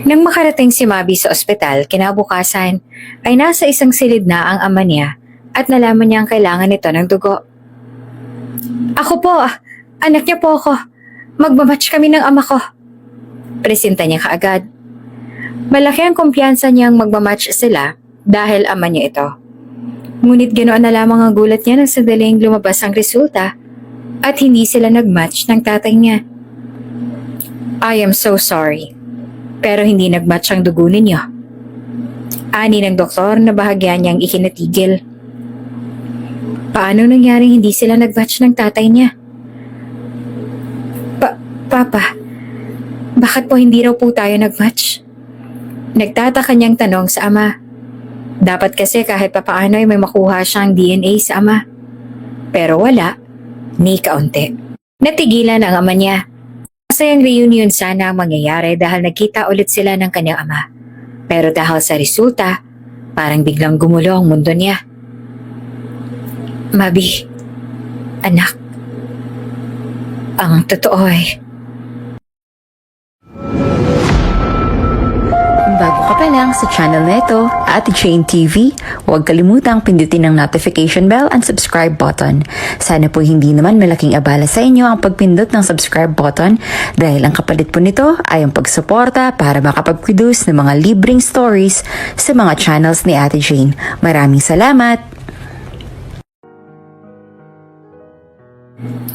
Nang makarating si Mabi sa ospital, kinabukasan ay nasa isang silid na ang ama niya at nalaman niya ang kailangan nito ng dugo. Ako po, anak niya po ako. Magmamatch kami ng ama ko. Presenta niya kaagad. Malaki ang kumpiyansa niyang magmamatch sila dahil ama niya ito. Ngunit ganoon na lamang ang gulat niya nang sandaling lumabas ang resulta at hindi sila nagmatch ng tatay niya. I am so sorry, pero hindi nagmatch ang dugo ninyo. Ani ng doktor na bahagya niyang ikinatigil. Paano nangyaring hindi sila nagmatch ng tatay niya? Papa, bakit po hindi raw po tayo nagmatch? Nagtataka niyang tanong sa ama. Dapat kasi kahit papaano ay may makuha siyang DNA sa ama. Pero wala, ni kaunti. Natigilan ang ama niya. Masayang reunion sana ang mangyayari dahil nagkita ulit sila ng kanyang ama. Pero dahil sa resulta, parang biglang gumulo ang mundo niya. Mabi, anak, ang totoo ay... Bago ka pa lang sa channel na ito, Ate Jane TV, huwag kalimutang pindutin ang notification bell and subscribe button. Sana po hindi naman malaking abala sa inyo ang pagpindot ng subscribe button dahil ang kapalit po nito ay ang pagsuporta para makapag-produce ng mga libreng stories sa mga channels ni Ate Jane. Maraming salamat!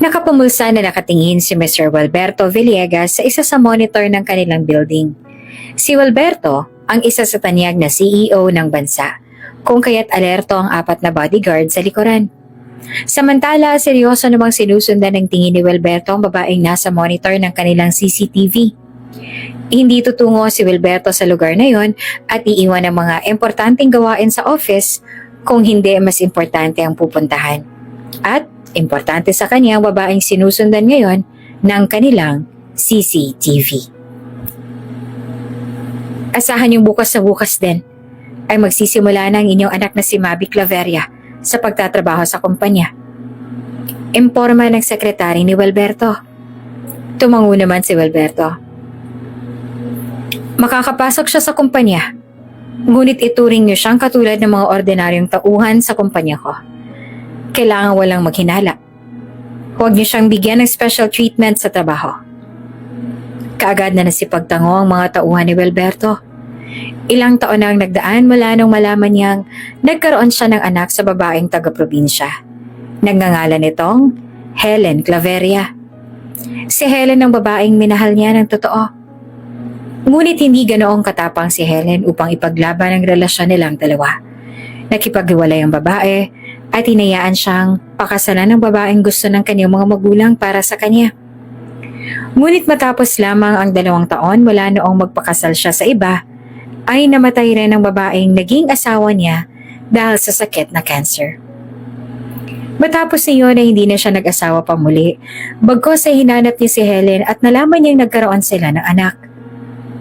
Nakapumulsa na nakatingin si Mr. Walberto Villegas sa isa sa monitor ng kanilang building. Si Walberto ang isa sa tanyag na CEO ng bansa, kung kaya't alerto ang 4 na bodyguard sa likuran. Samantala, seryoso namang sinusundan ng tingin ni Walberto ang babaeng nasa monitor ng kanilang CCTV. Hindi tutungo si Walberto sa lugar na yon at iiwan ang mga importanteng gawain sa office kung hindi mas importante ang pupuntahan. At importante sa kanya ang babaeng sinusundan ngayon ng kanilang CCTV. Asahan yung bukas na bukas din ay magsisimula na ang inyong anak na si Mabi Claveria sa pagtatrabaho sa kumpanya. Imporma ng sekretary ni Walberto. Tumango naman si Walberto. Makakapasok siya sa kumpanya, ngunit ituring niyo siyang katulad ng mga ordinaryong tauhan sa kumpanya ko. Kailangan walang maghinala. Huwag niyo siyang bigyan ng special treatment sa trabaho. Kaagad na nasipagtango ang mga tauhan ni Walberto. Ilang taon na ang nagdaan mula nung malaman niyang nagkaroon siya ng anak sa babaeng taga-probinsya. Nagngangalan nitong Helen Claveria. Si Helen ang babaeng minahal niya ng totoo. Ngunit hindi ganoong katapang si Helen upang ipaglaban ang relasyon nilang dalawa. Nakipaghiwalay ang babae at hinayaan siyang pakasalan ng babaeng gusto ng kanyang mga magulang para sa kanya. Ngunit matapos lamang ang 2 taon mula noong magpakasal siya sa iba, ay namatay rin ang babaeng naging asawa niya dahil sa sakit na cancer. Matapos niyon ay hindi na siya nag-asawa pa muli, bagkos ay hinanap niya si Helen at nalaman niyang nagkaroon sila ng anak.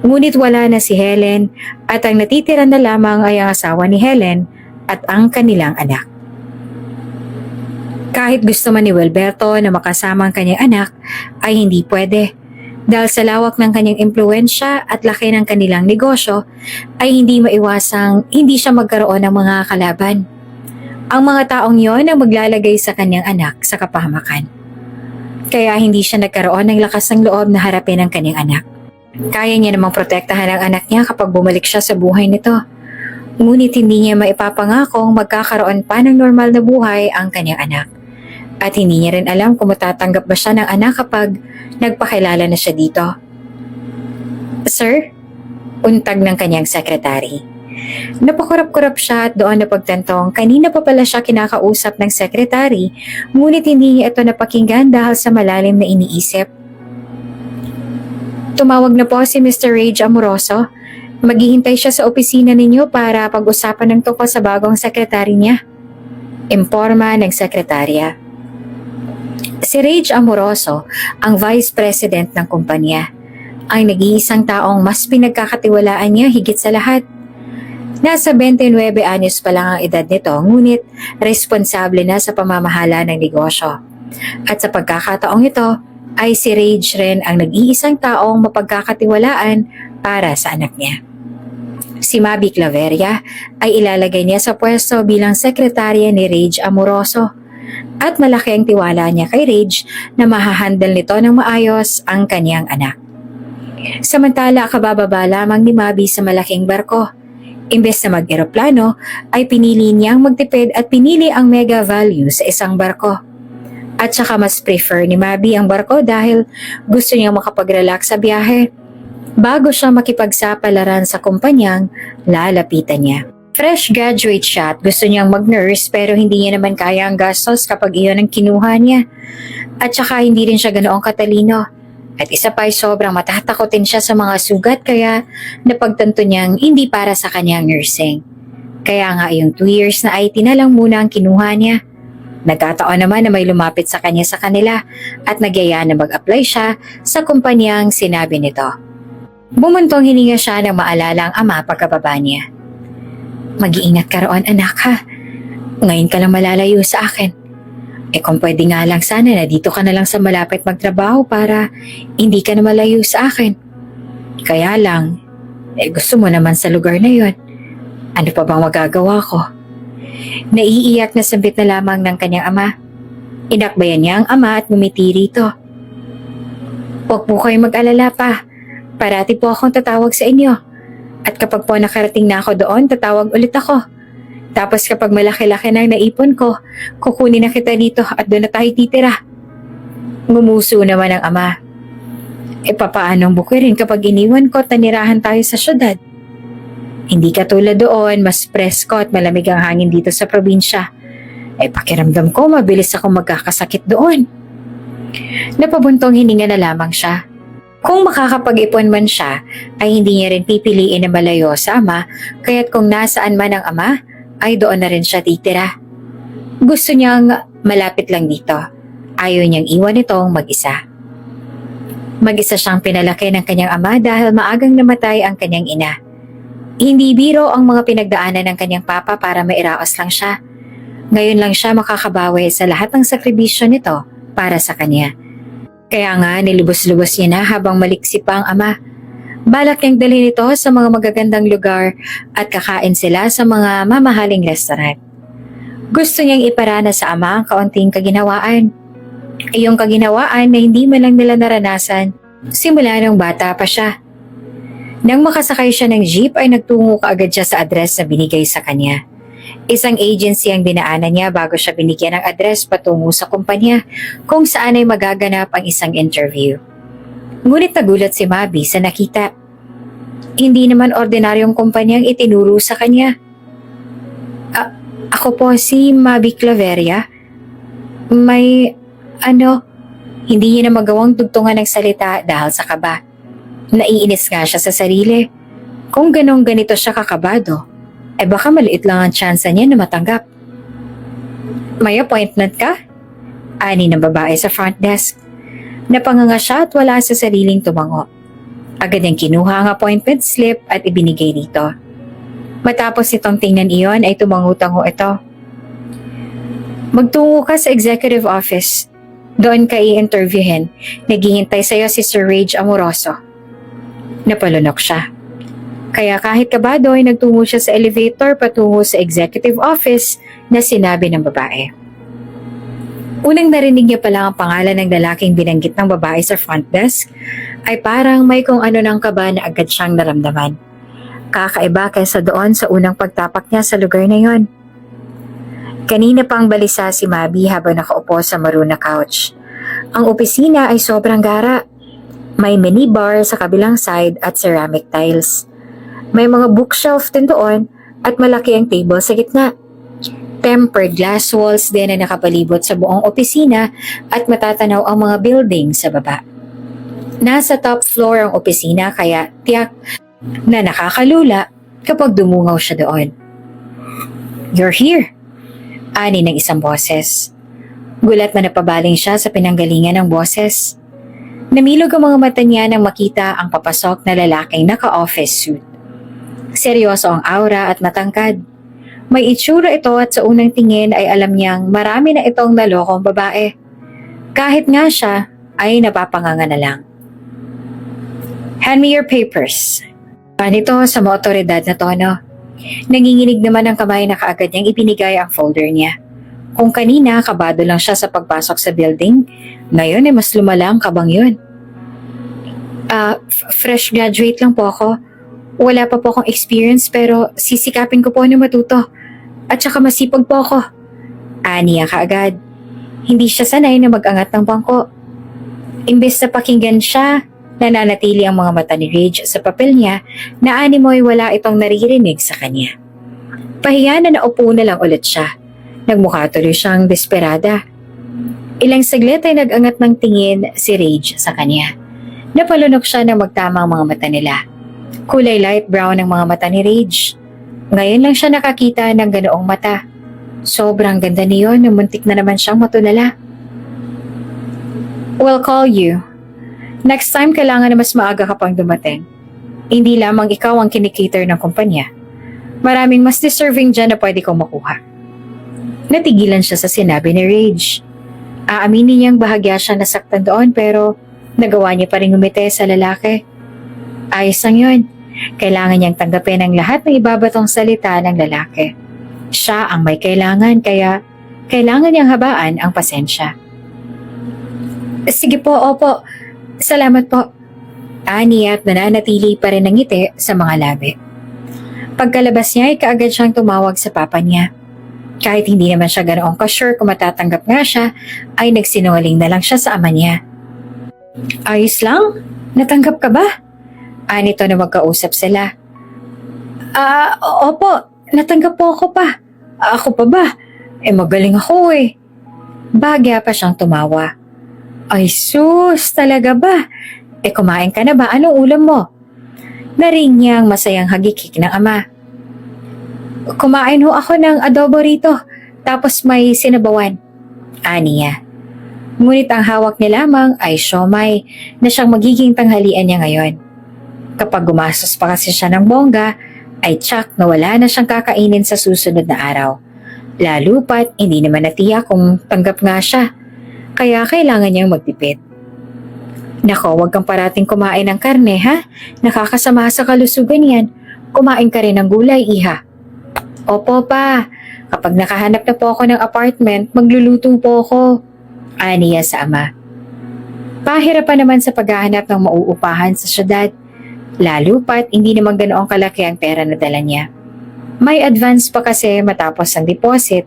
Ngunit wala na si Helen at ang natitira na lamang ay ang asawa ni Helen at ang kanilang anak. Kahit gusto man ni Walberto na makasama ang kanyang anak, ay hindi pwede. Dahil sa lawak ng kanyang impluensya at laki ng kanilang negosyo, ay hindi maiwasang hindi siya magkaroon ng mga kalaban. Ang mga taong yon ang maglalagay sa kanyang anak sa kapahamakan. Kaya hindi siya nagkaroon ng lakas ng loob na harapin ang kanyang anak. Kaya niya namang protektahan ang anak niya kapag bumalik siya sa buhay nito. Ngunit hindi niya maipapangakong magkakaroon pa ng normal na buhay ang kanyang anak. At hindi niya rin alam kung matatanggap ba siya ng anak kapag nagpakilala na siya dito. Sir? Untag ng kanyang sekretary. Napakurap-kurap siya at doon napagtantong kanina pa pala siya kinakausap ng sekretary, ngunit hindi niya ito napakinggan dahil sa malalim na iniisip. Tumawag na po si Mr. Rage Amoroso. Maghihintay siya sa opisina ninyo para pag-usapan ng tungkol sa bagong sekretary niya. Imporma ng sekretarya. Si Rage Amoroso ang vice president ng kumpanya. Ang nag-iisang taong mas pinagkakatiwalaan niya higit sa lahat. Nasa 29 anyos pa lang ang edad nito, ngunit responsable na sa pamamahala ng negosyo. At sa pagkakataong ito, ay si Rage rin ang nag-iisang taong mapagkakatiwalaan para sa anak niya. Si Mabi Claveria ay ilalagay niya sa pwesto bilang sekretarya ni Rage Amoroso at malaki ang tiwala niya kay Rage na mahahandle nito ng maayos ang kanyang anak. Samantala, kabababa lamang ni Mabi sa malaking barko. Imbes na mag-eroplano, ay pinili niyang magtipid at pinili ang mega value sa isang barko. At saka mas prefer ni Mabi ang barko dahil gusto niyang makapag-relax sa biyahe bago siya makipagsapalaran sa kumpanyang lalapitan niya. Fresh graduate siya at gusto niyang mag-nurse pero hindi niya naman kaya ang gastos kapag iyon ang kinuha niya. At saka hindi rin siya ganoong katalino. At isa pa ay sobrang matatakotin siya sa mga sugat kaya napagtanto niyang hindi para sa kanyang nursing. Kaya nga yung 2 years na IT na lang muna ang kinuha niya. Nagkataon naman na may lumapit sa kanya sa kanila at nagyaya na mag-apply siya sa kumpanyang sinabi nito. Bumuntong hininga siya ng maalala ang ama pagkababa niya. Mag-iingat ka roon anak ha. Ngayon ka lang malalayo sa akin. Kung pwede nga lang sana na dito ka na lang sa malapit magtrabaho para hindi ka na malayo sa akin. Kaya lang, gusto mo naman sa lugar na yon. Ano pa bang magagawa ko? Naiiyak na sambit na lamang ng kanyang ama. Inakbayan niya ang ama at ngumiti rito. Huwag po kayo mag-alala pa. Parati po akong tatawag sa inyo. At kapag po nakarating na ako doon, tatawag ulit ako. Tapos kapag malaki-laki na ang naipon ko, kukunin na kita dito at doon na tayo titira. Ngumuso naman ang ama. Papaano ang bukirin kapag iniwan ko at nanirahan tayo sa syudad? Hindi katulad doon, mas presko at malamig ang hangin dito sa probinsya. Pakiramdam ko, mabilis akong magkakasakit doon. Napabuntong hininga na lamang siya. Kung makakapag-ipon man siya, ay hindi niya rin pipiliin na malayo sa ama, kaya't kung nasaan man ang ama, ay doon na rin siya titira. Gusto niyang malapit lang dito. Ayaw niyang iwan itong mag-isa. Mag-isa siyang pinalaki ng kanyang ama dahil maagang namatay ang kanyang ina. Hindi biro ang mga pinagdaanan ng kanyang papa para mairaos lang siya. Ngayon lang siya makakabawi sa lahat ng sakribisyo nito para sa kanya. Kaya nga nilubos-lubos niya na habang maliksi pa ang ama. Balak niyang dalhin ito sa mga magagandang lugar at kakain sila sa mga mamahaling restaurant. Gusto niyang iparana sa ama ang kaunting kaginhawaan. Iyong kaginhawaan na hindi man lang nila naranasan simula nung bata pa siya. Nang makasakay siya ng jeep ay nagtungo kaagad siya sa address na binigay sa kanya. Isang agency ang dinaanan niya bago siya binigyan ng address patungo sa kumpanya kung saan ay magaganap ang isang interview. Ngunit nagulat si Mabi sa nakita. Hindi naman ordinaryong kumpanyang itinuro sa kanya. Ako po si Mabi Claveria. Hindi niya na magawang tugtungan ng salita dahil sa kaba. Naiinis nga siya sa sarili. Kung ganito siya kakabado, baka maliit lang ang tsansa niya na matanggap. May appointment ka? Ani ng babae sa front desk. Napanganga siya at wala sa sariling tumango. Agad niyang kinuha ang appointment slip at ibinigay dito. Matapos itong tingnan iyon ay tumango-tango ito. Magtungo ka sa executive office. Doon ka i-interviewin. Naghihintay sa'yo si Sir Rage Amoroso. Napalunok siya. Kaya kahit kabado ay nagtungo siya sa elevator patungo sa executive office na sinabi ng babae. Unang narinig niya pala ang pangalan ng lalaking binanggit ng babae sa front desk ay parang may kung ano ng kaba na agad siyang naramdaman. Kakaiba kaysa doon sa unang pagtapak niya sa lugar na yon. Kanina pang balisa si Mabi habang nakaupo sa maroon na couch. Ang opisina ay sobrang gara. May minibar sa kabilang side at ceramic tiles. May mga bookshelf din doon at malaki ang table sa gitna. Tempered glass walls din na nakapalibot sa buong opisina at matatanaw ang mga building sa baba. Nasa top floor ang opisina kaya tiyak na nakakalula kapag dumungaw siya doon. You're here, ani ng isang boses. Gulat na napabaling siya sa pinanggalingan ng boses. Namilog ang mga mata niya nang makita ang papasok na lalaking naka-office suit. Seryoso ang aura at matangkad. May itsura ito at sa unang tingin ay alam niyang marami na itong nalokong babae. Kahit nga siya ay napapanganga na lang. Hand me your papers, Nito sa mga otoridad na tono. Nanginginig naman ang kamay na kaagad niyang ibinigay ang folder niya. Kung kanina kabado lang siya sa pagpasok sa building, ngayon ay mas lumala ang kabang yun. Fresh graduate lang po ako. Wala pa po akong experience pero sisikapin ko po na matuto. At saka masipag po ako. Niya kaagad. Hindi siya sanay na mag-angat ng bangko. Imbes na pakinggan siya, nananatili ang mga mata ni Rage sa papel niya na animoy wala itong naririnig sa kanya. Pahiya na naupo na lang ulit siya. Nagmukha tuloy siyang desperada. Ilang saglit ay nag-angat ng tingin si Rage sa kanya. Napalunok siya ng magtamang mga mata nila. Kulay light brown ang mga mata ni Rage. Ngayon lang siya nakakita ng ganoong mata. Sobrang ganda niyon na muntik na naman siyang matulala. We'll call you. Next time kailangan na mas maaga ka pang dumating. Hindi lamang ikaw ang kinikater ng kumpanya. Maraming mas deserving dyan na pwede kong makuha. Natigilan siya sa sinabi ni Rage. Aaminin niyang bahagya siya nasaktan doon pero nagawa niya pa rin ngumiti sa lalaki. Ayos lang yun. Kailangan niyang tanggapin ang lahat ng ibabatong salita ng lalaki. Siya ang may kailangan kaya kailangan niyang habaan ang pasensya. Sige po, opo. Salamat po. Niya at nananatili pa rin ang ngiti sa mga labi. Pagkalabas niya ay kaagad siyang tumawag sa papa niya. Kahit hindi naman siya ganoong ka-sure kung matatanggap nga siya, ay nagsinungaling na lang siya sa ama niya. Ayos lang? Natanggap ka ba? Nito na magkausap sila. Opo. Natanggap po ako pa. Ako pa ba? Magaling ako eh. Bagya pa siyang tumawa. Ay sus, talaga ba? Kumain ka na ba? Anong ulam mo? Narinig niya ang masayang hagikik ng ama. Kumain ho ako ng adobo rito, tapos may sinabawan. Niya. Ngunit ang hawak niya lamang ay siomay na siyang magiging tanghalian niya ngayon. Kapag gumastos pa kasi siya ng bongga, ay tsak na wala na siyang kakainin sa susunod na araw. Lalo pat hindi naman natiyak kung tanggap nga siya, kaya kailangan niyang magtipid. Nako, wag kang parating kumain ng karne ha, nakakasama sa kalusugan yan. Kumain ka rin ng gulay, iha. Opo pa, kapag nakahanap na po ako ng apartment, magluluto po ako. Niya sa ama. Pahirapan naman sa paghahanap ng mauupahan sa syudad. Lalo pat hindi naman ganoong kalaki ang pera na dala niya. May advance pa kasi matapos ang deposit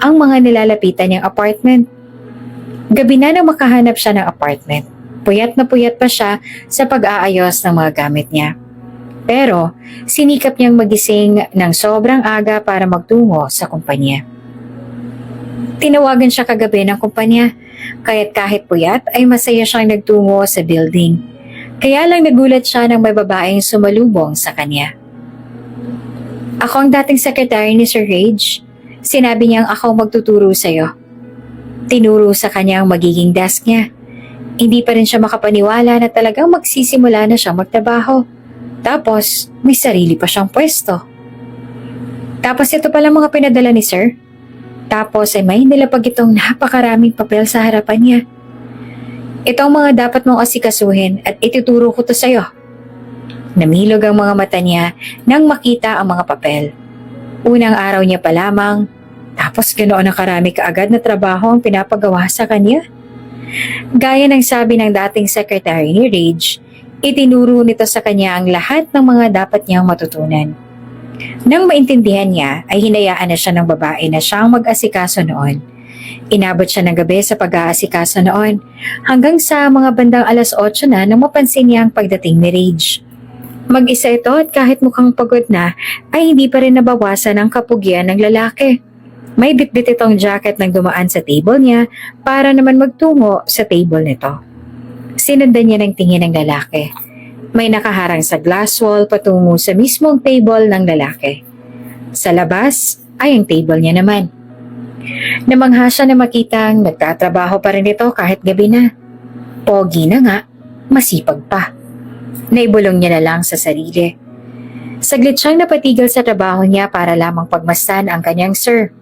ang mga nilalapitan niyang apartment. Gabi na nang makahanap siya ng apartment. Puyat na puyat pa siya sa pag-aayos ng mga gamit niya. Pero sinikap niyang magising ng sobrang aga para magtungo sa kumpanya. Tinawagan siya kagabi ng kumpanya, kaya't kahit puyat ay masaya siyang nagtungo sa building. Kaya lang nagulat siya nang may babaeng sumalubong sa kanya. Ako ang dating secretary ni Sir Rage. Sinabi niyang ako magtuturo sa'yo. Tinuro sa kanya ang magiging desk niya. Hindi pa rin siya makapaniwala na talagang magsisimula na siyang magtrabaho. Tapos, may sarili pa siyang pwesto. Tapos ito pala mga pinadala ni Sir. Tapos ay may nilapag itong napakaraming papel sa harapan niya. Ito ang mga dapat mong asikasuhin at ituturo ko to sa'yo. Namilog ang mga mata niya nang makita ang mga papel. Unang araw niya pa lamang, tapos ganoon ang karami kaagad na trabaho ang pinapagawa sa kanya. Gaya ng sabi ng dating secretary ni Rage, itinuro nito sa kanya ang lahat ng mga dapat niyang matutunan. Nang maintindihan niya, ay hinayaan na siya ng babae na siyang mag-asikaso noon. Inabot siya ng gabi sa pag-aasikaso noon, hanggang sa mga bandang 8:00 na nang mapansin niya ang pagdating ni Rage. Mag-isa ito at kahit mukhang pagod na, ay hindi pa rin nabawasan ang kapugyan ng lalaki. May bitbit itong jacket nang dumaan sa table niya para naman magtungo sa table nito. Sinundan niya ng tingin ng lalaki. May nakaharang sa glass wall patungo sa mismong table ng lalaki. Sa labas ay ang table niya naman. Namangha siya na makitang nagtatrabaho pa rin ito kahit gabi na. Pogi na nga, masipag pa. Naibulong niya na lang sa sarili. Saglit siyang napatigil sa trabaho niya para lamang pagmasdan ang kanyang sir.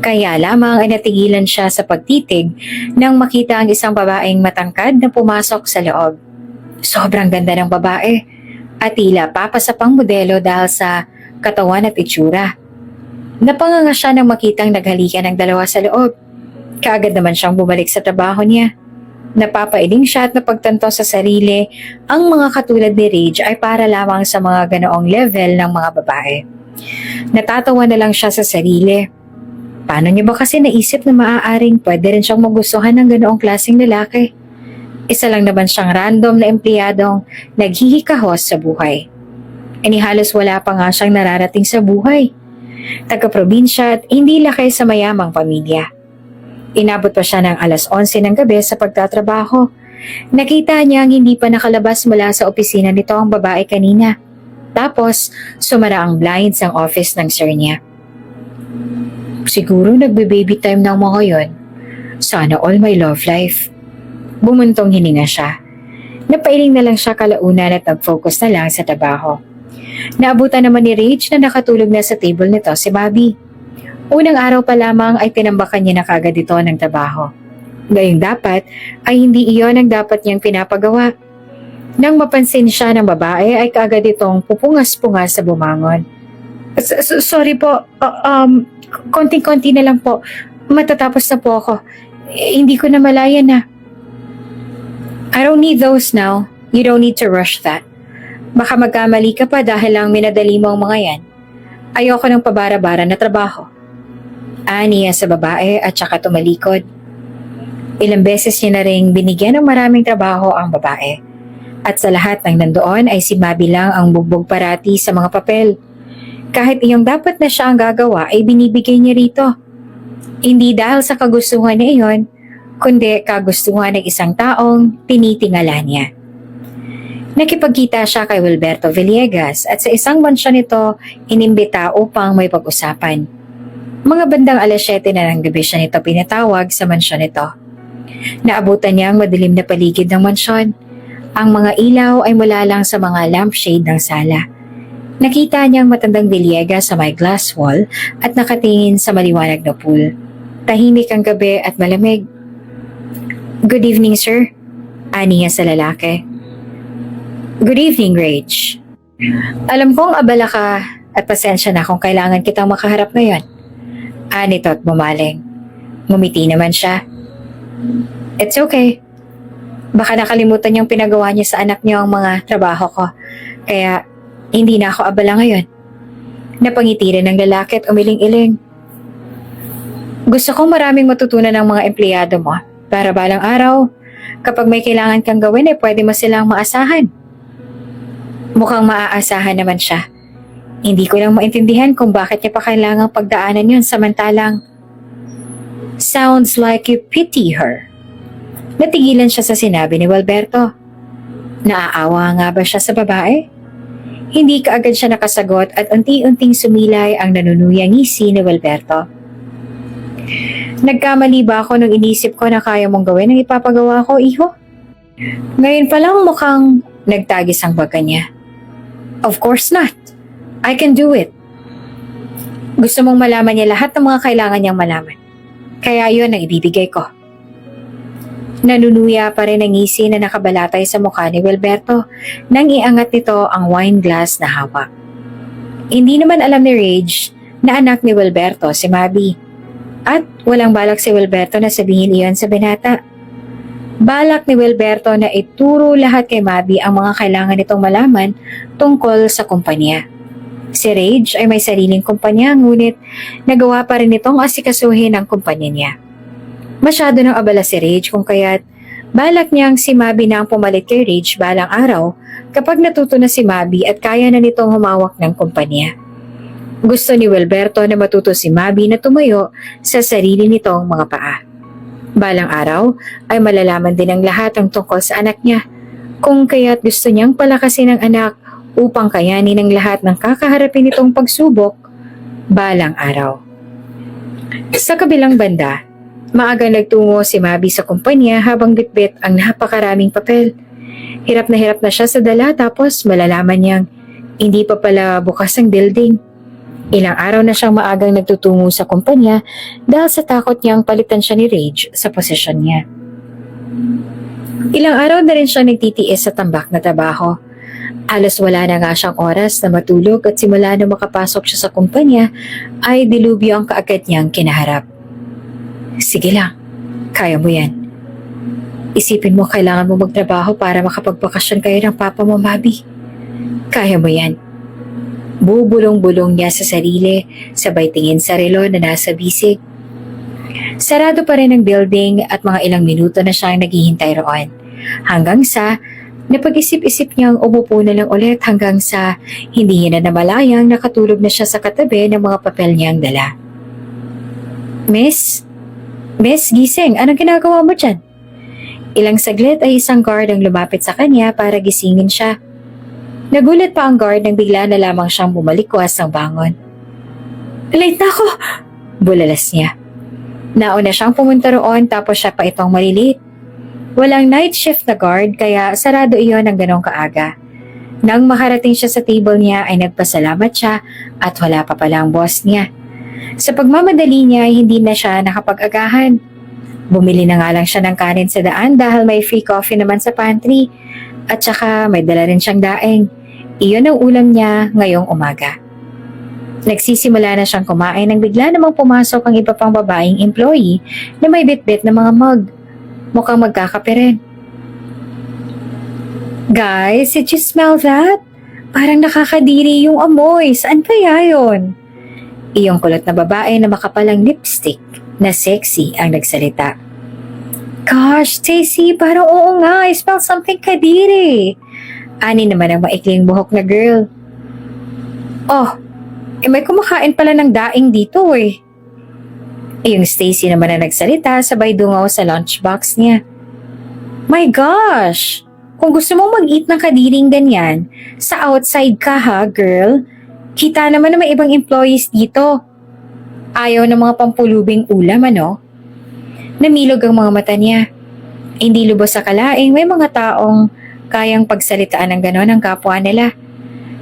Kaya lamang ay natigilan siya sa pagtitig nang makita ang isang babaeng matangkad na pumasok sa loob. Sobrang ganda ng babae. at tila papasa pang modelo dahil sa katawan at itsura. Napanganga siya nang makitang naghalikan ng dalawa sa loob. Kaagad naman siyang bumalik sa trabaho niya. Napapailing siya at napagtanto sa sarili ang mga katulad ni Rage ay para lamang sa mga ganoong level ng mga babae. Natatawa na lang siya sa sarili. Paano niya ba kasi naisip na maaaring pwede rin siyang magustuhan ng ganoong klaseng lalaki? Isa lang naman siyang random na empleyadong naghihikahos sa buhay. Halos wala pa nga siyang nararating sa buhay. Taga-probinsya at hindi laki sa mayamang pamilya. Inabot pa siya ng alas 11 ng gabi sa pagtatrabaho. Nakita niyang hindi pa nakalabas mula sa opisina nito ang babae kanina. Tapos, sumara ang blinds ang office ng sir niya. Siguro nagbe-baby time ng mga yon. Sana all my love life. Bumuntong hininga siya. Napailing na lang siya kalaunan at nag-focus na lang sa trabaho. Naabutan naman ni Rage na nakatulog na sa table nito si Bobby. Unang araw pa lamang ay tinambakan niya na kaagad ito ng trabaho. Gayong dapat ay hindi iyon ang dapat niyang pinapagawa. Nang mapansin siya ng babae ay kaagad itong pupungas-pungas sa bumangon. Sorry po, konting-konti na lang po. Matatapos na po ako. Hindi ko na malaya na. I don't need those now. You don't need to rush that. Baka magkamali ka pa dahil lang minadali mo ang mga yan. Ayoko ng pabara-bara na trabaho. Aniya sa babae at saka tumalikod. Ilang beses niya na ring binigyan ng maraming trabaho ang babae. At sa lahat ng nandoon ay si Bobby lang ang bugbog parati sa mga papel. Kahit iyong dapat na siya ang gagawa ay binibigay niya rito. Hindi dahil sa kagustuhan niya iyon, kundi kagustuhan ng isang taong tinitingala niya. Nakipagkita siya kay Wilberto Villegas at sa isang mansyon nito inimbita upang may pag-usapan. Mga bandang alas 7 na ng gabi siya nito pinatawag sa mansyon nito. Naabutan niya ang madilim na paligid ng mansyon. Ang mga ilaw ay mula lang sa mga lampshade ng sala. Nakita niya ang matandang Villegas sa may glass wall at nakatingin sa maliwanag na pool. Tahimik ang gabi at malamig. Good evening, sir. Ani niya sa lalaki. Good evening, Rage. Alam kong abala ka at pasensya na kung kailangan kitang makaharap ngayon. Anito at bumaling. Ngumiti naman siya. It's okay. Baka nakalimutan niyang pinagawa niya sa anak niyo ang mga trabaho ko. Kaya hindi na ako abala ngayon. Napangiti rin ng lalaki at umiling-iling. Gusto kong maraming matutunan ng mga empleyado mo para balang araw, kapag may kailangan kang gawin ay pwede mo silang maasahan. Mukhang maaasahan naman siya. Hindi ko lang maintindihan kung bakit niya pa kailangang pagdaanan yun samantalang sounds like you pity her. Natigilan siya sa sinabi ni Wilberto. Naaawa nga ba siya sa babae? Hindi kaagad siya nakasagot at unti-unting sumilay ang nanunuyang ngisi ni Wilberto. Nagkamali ba ako nung inisip ko na kaya mong gawin ang ipapagawa ko, iho? Ngayon pa lang mukhang nagtagis ang baga niya. Of course not. I can do it. Gusto mong malaman niya lahat ng mga kailangan niyang malaman. Kaya yun ang ibibigay ko. Nanunuya pa rin ang ngisi na nakabalatay sa mukha ni Wilberto nang iangat nito ang wine glass na hawak. Hindi naman alam ni Rage na anak ni Wilberto si Mabi. At walang balak si Wilberto na sabihin iyon sa binata. Balak ni Wilberto na ituro lahat kay Mabi ang mga kailangan nitong malaman tungkol sa kumpanya. Si Rage ay may sariling kumpanya ngunit nagawa pa rin itong asikasuhin ang kumpanya niya. Masyado nang abala si Rage kung kaya't balak niyang si Mabi na ang pumalit kay Rage balang araw kapag natuto na si Mabi at kaya na nitong humawak ng kumpanya. Gusto ni Wilberto na matuto si Mabi na tumayo sa sarili nitong mga paa. Balang araw ay malalaman din ang lahat ang tungkol sa anak niya, kung kaya't gusto niyang palakasin ang anak upang kayanin ang lahat ng kakaharapin nitong pagsubok balang araw. Sa kabilang banda, maagang nagtungo si Mabi sa kumpanya habang bitbit ang napakaraming papel. Hirap na siya sa dala tapos malalaman niyang hindi pa pala bukas ang building. Ilang araw na siyang maagang nagtutungo sa kumpanya dahil sa takot niyang palitan siya ni Rage sa posisyon niya. Ilang araw na rin siyang nagtitiis sa tambak na trabaho. Halos wala na nga siyang oras na matulog at simula na makapasok siya sa kumpanya ay dilubyo ang kaagad niyang kinaharap. Sige lang, kaya mo yan. Isipin mo kailangan mo magtrabaho para makapagbakasyon kayo ng papa mo, Mabi. Kaya mo yan. Bubulong-bulong niya sa sarili, sabay tingin sa relo na nasa bisig. Sarado pa rin ang building at mga ilang minuto na siyang naghihintay roon. Hanggang sa napag-isip-isip niyang umupo na lang ulit hanggang sa hindi niya na namalayang nakatulog na siya sa katabi ng mga papel niyang dala. Miss, gising, anong ginagawa mo dyan? Ilang saglit ay isang guard ang lumapit sa kanya para gisingin siya. Nagulat pa ang guard nang bigla na lamang siyang bumalikwas ng bangon. Late na ako! Bulalas niya. Nauna siyang pumunta roon tapos siya pa itong malilate. Walang night shift na guard kaya sarado iyon ng ganong kaaga. Nang makarating siya sa table niya ay nagpasalamat siya at wala pa pala ang boss niya. Sa pagmamadali niya ay hindi na siya nakapag-agahan. Bumili na nga lang siya ng kanin sa daan dahil may free coffee naman sa pantry at saka may dala rin siyang daing. Iyon ang ulam niya ngayong umaga. Nagsisimula na siyang kumain nang bigla namang pumasok ang iba pang babaeng employee na may bitbit na mga mug. Mukhang magkakape rin. Guys, did you smell that? Parang nakakadiri yung amoy. Saan kaya yon? Iyong kulot na babae na makapalang lipstick na sexy ang nagsalita. Gosh, Stacy, parang oo nga. I smell something kadiri. Ani naman ang maikling buhok na girl. Oh, may kumakain pala ng daing dito eh. Yung Stacy naman na nagsalita sabay dungaw sa lunchbox niya. My gosh! Kung gusto mong mag-eat ng kadiring ganyan, sa outside ka ha, girl. Kita naman na may ibang employees dito. Ayaw ng mga pampulubing ulam, ano? Namilog ang mga mata niya. Hindi lubos sa kalaing may mga taong kayang pagsalitaan ng ganon ang kapwa nila.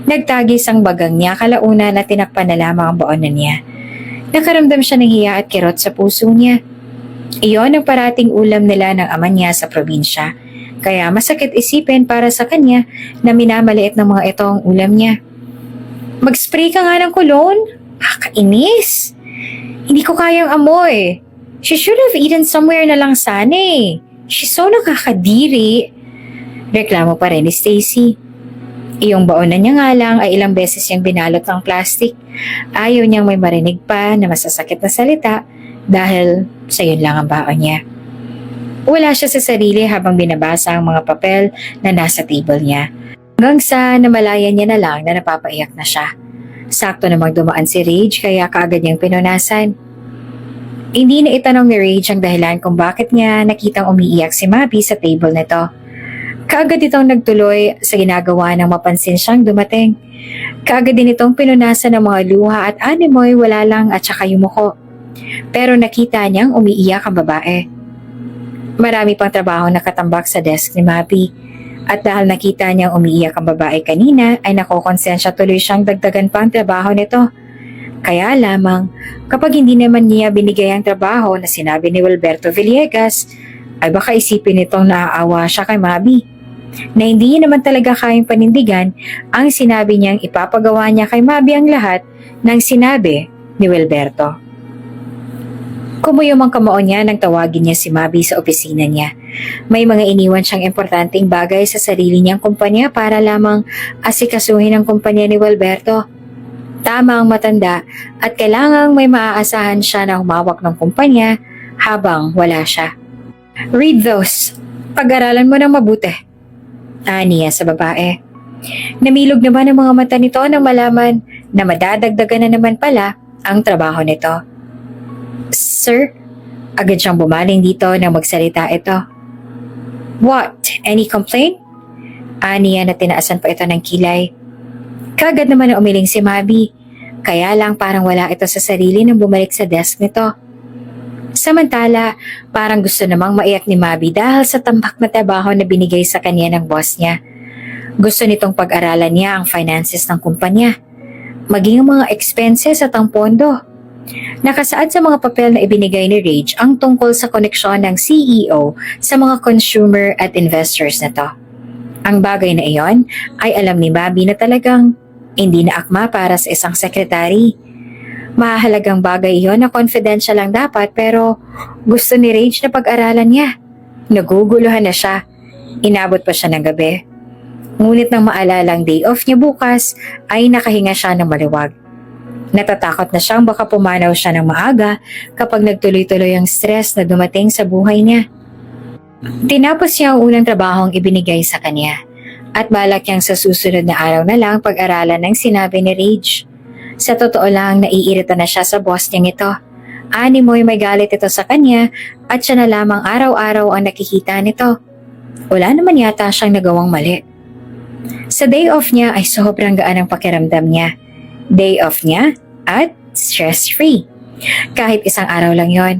Nagtagis ang bagang niya kalauna na tinakpan na lamang ang baonan niya. Nakaramdam siya ng hiya at kirot sa puso niya. Iyon ang parating ulam nila ng ama niya sa probinsya. Kaya masakit isipin para sa kanya na minamaliit ng mga ito ang ulam niya. Mag-spray ka nga ng cologne? Kainis! Hindi ko kayang amoy. She should have eaten somewhere na lang sana eh. She's so nakakadiri. Reklamo pa rin ni Stacy. Iyong baonan niya nga lang ay ilang beses niyang binalot ng plastic. Ayaw niyang may marinig pa na masasakit na salita dahil sa yun lang ang baon niya. Wala siya sa sarili habang binabasa ang mga papel na nasa table niya. Hanggang sa namalayan niya na lang na napapaiyak na siya. Sakto namang dumaan si Rage kaya kaagad niyang pinunasan. Hindi na itanong ni Rage ang dahilan kung bakit niya nakitang umiiyak si Mabi sa table nito. Kaagad itong nagtuloy sa ginagawa ng mapansin siyang dumating. Kaagad din itong pinunasan ng mga luha at animoy wala lang at saka yumuko. Pero nakita niyang umiiyak ang babae. Marami pang trabaho nakatambak sa desk ni Mabi. At dahil nakita niyang umiiyak ang babae kanina ay nakokonsensya tuloy siyang dagdagan pa ang trabaho nito. Kaya lamang kapag hindi naman niya binigay ang trabaho na sinabi ni Wilberto Villegas ay baka isipin nitong naaawa siya kay Mabi. Na hindi niya naman talaga kayang panindigan ang sinabi niyang ipapagawa niya kay Mabi ang lahat ng sinabi ni Wilberto. Kumuyom ang kamao niya nang tawagin niya si Mabi sa opisina niya. May mga iniwan siyang importanteng bagay sa sarili niyang kumpanya para lamang asikasuhin ang kumpanya ni Wilberto. Tama ang matanda at kailangang may maaasahan siya na humawak ng kumpanya habang wala siya. Read those. Pag-aralan mo ng mabuti. Aniya sa babae. Namilog naman ang mga mata nito nang malaman na madadagdagan na naman pala ang trabaho nito. Sir, agad siyang bumaling dito nang magsalita ito. What? Any complaint? Aniya na tinaasan pa ito ng kilay. Kagad naman na umiling si Mabi. Kaya lang parang wala ito sa sarili nang bumalik sa desk nito. Samantala, parang gusto namang maiyak ni Mabi dahil sa tambak na trabaho na binigay sa kanya ng boss niya. Gusto nitong pag-aralan niya ang finances ng kumpanya, maging ang mga expenses at ang pondo. Nakasaad sa mga papel na ibinigay ni Rage ang tungkol sa koneksyon ng CEO sa mga consumer at investors na to. Ang bagay na iyon ay alam ni Bobby na talagang hindi na akma para sa isang sekretary. Mahalagang bagay iyon na confidential lang dapat pero gusto ni Rage na pag-aralan niya. Naguguluhan na siya. Inabot pa siya ng gabi. Ngunit nang maalalang day off niya bukas ay nakahinga siya ng maluwag. Natatakot na siyang baka pumanaw siya ng maaga kapag nagtuloy-tuloy ang stress na dumating sa buhay niya. Tinapos niya ang unang trabahong ibinigay sa kanya at balak niyang sa susunod na araw na lang pag-aralan ng sinabi ni Rage. Sa totoo lang, naiirita na siya sa boss niyang ito. Animoy may galit ito sa kanya at siya na lamang araw-araw ang nakikita nito. Wala naman yata siyang nagawang mali. Sa day off niya ay sobrang gaan ang pakiramdam niya. Day off niya at stress-free. Kahit isang araw lang yon,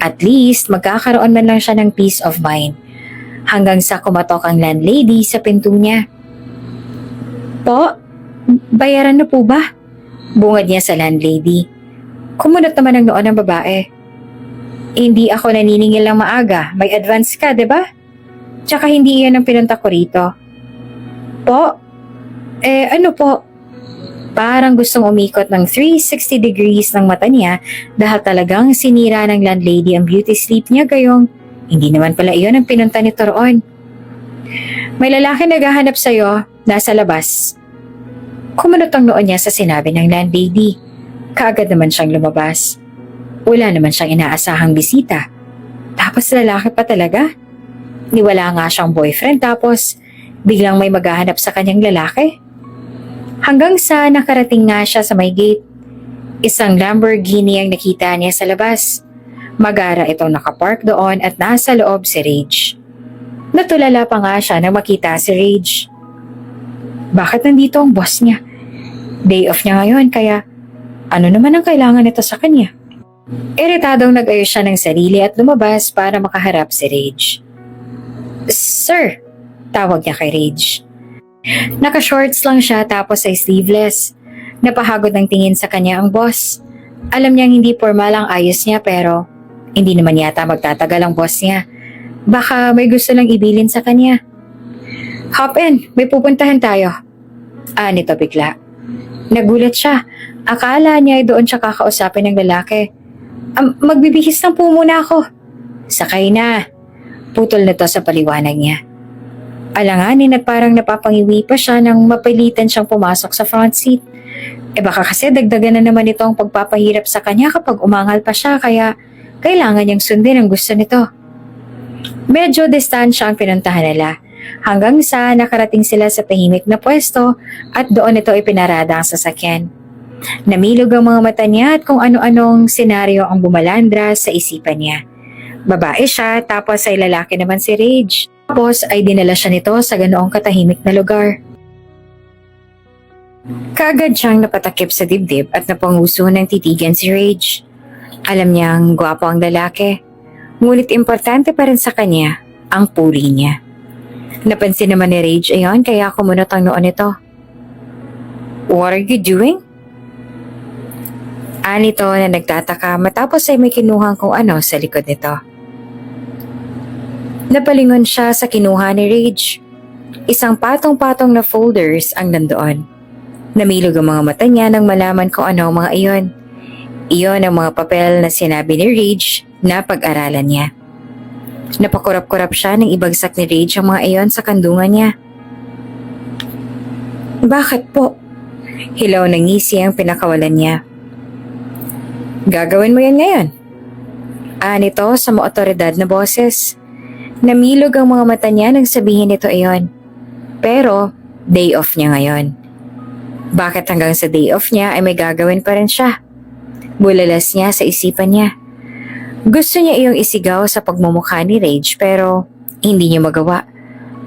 at least magkakaroon man lang siya ng peace of mind. Hanggang sa kumatok ang landlady sa pinto niya. Po, bayaran na po ba? Bungad niya sa landlady. Kumunot naman ang noon ng babae. Hindi ako naniningil ng maaga, may advance ka, di ba? Tsaka hindi iyan ang pinunta ko rito. Po? Ano po? Parang gustong umikot ng 360 degrees ng mata niya dahil talagang sinira ng landlady ang beauty sleep niya gayong hindi naman pala iyon ang pinunta nito roon. May lalaki naghahanap sa'yo, nasa labas. Kumunot ang noon niya sa sinabi ng landlady. Kaagad naman siyang lumabas. Wala naman siyang inaasahang bisita. Tapos lalaki pa talaga. Niwala nga siyang boyfriend tapos biglang may maghahanap sa kanyang lalaki. Hanggang sa nakarating nga siya sa may gate. Isang Lamborghini ang nakita niya sa labas. Magara itong nakapark doon at nasa loob si Rage. Natulala pa nga siya nang makita si Rage. Bakit nandito ang boss niya? Day off niya ngayon kaya ano naman ang kailangan nito sa kanya? Iritadong nag-ayos siya ng sarili at lumabas para makaharap si Rage. Sir, tawag niya kay Rage. Naka-shorts lang siya tapos ay sleeveless. Napahagod ng tingin sa kanya ang boss. Alam niyang hindi formal ang ayos niya pero hindi naman yata magtatagal ang boss niya. Baka may gusto lang ibilin sa kanya. Hop in, may pupuntahan tayo. Nito bigla. Nagulat siya. Akala niya ay doon siya kakausapin ng lalaki. Magbibihis lang po muna ako. Sakay na. Putol na to sa paliwanag niya. Alanganin at parang napapangiwi pa siya nang mapilitan siyang pumasok sa front seat. Baka kasi dagdagan na naman ito ang pagpapahirap sa kanya kapag umangal pa siya kaya kailangan niyang sundin ang gusto nito. Medyo distansya ang pinuntahan nila hanggang sa nakarating sila sa tahimik na pwesto at doon ito ipinarada ang sasakyan. Namilog ang mga mata niya at kung ano-anong senaryo ang bumalandra sa isipan niya. Babae siya tapos ay lalaki naman si Rage. Tapos ay dinala siya nito sa ganoong katahimik na lugar. Kaagad siyang napatakip sa dibdib at napanguso ng titigan si Rage. Alam niyang gwapo ang lalaki, ngunit importante pa rin sa kanya ang puri niya. Napansin naman ni Rage ayon kaya kumunot ang noon nito. What are you doing? Anito na nagtataka matapos ay may kinuhang kung ano sa likod nito. Napalingon siya sa kinuha ni Rage. Isang patong-patong na folders ang nandoon. Namilog ang mga mata niya nang malaman kung ano ang mga iyon. Iyon ang mga papel na sinabi ni Rage na pag-aralan niya. Napakurap-kurap siya nang ibagsak ni Rage ang mga iyon sa kandungan niya. Bakit po? Hilaw ng ngisi ang pinakawalan niya. Gagawin mo yan ngayon. Nito sa mga otoridad na boses. Namilog ang mga mata niya nang sabihin nito iyon. Pero, day off niya ngayon. Bakit hanggang sa day off niya ay may gagawin pa rin siya? Bulalas niya sa isipan niya. Gusto niya iyong isigaw sa pagmumukha ni Rage pero hindi niya magawa.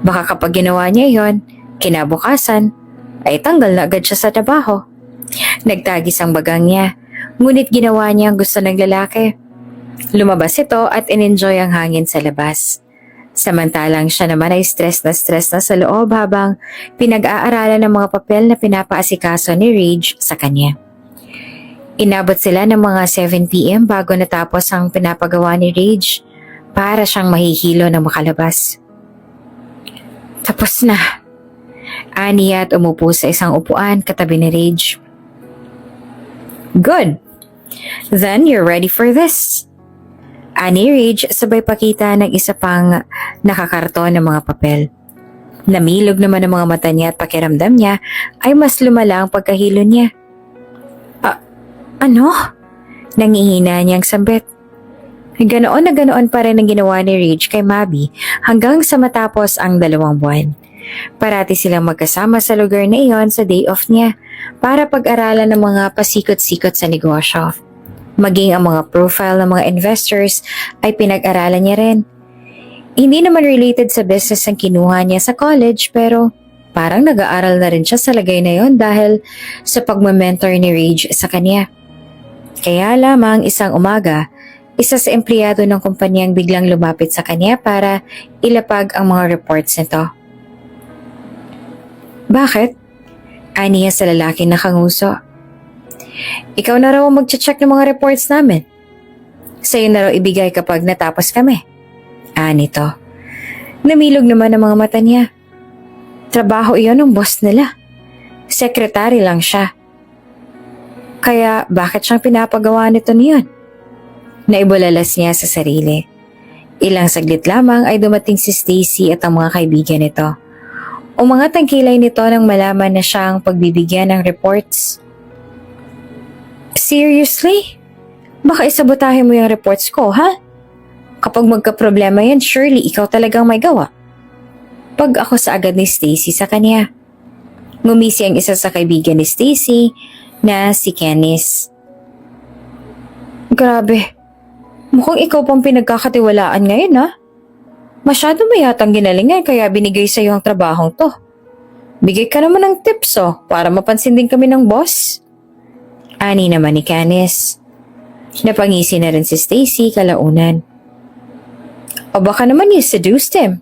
Baka kapag ginawa niya iyon, kinabukasan, ay tanggal na agad siya sa trabaho. Nagtagis ang bagang niya, ngunit ginawa niya ang gusto ng lalaki. Lumabas ito at in-enjoy ang hangin sa labas. Samantalang siya naman ay stress na sa loob habang pinag-aaralan ng mga papel na pinapaasikaso ni Rage sa kanya. Inabot sila ng mga 7 PM bago natapos ang pinapagawa ni Rage para siyang mahihilo na makalabas. Tapos na. Ani at umupo sa isang upuan katabi ni Rage. Good. Then you're ready for this. Ani Rage sabay pakita ng isa pang nakakarton ng mga papel. Namilog naman ang mga mata niya at pakiramdam niya ay mas lumala ang pagkahilo niya. Ano? Nangihina niyang sambit. Ganoon na ganoon pa rin ang ginawa ni Rage kay Mabi hanggang sa matapos ang 2 buwan. Parati silang magkasama sa lugar na iyon sa day off niya para pag-aralan ng mga pasikot-sikot sa negosyo. Maging ang mga profile ng mga investors ay pinag-aralan niya rin. Hindi naman related sa business ang kinuha niya sa college pero parang nag-aaral na rin siya sa lagay na yon dahil sa pagmamentor ni Rage sa kanya. Kaya lamang isang umaga, isa sa empleyado ng kumpanyang biglang lumapit sa kanya para ilapag ang mga reports nito. Bakit? Aniya sa lalaki na kanguso. Ikaw na raw mag-check ng mga reports namin. Sa'yo na raw ibigay kapag natapos kami. Nito. Namilog naman ang mga mata niya. Trabaho iyon ng boss nila. Sekretary lang siya. Kaya bakit siyang pinapagawa nito niyon? Naibulalas niya sa sarili. Ilang saglit lamang ay dumating si Stacy at ang mga kaibigan nito. Umangat ang kilay nito nang malaman na siya ang pagbibigyan ng reports. Seriously? Baka isabotahin mo yung reports ko, ha? Kapag magka-problema yan, surely ikaw talagang may gawa. Pag ako sa agad ni Stacy sa kanya. Ngumisi ang isa sa kaibigan ni Stacy na si Kennis. Grabe, mukhang ikaw pang pinagkakatiwalaan ngayon ha? Masyado mo yatang ginalingan kaya binigay sa iyo ang trabahong to. Bigay ka naman ng tips para mapansin din kami ng boss. Ani naman ni Kennis. Napangisi na rin si Stacy kalaunan. O baka naman you seduced him.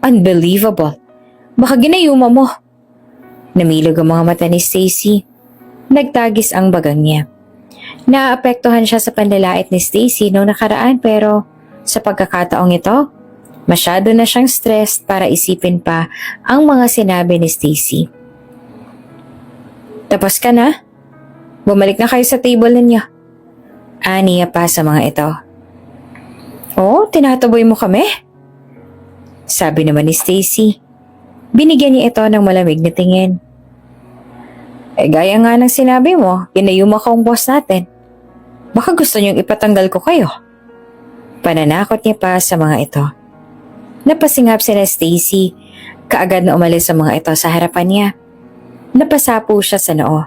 Unbelievable. Baka ginayuma mo. Namilog ang mga mata ni Stacy. Nagtagis ang bagang niya. Naapektuhan siya sa panlalait ni Stacy noong nakaraan pero sa pagkakataong ito, masyado na siyang stressed para isipin pa ang mga sinabi ni Stacy. Tapos ka na? Bumalik na kayo sa table ninyo. Aniya pa sa mga ito. Oh, tinataboy mo kami? Sabi naman ni Stacy. Binigyan niya ito ng malamig na tingin. Gaya nga ng sinabi mo, ginayuma ko ang boss natin. Baka gusto niyong ipatanggal ko kayo. Pananakot niya pa sa mga ito. Napasingap sila Stacy, kaagad na umalis sa mga ito sa harapan niya. Napasapo siya sa noo.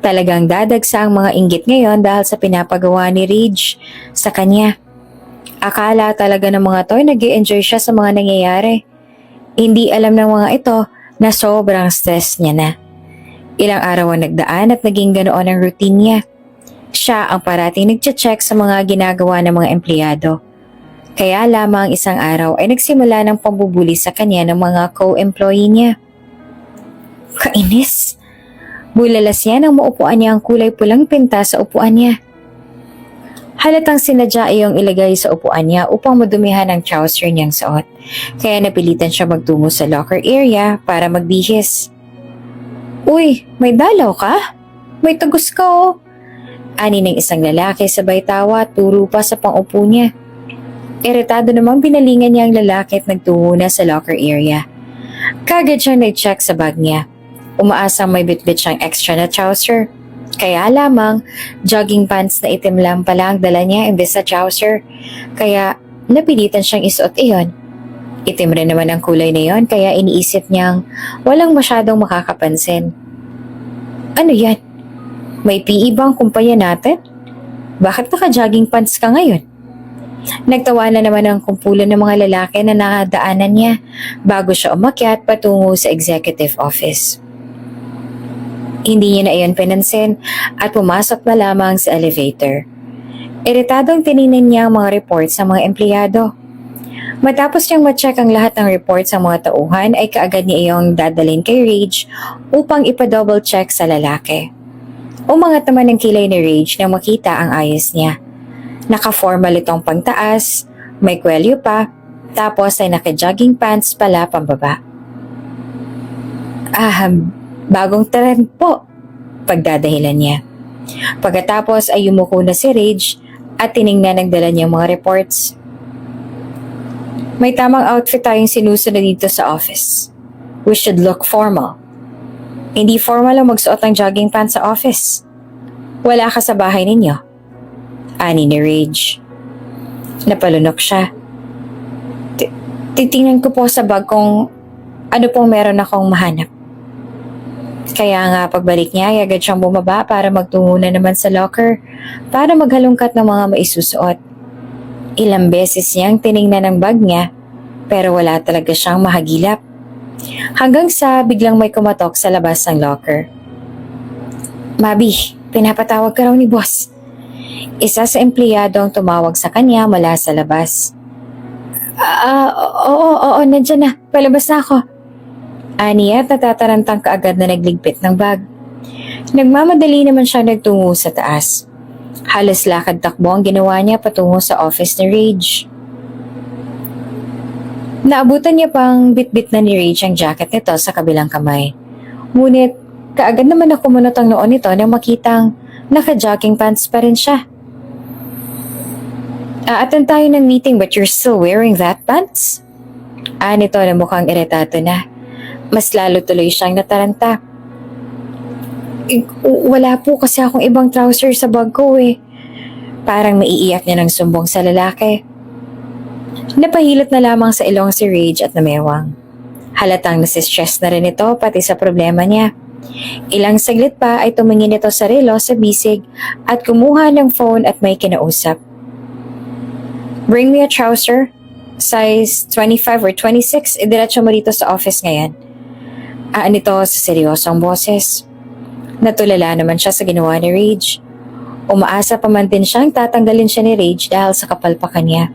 Talagang dadagsa ang mga inggit ngayon dahil sa pinapagawa ni Rage sa kanya. Akala talaga ng mga to ay nag-i-enjoy siya sa mga nangyayari. Hindi alam ng mga ito na sobrang stress niya na. Ilang araw ang nagdaan at naging ganoon ang routine niya. Siya ang parating nagche-check sa mga ginagawa ng mga empleyado. Kaya lamang isang araw ay nagsimula ng pambubuli sa kanya ng mga co-employee niya. Kainis! Bulalas niya nang maupuan niya ang kulay pulang pinta sa upuan niya. Halatang sinadya iyong ilagay sa upuan niya upang madumihan ang trouser niyang suot. Kaya napilitan siya magtungo sa locker area para magbihis. Uy, may dalaw ka? May tagos ka Ani ng isang lalaki sabay tawa at turo pa sa pang-upo niya. Iritado namang binalingan niya ang lalaki at nagtungo na sa locker area. Kagad siyang nag-check sa bag niya. Umaasang may bitbit siyang extra na trouser. Kaya lamang, jogging pants na itim lang pala ang dala niya imbes sa trouser. Kaya napilitan siyang isuot iyon. Itim rin naman ang kulay na yon kaya iniisip niyang walang masyadong makakapansin. Ano yan? May PE bang kumpanya natin? Bakit naka-jogging pants ka ngayon? Nagtawa na naman ang kumpulan ng mga lalaki na nakadaanan niya bago siya umakyat patungo sa executive office. Hindi niya na iyon pinansin at pumasok na lamang sa elevator. Iritadong tiningnan niya ang mga reports ng mga empleyado. Matapos niyang ma-check ang lahat ng reports ng mga tauhan ay kaagad niya iyong dadalhin kay Rage upang ipa-double check sa lalaki. Umangat naman ang kilay ni Rage nang makita ang ayos niya. Naka-formal itong pangtaas, may kwelyo pa, tapos ay naka-jogging pants pala pambaba. Bagong trend po, pagdadahilan niya. Pagkatapos ay yumuko na si Rage at tiningnan ang dala niyang mga reports. May tamang outfit tayong sinusunod dito sa office. We should look formal. Hindi formal ang magsuot ng jogging pants sa office. Wala ka sa bahay ninyo. Ani ni Rage. Napalunok siya. Titingnan ko po sa bag kung ano pong meron akong mahanap. Kaya nga pagbalik niya ay agad siyang bumaba para magtungo na naman sa locker para maghalungkat ng mga maisusuot. Ilang beses niyang tiningnan ang bag niya pero wala talaga siyang mahagilap. Hanggang sa biglang may kumatok sa labas ng locker. Mabi, pinapatawag ka raw ni boss. Isa sa empleyado ang tumawag sa kanya mula sa labas. Oo, nandyan na. Palabas na ako. Aniya at natatarantang kaagad na nagligpit ng bag. Nagmamadali naman siya nagtungo sa taas. Halos lakad-takbo ang ginawa niya patungo sa office ni Rage. Naabutan niya pang bitbit na ni Rage ang jacket nito sa kabilang kamay. Ngunit kaagad naman na kumunot ang noon nito nang makitang naka-jogging pants pa rin siya. Attend tayo ng meeting but you're still wearing that pants? Nito na mukhang iritado na. Mas lalo tuloy siyang nataranta. Wala po kasi akong ibang trouser sa bag ko eh. Parang maiiyak niya ng sumbong sa lalaki. Napahilot na lamang sa ilong si Rage at namewang. Halatang nasistress na rin ito pati sa problema niya. Ilang saglit pa ay tumingin ito sa relo sa bisig at kumuha ng phone at may kinausap. Bring me a trouser. Size 25 or 26, idiretso mo dito sa office ngayon. Nito sa seryosong boses. Natulala naman siya sa ginawa ni Rage. Umaasa pa man din siyang tatanggalin siya ni Rage dahil sa kapalpakan niya.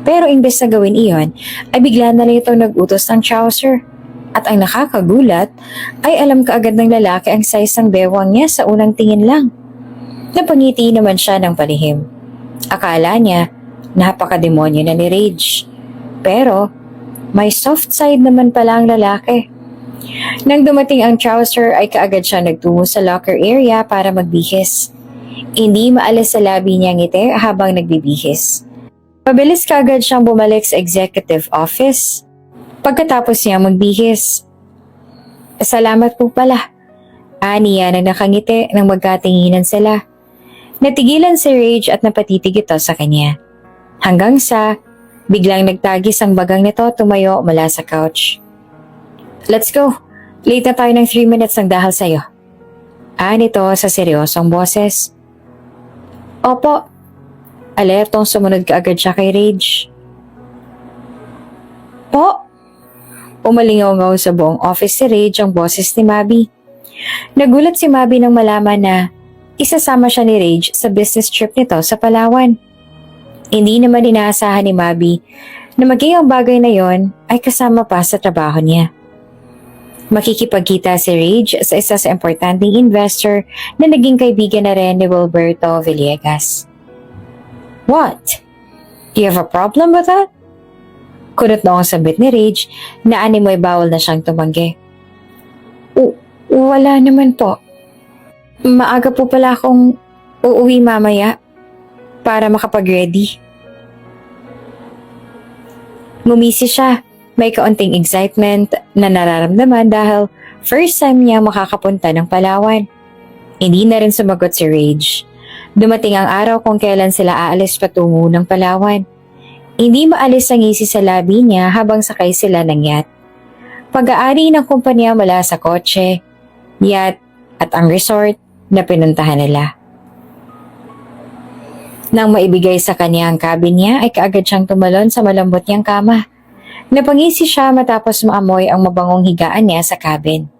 Pero imbes na gawin iyon, ay bigla na lang itong nag-utos ng trouser. At ang nakakagulat, ay alam kaagad ng lalaki ang size ng bewang niya sa unang tingin lang. Napangiti naman siya ng palihim. Akala niya, napakademonyo na ni Rage. Pero, may soft side naman pala ang lalaki. Nang dumating ang trouser ay kaagad siya nagtungo sa locker area para magbihis. Hindi maalis sa labi niya ngiti habang nagbibihis. Pabilis kaagad siyang bumalik sa executive office. Pagkatapos niya magbihis. Salamat po pala. Niya nang nakangiti nang magkatinginan sila. Natigilan si Rage at napatitig ito sa kanya. Hanggang sa biglang nagtagis ang bagang nito tumayo mula sa couch. Let's go. Late na tayo ng 3 minutes ng dahil sa'yo. Nito sa seryosong boses. Opo. Alertong sumunod kaagad siya kay Rage. Po? Umalingaw-ngaw sa buong office si Rage ang boses ni Mabi. Nagulat si Mabi nang malaman na isasama siya ni Rage sa business trip nito sa Palawan. Hindi naman inaasahan ni Mabi na maging ang bagay na yon ay kasama pa sa trabaho niya. Makikipagkita si Rage sa isa sa importanteng investor na naging kaibigan na rin ni Wilberto Villegas. What? Do you have a problem with that? Kunot na ang sabit ni Rage na animoy bawal na siyang tumanggi. Wala naman po. Maaga po pala akong uuwi mamaya para makapag-ready. Ngumisi siya. May kaunting excitement na nararamdaman dahil first time niya makakapunta ng Palawan. Hindi na rin sumagot si Rage. Dumating ang araw kung kailan sila aalis patungo ng Palawan. Hindi maalis ang ngisi sa labi niya habang sakay sila ng yacht. Pag-aari ng kumpanya mula sa kotse, yacht at ang resort na pinuntahan nila. Nang maibigay sa kanya ang cabin niya ay kaagad siyang tumalon sa malambot niyang kama. Napangisi siya matapos maamoy ang mabangong higaan niya sa cabin.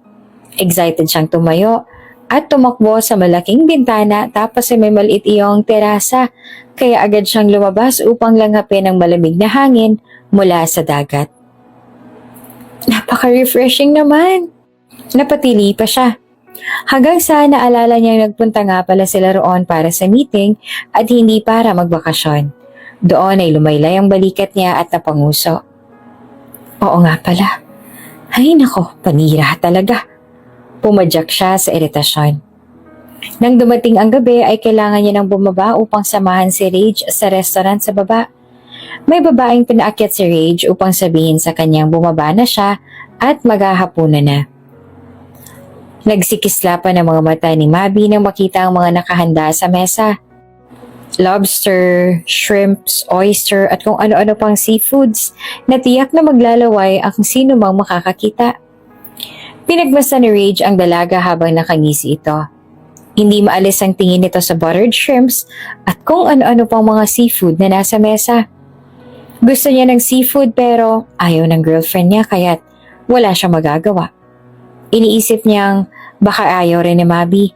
Excited siyang tumayo at tumakbo sa malaking bintana tapos ay may maliit iyong terasa kaya agad siyang lumabas upang langhapin ang malamig na hangin mula sa dagat. Napaka-refreshing naman. Napatili pa siya. Hanggang sa naalala niyang nagpunta nga pala sila roon para sa meeting at hindi para magbakasyon. Doon ay lumaylay ang balikat niya at napanguso. Oo nga pala. Ay nako, panira talaga. Pumadyak siya sa iritasyon. Nang dumating ang gabi ay kailangan niya nang bumaba upang samahan si Rage sa restaurant sa baba. May babaeng pinaakyat si Rage upang sabihin sa kanyang bumaba na siya at maghahapunan na. Nagsikisla pa ng mga mata ni Mabi nang makita ang mga nakahanda sa mesa. Lobster, shrimps, oyster at kung ano-ano pang seafoods na tiyak na maglalaway ang sino mang makakakita. Pinagmasdan ni Rage ang dalaga habang nakangisi ito. Hindi maalis ang tingin nito sa buttered shrimps at kung ano-ano pang mga seafood na nasa mesa. Gusto niya ng seafood pero ayaw ng girlfriend niya kaya't wala siyang magagawa. Iniisip niyang baka ayaw rin ni Mabi.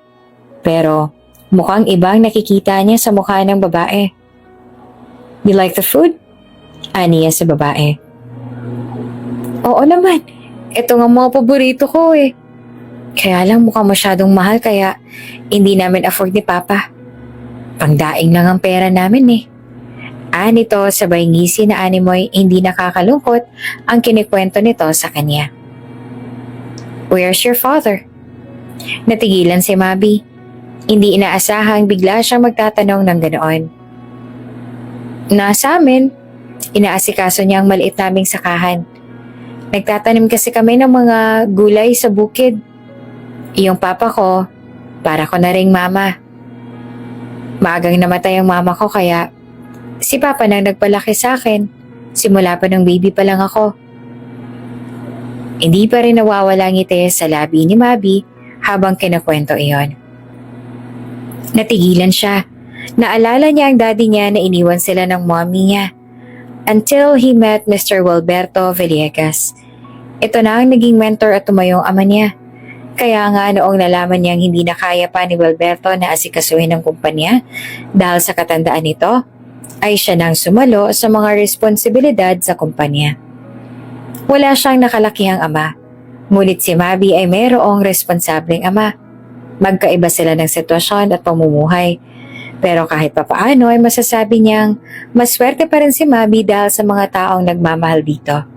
Pero mukhang ibang nakikita niya sa mukha ng babae. You like the food? Aniya sa babae. Oo naman. Ito nga mga paborito ko eh. Kaya lang mukhang masyadong mahal kaya hindi namin afford ni Papa. Pangdaing lang ang pera namin eh. Nito sabay ngisi na animoy hindi nakakalungkot ang kinikwento nito sa kanya. Where's your father? Natigilan si Mabi. Hindi inaasahang bigla siyang magtatanong ng ganoon. Nasa amin. Inaasikaso niya ang maliit naming sakahan. Nagtatanim kasi kami ng mga gulay sa bukid. Yung papa ko, para ko na ring mama. Maagang namatay ang mama ko kaya si papa nang nagpalaki sa akin. Simula pa ng baby pa lang ako. Hindi pa rin nawawala ngiti sa labi ni Mabi habang kinakwento iyon. Natigilan siya. Naalala niya ang daddy niya na iniwan sila ng mommy niya. Until he met Mr. Wilberto Villegas. Ito na ang naging mentor at tumayong ama niya. Kaya nga noong nalaman niyang hindi na kaya pa ni Wilberto na asikasuhin ng kumpanya dahil sa katandaan nito, ay siya nang sumalo sa mga responsibilidad sa kumpanya. Wala siyang nakalakihang ama, ngunit si Mabi ay mayroong responsableng ama. Magkaiba sila ng sitwasyon at pamumuhay. Pero kahit papaano ay masasabi niyang maswerte pa rin si Mabi dahil sa mga taong nagmamahal dito.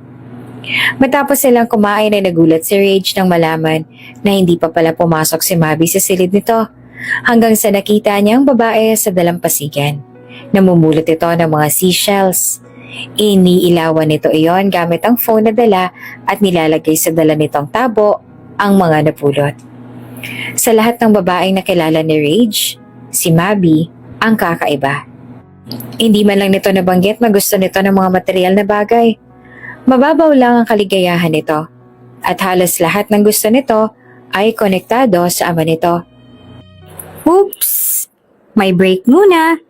Matapos silang kumain ay nagulat si Rage nang malaman na hindi pa pala pumasok si Mabi sa silid nito hanggang sa nakita niyang babae sa dalampasigan. Namumulot ito ng mga seashells. Iniilawan nito iyon gamit ang phone na dala at nilalagay sa dala nitong tabo ang mga napulot. Sa lahat ng babaeng nakilala ni Rage, si Mabi ang kakaiba. Hindi man lang nito nabanggit na gusto nito ng mga material na bagay. Mababaw lang ang kaligayahan nito at halos lahat ng gusto nito ay konektado sa ama nito. Oops! May break muna!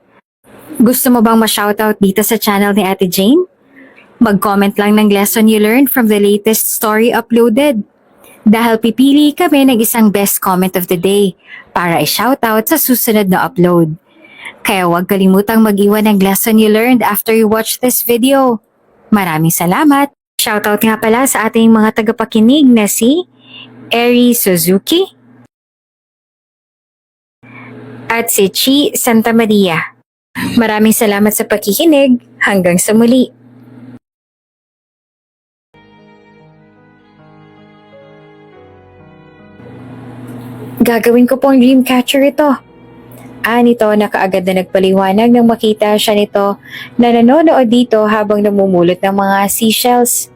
Gusto mo bang ma-shoutout dito sa channel ni Ate Jane? Mag-comment lang ng lesson you learned from the latest story uploaded. Dahil pipili kami ng isang best comment of the day para i-shoutout sa susunod na upload. Kaya huwag kalimutang mag-iwan ng lesson you learned after you watch this video. Maraming salamat! Shoutout nga pala sa ating mga tagapakinig na si Eri Suzuki at si Chi Santa Maria. Maraming salamat sa pakikinig. Hanggang sa muli. Gagawin ko pong dreamcatcher ito. Nito na kaagad na nagpaliwanag nang makita siya nito na nanonood dito habang namumulot ng mga seashells.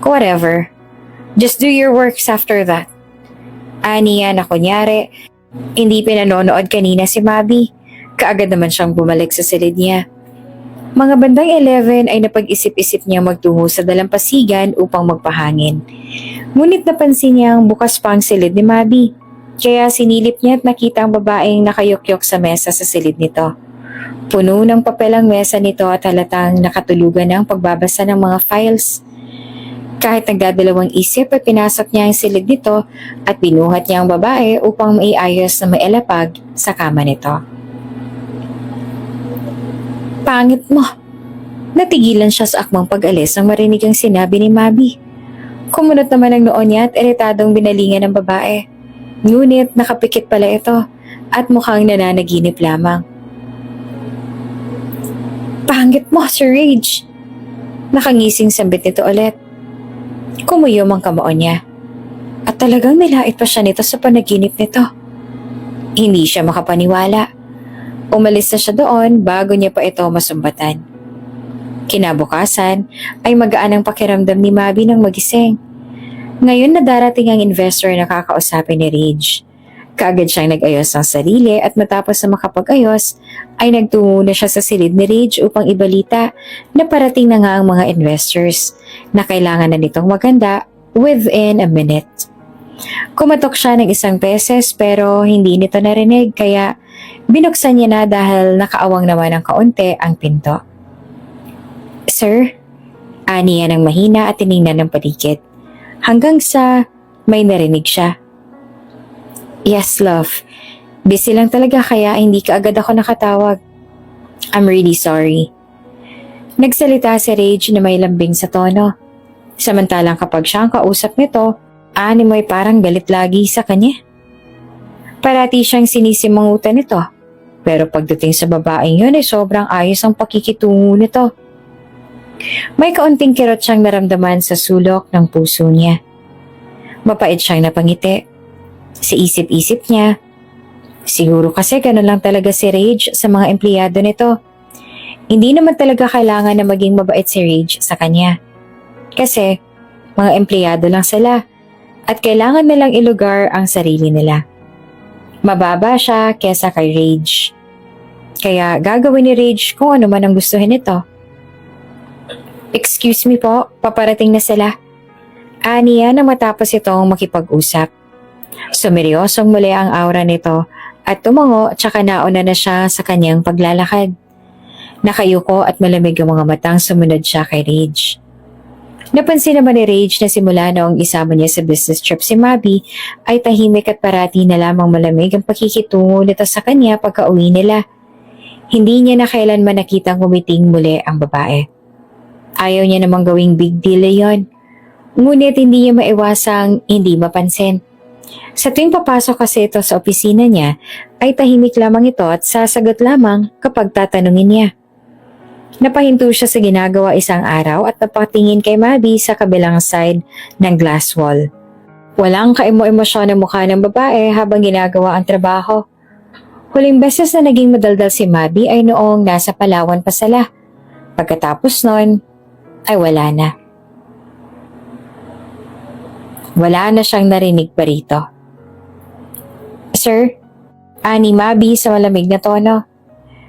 Whatever. Just do your works after that. Niya na kunyari, hindi pinanonood kanina si Mabi. Kaagad naman siyang bumalik sa silid niya. Mga bandang 11 ay napag-isip-isip niya magtungo sa dalampasigan upang magpahangin. Ngunit napansin niyang bukas pa ang silid ni Mabi. Kaya sinilip niya at nakita ang babaeng nakayukyok sa mesa sa silid nito. Puno ng papel ang mesa nito at halatang nakatulugan ng pagbabasa ng mga files. Kahit nagdadalawang isip ay pinasok niya ang silid nito at binuhat niya ang babae upang maiayos na mailapag sa kama nito. Pangit mo! Natigilan siya sa akmang pag-alis nang marinig ang sinabi ni Mabi. Kumunot naman ang noo niya at iritadong binalingan ng babae. Ngunit nakapikit pala ito at mukhang nananaginip lamang. Pangit mo, Sir Rage! Nakangising sambit nito ulit. Kumuyom ang kamao niya. At talagang nilait pa siya nito sa panaginip nito. Hindi siya makapaniwala. Umalis na siya doon bago niya pa ito masumbatan. Kinabukasan ay magaan ang pakiramdam ni Mabi ng magising. Ngayon na darating ang investor na kakausapin ni Rage. Kaagad siyang nag-ayos ng sarili at matapos na makapag-ayos ay nagtungo na siya sa silid ni Rage upang ibalita na parating na nga ang mga investors na kailangan na nitong maganda within a minute. Kumatok siya ng 1 beses pero hindi nito narinig kaya binuksan niya na dahil nakaawang naman ng kaunti ang pinto. "Sir?" Ani niya ng mahina at tiningnan ng paligid. Hanggang sa may narinig siya. "Yes, love. Busy lang talaga kaya hindi ka agad ako nakatawag. I'm really sorry." Nagsalita si Rage na may lambing sa tono. Samantalang kapag siya ang kausap nito, Ani mo'y parang galit lagi sa kanya. Parati siyang sinisimangutan nito. Pero pagdating sa babaeng yun ay sobrang ayos ang pakikitungo nito. May kaunting kirot siyang naramdaman sa sulok ng puso niya. Mapait siyang napangiti. Sa isip-isip niya, siguro kasi ganun lang talaga si Rage sa mga empleyado nito. Hindi naman talaga kailangan na maging mabait si Rage sa kanya. Kasi mga empleyado lang sila at kailangan nilang ilugar ang sarili nila. Mababa siya kesa kay Rage. Kaya gagawin ni Rage kung ano man ang gustuhin nito. "Excuse me po, paparating na sila." Aniya na matapos itong makipag-usap. Sumeryosong muli ang aura nito at tumango tsaka nauna na siya sa kanyang paglalakad. Nakayuko at malamig ang mga matang sumunod siya kay Rage. Napansin naman ni Rage na simula noong isama niya sa business trip si Mabi ay tahimik at parati na lamang malamig ang pakikitungo nito sa kanya pagka-uwi nila. Hindi niya na kailanman nakitang kumiting muli ang babae. Ayaw niya namang gawing big deal yon. Ngunit hindi niya maiwasang hindi mapansin. Sa tuwing papasok kasi ito sa opisina niya ay tahimik lamang ito at sasagot lamang kapag tatanungin niya. Napahinto siya sa ginagawa isang araw at napatingin kay Mabi sa kabilang side ng glass wall. Walang kaemo-emosyon ang mukha ng babae habang ginagawa ang trabaho. Huling beses na naging madaldal si Mabi ay noong nasa Palawan pa sila. Pagkatapos nun, ay wala na. Wala na siyang narinig pa rito. "Sir?" Ani Mabi sa malamig na tono.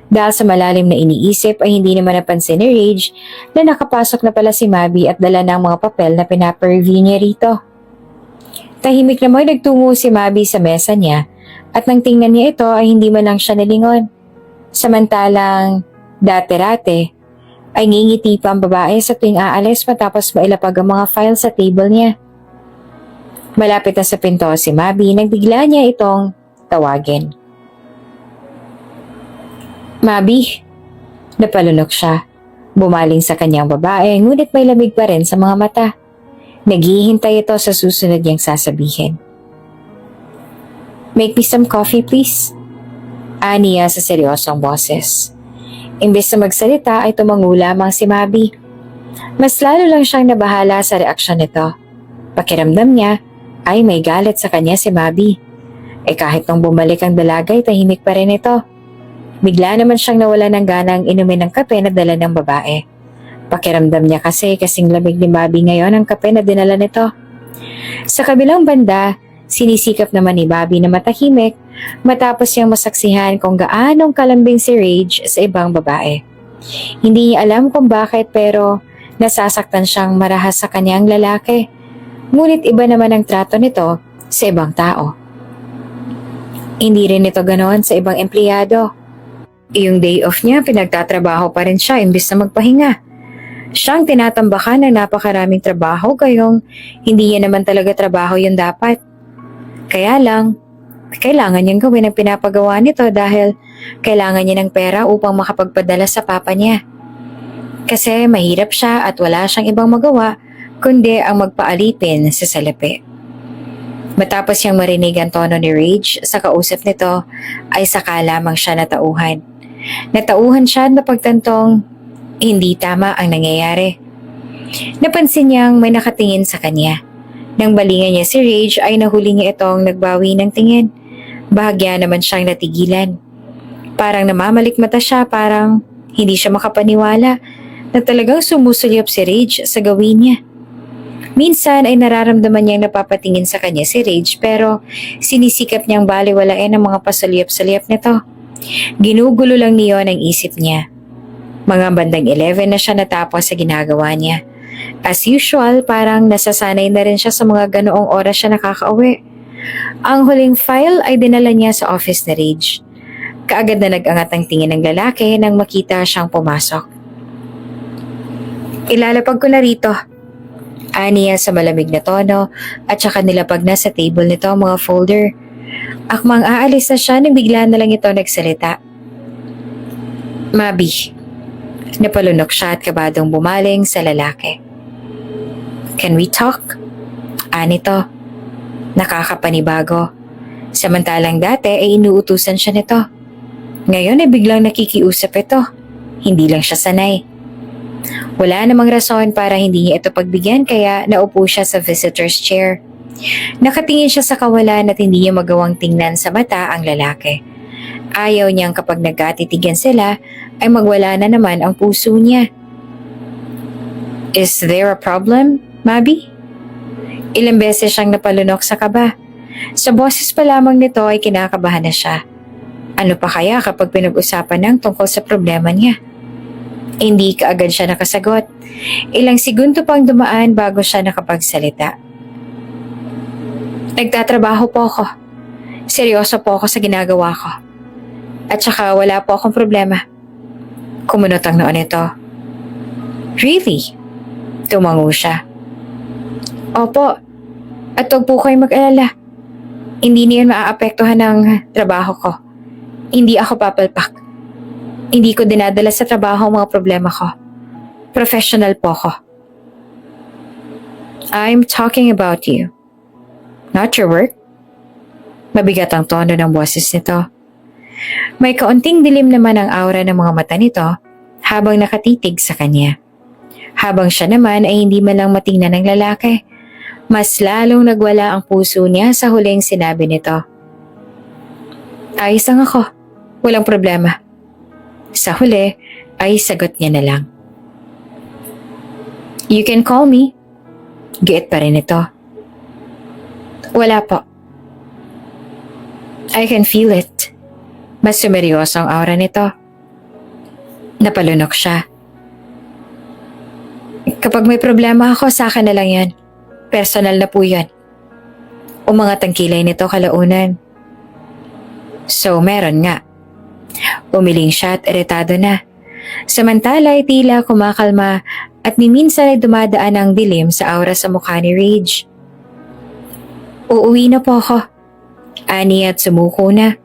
Dahil sa malalim na iniisip ay hindi naman napansin ni Rage na nakapasok na pala si Mabi at dala ng mga papel na pinapa-review niya rito. Tahimik naman nagtungo si Mabi sa mesa niya at nang tingnan niya ito ay hindi man lang siya nalingon. Samantalang dati-rate ay ngingiti pa ang babae sa tuwing aalis matapos mailapag ang mga file sa table niya. Malapit na sa pinto si Mabi nang bigla niya itong tawagin. "Mabi?" Napalunok siya. Bumaling sa kanyang babae ngunit may lamig pa rin sa mga mata. Naghihintay ito sa susunod niyang sasabihin. "Make me some coffee please." Aniya sa seryosong boses. Imbes na magsalita ay tumango lamang si Mabi. Mas lalo lang siyang nabahala sa reaksyon nito. Pakiramdam niya ay may galit sa kanya si Mabi. Kahit nung bumalik ang dalaga ay tahimik pa rin ito. Bigla naman siyang nawala ng ganang inumin ng kape na dala ng babae. Pakiramdam niya kasi kasing lamig ni Mabi ngayon ang kape na dinala nito. Sa kabilang banda, sinisikap naman ni Mabi na matahimik matapos niyang masaksihan kung gaanong kalambing si Rage sa ibang babae. Hindi niya alam kung bakit pero nasasaktan siyang marahas sa kanyang lalaki. Ngunit iba naman ang trato nito sa ibang tao. Hindi rin ito ganoon sa ibang empleyado. Yung day off niya, pinagtatrabaho pa rin siya imbis na magpahinga. Siyang tinatambakan ng napakaraming trabaho gayong hindi niya naman talaga trabaho yung dapat. Kaya lang, kailangan niyang gawin ang pinapagawa nito dahil kailangan niya ng pera upang makapagpadala sa papa niya. Kasi mahirap siya at wala siyang ibang magawa kundi ang magpaalipin sa salapi. Matapos niyang marinig ang tono ni Rage sa kausap nito ay saka lamang siya natauhan. Natauhan siya na pagtantong hindi tama ang nangyayari. Napansin niyang may nakatingin sa kanya. Nang balingan niya si Rage ay nahuli niya itong nagbawi ng tingin. Bahagya naman siyang natigilan. Parang namamalikmata siya, parang hindi siya makapaniwala na talagang sumusulyap si Rage sa gawin niya. Minsan ay nararamdaman niyang napapatingin sa kanya si Rage pero sinisikap niyang baliwalain ang mga pasulyap-sulyap nito. Ginugulo lang niyon ang isip niya. Mga bandang 11 na siya natapos sa ginagawa niya. As usual, parang nasasanay na rin siya sa mga ganoong oras siya nakakauwi. Ang huling file ay dinala niya sa office ni Rage. Kaagad na nag-angat ang tingin ng lalaki nang makita siyang pumasok. Ilalapag ko na rito. Aniya sa malamig na tono at saka nilapag na sa table nito ang mga folder. Akmang aalis na siya nang bigla na lang ito nagsalita. Mabi. Napalunok siya at kabadong bumaling sa lalaki. Can we talk? Anito. Nakakapanibago. Samantalang dati ay inuutusan siya nito. Ngayon ay biglang nakikiusap ito. Hindi lang siya sanay. Wala namang rason para hindi niya ito pagbigyan kaya naupo siya sa visitor's chair. Nakatingin siya sa kawalan at hindi niya magawang tingnan sa mata ang lalaki. Ayaw niyang kapag nagkatitigan sila ay magwala na naman ang puso niya. Is there a problem, Mabi? Ilang beses siyang napalunok sa kaba. Sa boses pa lamang nito ay kinakabahan na siya. Ano pa kaya kapag pinag-usapan ng tungkol sa problema niya? Hindi kaagad siya nakasagot. Ilang segundo pang dumaan bago siya nakapagsalita. Nagtatrabaho po ako. Seryoso po ako sa ginagawa ko. At saka wala po akong problema. Kumunot ang noon nito. Really? Tumango siya. Opo. At huwag po kayong mag-alala. Hindi niyan maaapektuhan ng trabaho ko. Hindi ako papalpak. Hindi ko dinadala sa trabaho ang mga problema ko. Professional po ako. I'm talking about you. Not your work. Mabigat ang tono ng boses nito. May kaunting dilim naman ang aura ng mga mata nito habang nakatitig sa kanya. Habang siya naman ay hindi man lang matingnan ng lalaki, mas lalong nagwala ang puso niya sa huling sinabi nito. Ayos lang ako. Walang problema. Sa huli ay sagot niya na lang. You can call me. Giit pa rin ito. Wala po. I can feel it. Mas sumeryoso ang aura nito. Napalunok siya. Kapag may problema ako, sa akin na lang yan. Personal na po yan. Umangat ang kilay nito kalaunan. So, meron nga. Umiling siya at iritado na. Samantala ay tila kumakalma at ni minsan ay dumadaan ang dilim sa aura sa mukha ni Rage. Uuwi na po ako. Ani at sumuko na.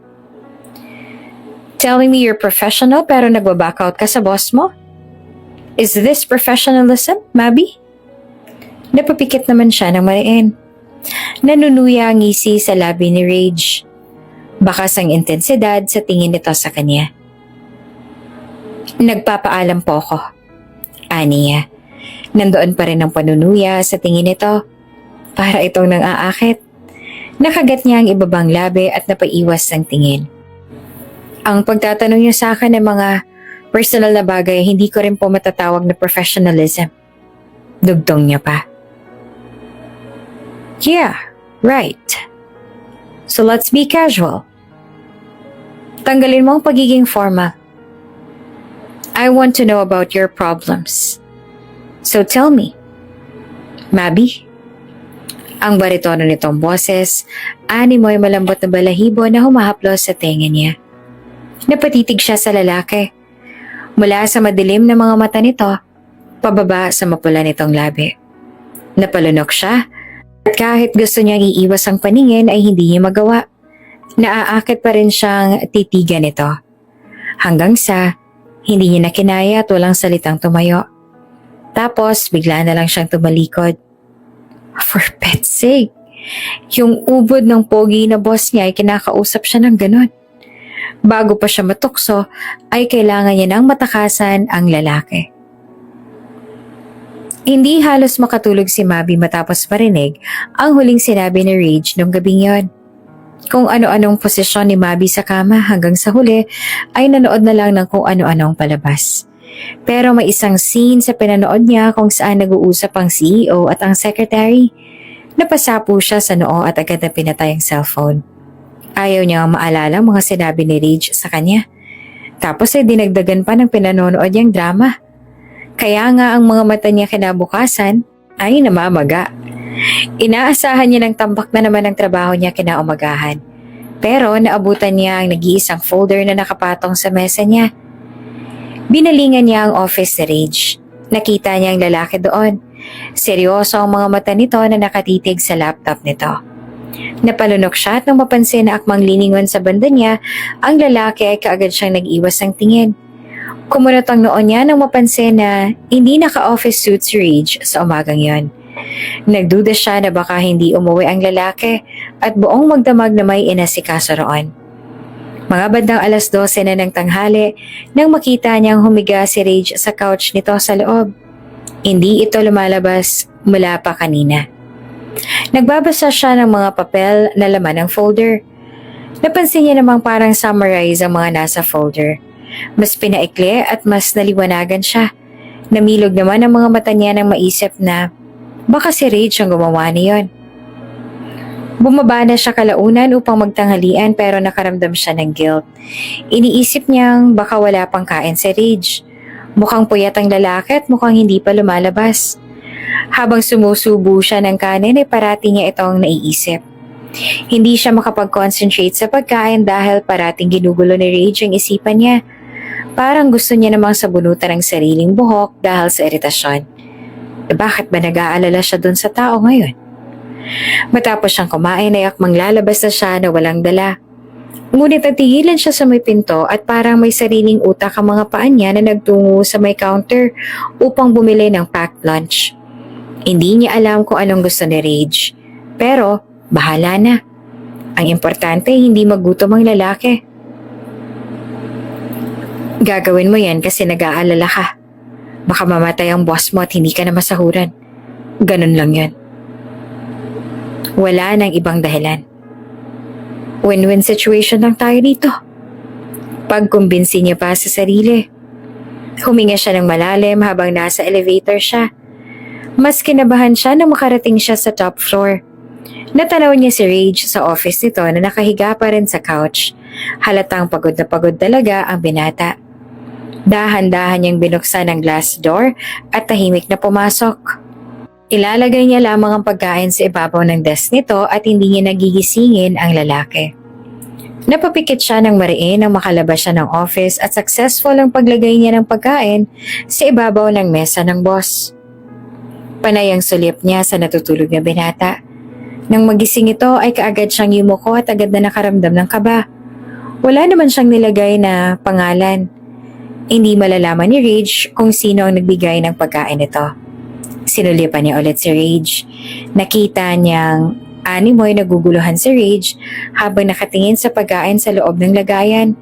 Telling me you're professional pero nagbaback out ka sa boss mo? Is this professionalism, Mabi? Napapikit naman siya ng mariin. Nanunuya ang ngisi sa labi ni Rage. Bakas ang intensidad sa tingin nito sa kanya. Nagpapaalam po ako. Aniya. Nandoon pa rin ang panunuya sa tingin nito. Para itong nang-aakit. Nakagat niya ang ibabang labi at napaiwas ng tingin. Ang pagtatanong niya sa akin ng mga personal na bagay, hindi ko rin po matatawag na professionalism. Dugtong niya pa. Yeah, right. So let's be casual. Tanggalin mo ang pagiging formal. I want to know about your problems. So tell me. Mabi? Ang baritono nitong boses, animo ay malambot na balahibo na humahaplos sa tenga niya. Napatitig siya sa lalaki. Mula sa madilim na mga mata nito, pababa sa mapula nitong labi. Napalunok siya at kahit gusto niyang iiwas ang paningin ay hindi niya magawa. Naaakit pa rin siyang titigan nito. Hanggang sa hindi niya nakinaya at walang salitang tumayo. Tapos bigla na lang siyang tumalikod. For pet's sake, yung ubod ng pogi na boss niya ay kinakausap siya ng ganon. Bago pa siya matukso, ay kailangan niya ng matakasan ang lalaki. Hindi halos makatulog si Mabi matapos marinig ang huling sinabi ni Rage nung gabing yon. Kung ano-anong posisyon ni Mabi sa kama hanggang sa huli ay nanood na lang ng kung ano-anong palabas. Pero may isang scene sa pinanood niya kung saan nag-uusap ang CEO at ang secretary. Napasapo siya sa noo at agad na pinatay ang cellphone. Ayaw niya maalala ang mga sinabi ni Rage sa kanya. Tapos ay dinagdagan pa ng pinanonood niyang drama. Kaya nga ang mga mata niya kinabukasan ay namamaga. Inaasahan niya ng tambak na naman ang trabaho niya kinaumagahan. Pero naabutan niya ang nag-iisang folder na nakapatong sa mesa niya. Binalingan niya ang office ni Rage. Nakita niya ang lalaki doon. Seryoso ang mga mata nito na nakatitig sa laptop nito. Napalunok siya at nang mapansin na akmang liningon sa banda niya, ang lalaki ay kaagad siyang nag-iwas ng tingin. Kumunot ang noon niya nang mapansin na hindi naka-office suit si Rage sa umagang yon. Nagduda siya na baka hindi umuwi ang lalaki at buong magdamag na may inasikaso roon. Mga bandang 12:00 na ng tanghali nang makita niyang humiga si Rage sa couch nito sa loob. Hindi ito lumalabas mula pa kanina. Nagbabasa siya ng mga papel na laman ng folder. Napansin niya namang parang summarize ang mga nasa folder. Mas pinaikli at mas naliwanagan siya. Namilog naman ang mga mata niya nang maisip na baka si Rage ang gumawa niyon. Bumaba na siya kalaunan upang magtanghalian pero nakaramdam siya ng guilt. Iniisip niyang baka wala pang kain si Rage. Mukhang puyat ang lalaki at mukhang hindi pa lumalabas. Habang sumusubo siya ng kanin ay parati niya itong naiisip. Hindi siya makapag-concentrate sa pagkain dahil parating ginugulo ni Rage ang isipan niya. Parang gusto niya namang sabunutan ang sariling buhok dahil sa iritasyon. Bakit ba nag-aalala siya dun sa tao ngayon? Matapos siyang kumain ay akmang lalabas na siya na walang dala. Ngunit natigilan siya sa may pinto at parang may sariling utak ang mga paa niya na nagtungo sa may counter upang bumili ng packed lunch. Hindi niya alam kung anong gusto ni Rage. Pero bahala na. Ang importante hindi magutom ang lalaki. Gagawin mo yan kasi nag-aalala ka. Baka mamatay ang boss mo at hindi ka na masahuran. Ganun lang yan. Wala nang ibang dahilan. Win-win situation lang tayo dito. Pagkumbinsi niya pa sa sarili. Huminga siya ng malalim habang nasa elevator siya. Mas kinabahan siya nang makarating siya sa top floor. Natanaw niya si Rage sa office nito na nakahiga pa rin sa couch. Halatang pagod na pagod talaga ang binata. Dahan-dahan niyang binuksan ang glass door at tahimik na pumasok. Ilalagay niya lamang ang pagkain sa ibabaw ng desk nito at hindi niya nagigisingin ang lalaki. Napapikit siya ng mariin nang makalabas siya ng office at successful ang paglagay niya ng pagkain sa ibabaw ng mesa ng boss. Panay ang sulip niya sa natutulog na binata. Nang magising ito ay kaagad siyang yumuko at agad na nakaramdam ng kaba. Wala naman siyang nilagay na pangalan. Hindi malalaman ni Rage kung sino ang nagbigay ng pagkain nito. Sinulipan niya ulit si Rage. Nakita niyang animoy naguguluhan si Rage habang nakatingin sa pagkain sa loob ng lagayan.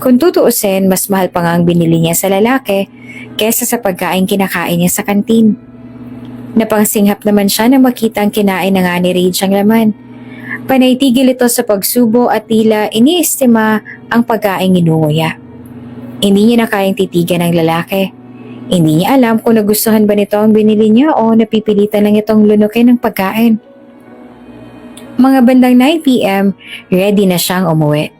Kung tutuusin, mas mahal pa nga ang binili niya sa lalaki kesa sa pagkain kinakain niya sa kantin. Napangsinghap naman siya nang makita ang kinain na nga ni Rage ang laman. Panaytigil ito sa pagsubo at tila iniestima ang pagkain inunguya. Hindi niya na kayang titigan ang lalaki. Hindi niya alam kung nagustuhan ba nito ang binili niya o napipilitan lang itong lunukin ng pagkain. Mga bandang 9 p.m, ready na siyang umuwi.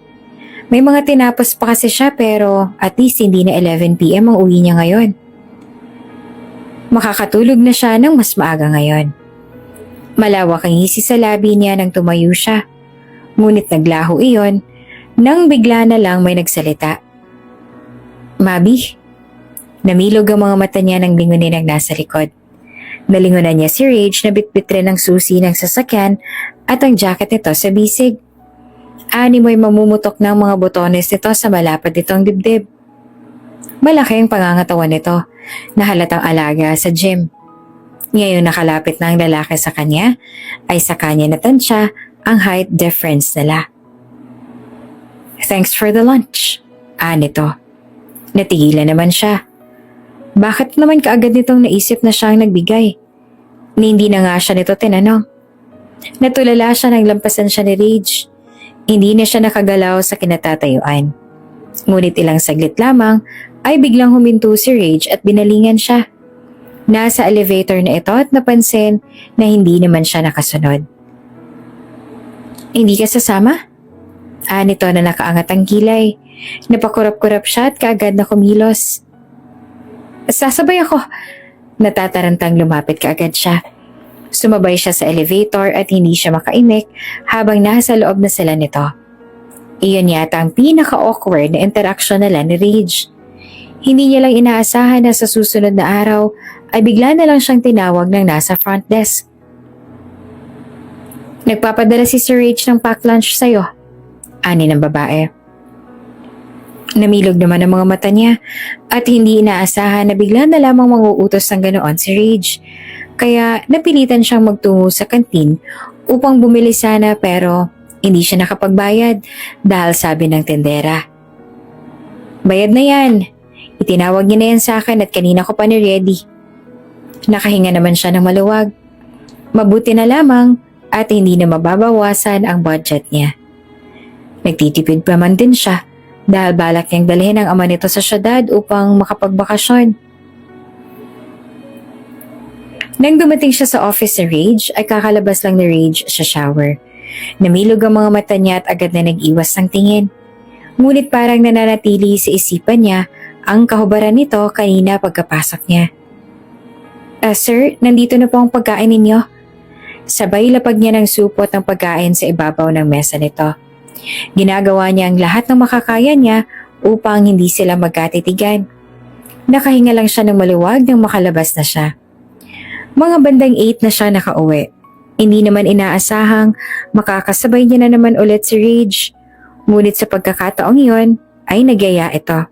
May mga tinapos pa kasi siya pero at least hindi na 11 p.m. ang uwi niya ngayon. Makakatulog na siya ng mas maaga ngayon. Malawak ang hisi sa labi niya nang tumayo siya. Ngunit naglaho iyon nang bigla na lang may nagsalita. Mabi? Namilog ang mga mata niya nang lingunin ang nasa likod. Nalingunan niya si Rage na bitbit rin ang susi ng sasakyan at ang jacket nito sa bisig. Animoy mamumutok ng mga botones nito sa malapad nitong dibdib. Malaki ang pangangatawan nito na halatang alaga sa gym. Ngayon nakalapit na ang lalaki sa kanya ay sa kanya natansya ang height difference nila. Thanks for the lunch. Nito. Natigilan naman siya. Bakit naman kaagad nitong naisip na siya ang nagbigay? Ni hindi na nga siya nito tinanong. Natulala siya nang lampasan siya ni Rage. Hindi na siya nakagalaw sa kinatatayuan. Ngunit ilang saglit lamang ay biglang huminto si Rage at binalingan siya. Nasa elevator na ito at napansin na hindi naman siya nakasunod. Hindi ka sasama? Nito na nakaangat ang kilay. Napakurap-kurap siya at kaagad na kumilos. Sasabay ako. Natatarantang lumapit kaagad siya. Sumabay siya sa elevator at hindi siya makaimik habang nasa loob na sila nito. Iyon yata ang pinaka-awkward na interaction nila ni Rage. Hindi niya lang inaasahan na sa susunod na araw ay bigla na lang siyang tinawag ng nasa front desk. Nagpapadala si Sir Rage ng pack lunch sa'yo. Ani ng babae. Namilog naman ang mga mata niya at hindi inaasahan na bigla na lamang manguutos ng ganoon si Rage. Kaya napilitan siyang magtungo sa kantin upang bumili sana pero hindi siya nakapagbayad dahil sabi ng tendera. Bayad na yan. Itinawag niya na yan sa akin at kanina ko pa ni-ready. Nakahinga naman siya ng maluwag. Mabuti na lamang at hindi na mababawasan ang budget niya. Nagtitipid pa man din siya dahil balak niyang dalhin ang ama nito sa syudad upang makapagbakasyon. Nang dumating siya sa office ni Rage ay kakalabas lang ni Rage sa shower. Namilog ang mga mata niya at agad na nag-iwas ng tingin. Ngunit parang nananatili sa isipan niya ang kahubaran nito kanina pagkapasok niya. Sir, nandito na po ang pagkain ninyo. Sabay lapag niya ng supot ng pagkain sa ibabaw ng mesa nito. Ginagawa niya ang lahat ng makakaya niya upang hindi sila magkatitigan. Nakahinga lang siya ng maluwag nang makalabas na siya. Mga bandang 8 na siya nakauwi. Hindi naman inaasahang makakasabay niya na naman ulit si Rage. Ngunit sa pagkakataong iyon ay nagyaya ito.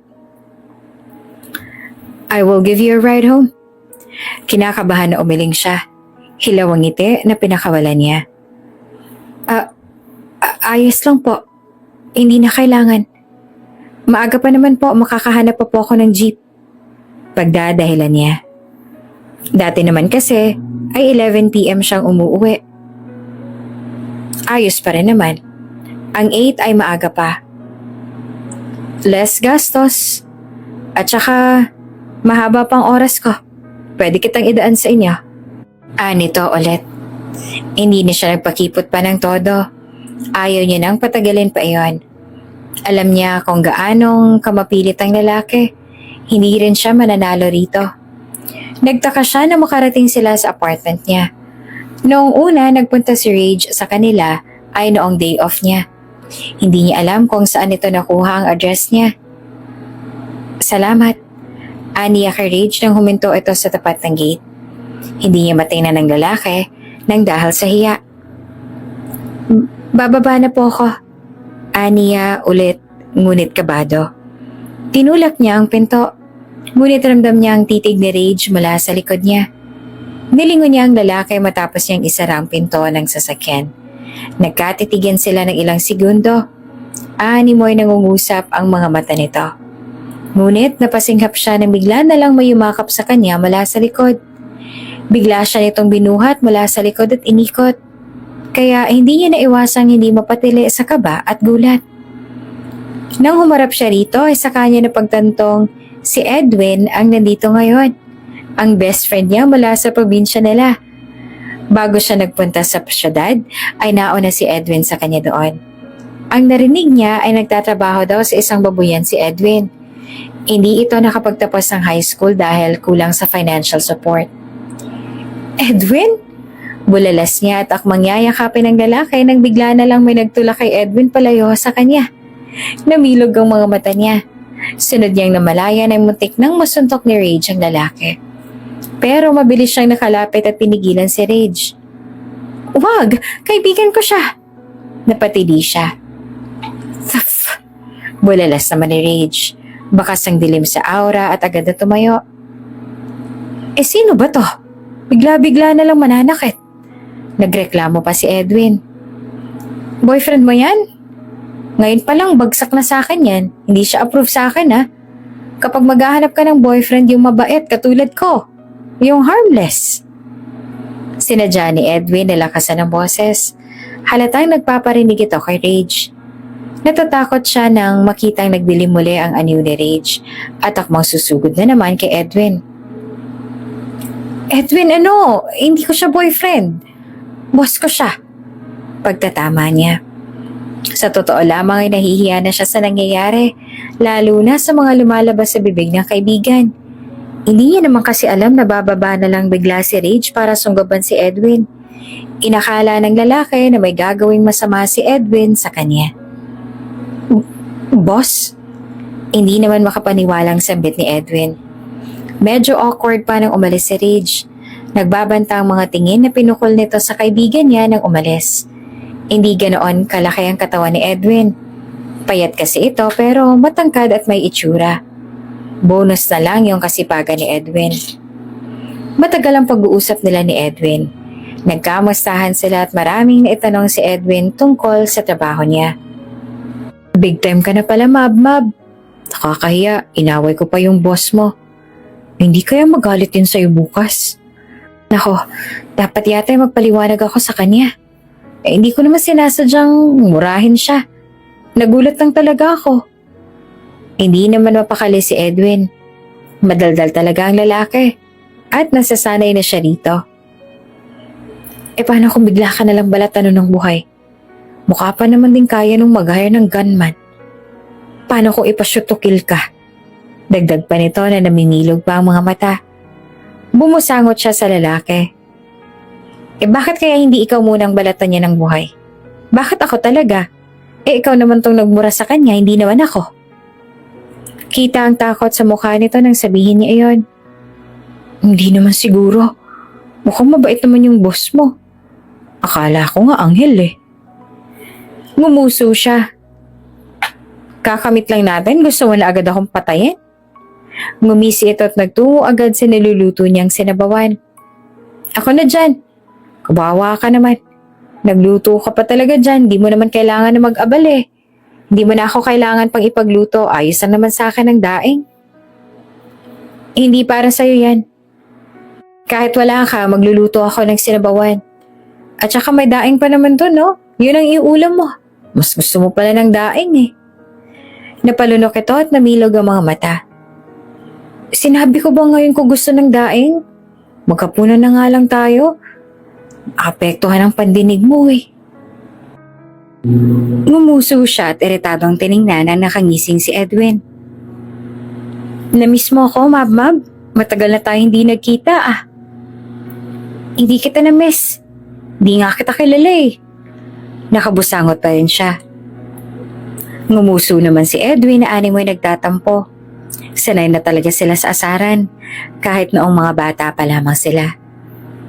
I will give you a ride home. Kinakabahan na umiling siya. Hilaw ang ngiti na pinakawalan niya. Ayos lang po. Hindi na kailangan. Maaga pa naman po, makakahanap pa po ako ng jeep. Pagdadahilan niya. Dati naman kasi ay 11 PM siyang umuuwi. Ayos pa rin naman. Ang 8 ay maaga pa. Less gastos. At saka mahaba pang oras ko. Pwede kitang idaan sa inyo. Nito ulit. Hindi na siya nagpakipot pa ng todo. Ayaw niya nang patagalin pa iyon. Alam niya kung gaanong kamapilit ang lalaki. Hindi rin siya mananalo rito. Nagtaka siya na makarating sila sa apartment niya. Noong una nagpunta si Rage sa kanila ay noong day off niya. Hindi niya alam kung saan ito nakuha ang address niya. Salamat. Aniya kay Rage nang huminto ito sa tapat ng gate. Hindi niya matingnan ng lalaki nang dahil sa hiya. Bababa na po ako. Aniya ulit, ngunit kabado. Tinulak niya ang pinto, ngunit ramdam niya ang titig ni Rage mula sa likod niya. Nilingon niya ang lalaki matapos niyang isara ang pinto ng sasakyan. Nagkatitigan sila ng ilang segundo. Animoy nangungusap ang mga mata nito. Ngunit napasinghap siya nang bigla na lang may yumakap sa kanya mula sa likod. Bigla siya nitong binuhat mula sa likod at inikot. Kaya hindi niya naiwasang hindi mapatili sa kaba at gulat. Nang humarap siya rito ay sa kanya napagtantong si Edwin ang nandito ngayon. Ang best friend niya mula sa probinsya nila. Bago siya nagpunta sa syudad ay nauna si Edwin sa kanya doon. Ang narinig niya ay nagtatrabaho daw sa isang babuyan si Edwin. Hindi ito nakapagtapos ng high school dahil kulang sa financial support. Edwin? Bulalas niya at akmang yayakapin ng lalaki nang bigla na lang may nagtulak kay Edwin palayo sa kanya. Namilog ang mga mata niya. Sunod niyang namalayan ay muntik nang masuntok ni Rage ang lalaki. Pero mabilis siyang nakalapit at pinigilan si Rage. Wag! Kaibigan ko siya! Napatili siya. Thuff! Bulalas naman ni Rage. Bakas ang dilim sa aura at agad na tumayo. Sino ba to? Bigla-bigla na lang mananakit. Nagreklamo pa si Edwin. Boyfriend mo yan? Ngayon pa lang bagsak na sa akin yan. Hindi siya approve sa akin ha. Kapag maghahanap ka ng boyfriend yung mabait katulad ko, yung harmless. Sinadya ni Edwin na lakasan ng boses. Halatang nagpaparinig ito kay Rage. Natatakot siya nang makitang nagdilim muli ang anyo ni Rage at akmang susugod na naman kay Edwin. Edwin, ano? Hindi ko siya boyfriend. Boss ko siya. Pagtatama niya. Sa totoo lamang ay nahihiya na siya sa nangyayari, lalo na sa mga lumalabas sa bibig ng kaibigan. Hindi niya naman kasi alam na bababa na lang bigla si Rage para sunggaban si Edwin. Inakala ng lalaki na may gagawing masama si Edwin sa kanya. Boss? Hindi naman makapaniwalang sambit ni Edwin. Medyo awkward pa nang umalis si Rage. Nagbabanta ang mga tingin na pinukol nito sa kaibigan niya nang umalis. Hindi ganoon kalaki ang katawan ni Edwin. Payat kasi ito pero matangkad at may itsura. Bonus na lang yung kasipagan ni Edwin. Matagal ang pag-uusap nila ni Edwin. Nagkamustahan sila at maraming naitanong si Edwin tungkol sa trabaho niya. Big time ka na pala, Mab. Nakakahiya, inaway ko pa yung boss mo. Hindi kaya magalit din sa'yo bukas? Nako, dapat yata magpaliwanag ako sa kanya. Hindi ko naman sinasadyang murahin siya. Nagulat lang talaga ako. Hindi naman mapakali si Edwin. Madaldal talaga ang lalaki. At nasasanay na siya rito. Paano kung bigla ka nalang balatan ng buhay? Mukha pa naman din kaya nung mag-hire ng gunman. Paano kung ipashoot to kill ka? Dagdag pa nito na namimilog pa ang mga mata. Bumusangot siya sa lalaki. Bakit kaya hindi ikaw munang balatan niya ng buhay? Bakit ako talaga? Ikaw naman tong nagmura sa kanya, hindi naman ako. Kita ang takot sa mukha nito nang sabihin niya iyon. Hindi naman siguro. Mukhang mabait naman yung boss mo. Akala ko nga anghel eh. Ngumuso siya. Kakamit lang natin, gusto mo na agad akong patayin? Ngumisi ito at nagtungo agad sa niluluto niyang sinabawan. Ako na dyan. Kawawa ka naman. Nagluto ka pa talaga dyan, di mo naman kailangan na mag-abal eh. Hindi mo na ako kailangan pang ipagluto, ayos lang naman sa akin ng daing. Hindi para sa'yo yan. Kahit wala ka, magluluto ako ng sinabawan. At saka may daing pa naman to, no? Yun ang iulam mo. Mas gusto mo pala ng daing eh. Napalunok ito at namilog ang mga mata. Sinabi ko ba ngayon ko gusto ng daing? Magkapunan na nga lang tayo. Apektuhan ang pandinig mo eh. Ngumuso siya at iritadong tiningnan ang nakangising si Edwin. Namiss mo ako, Mab. Matagal na tayo hindi nagkita ah. Hindi kita na-miss. Di nga kita kilala eh. Nakabusangot pa rin siya. Ngumuso naman si Edwin na animoy nagtatampo. Sanay na talaga sila sa asaran, kahit noong mga bata pa lamang sila.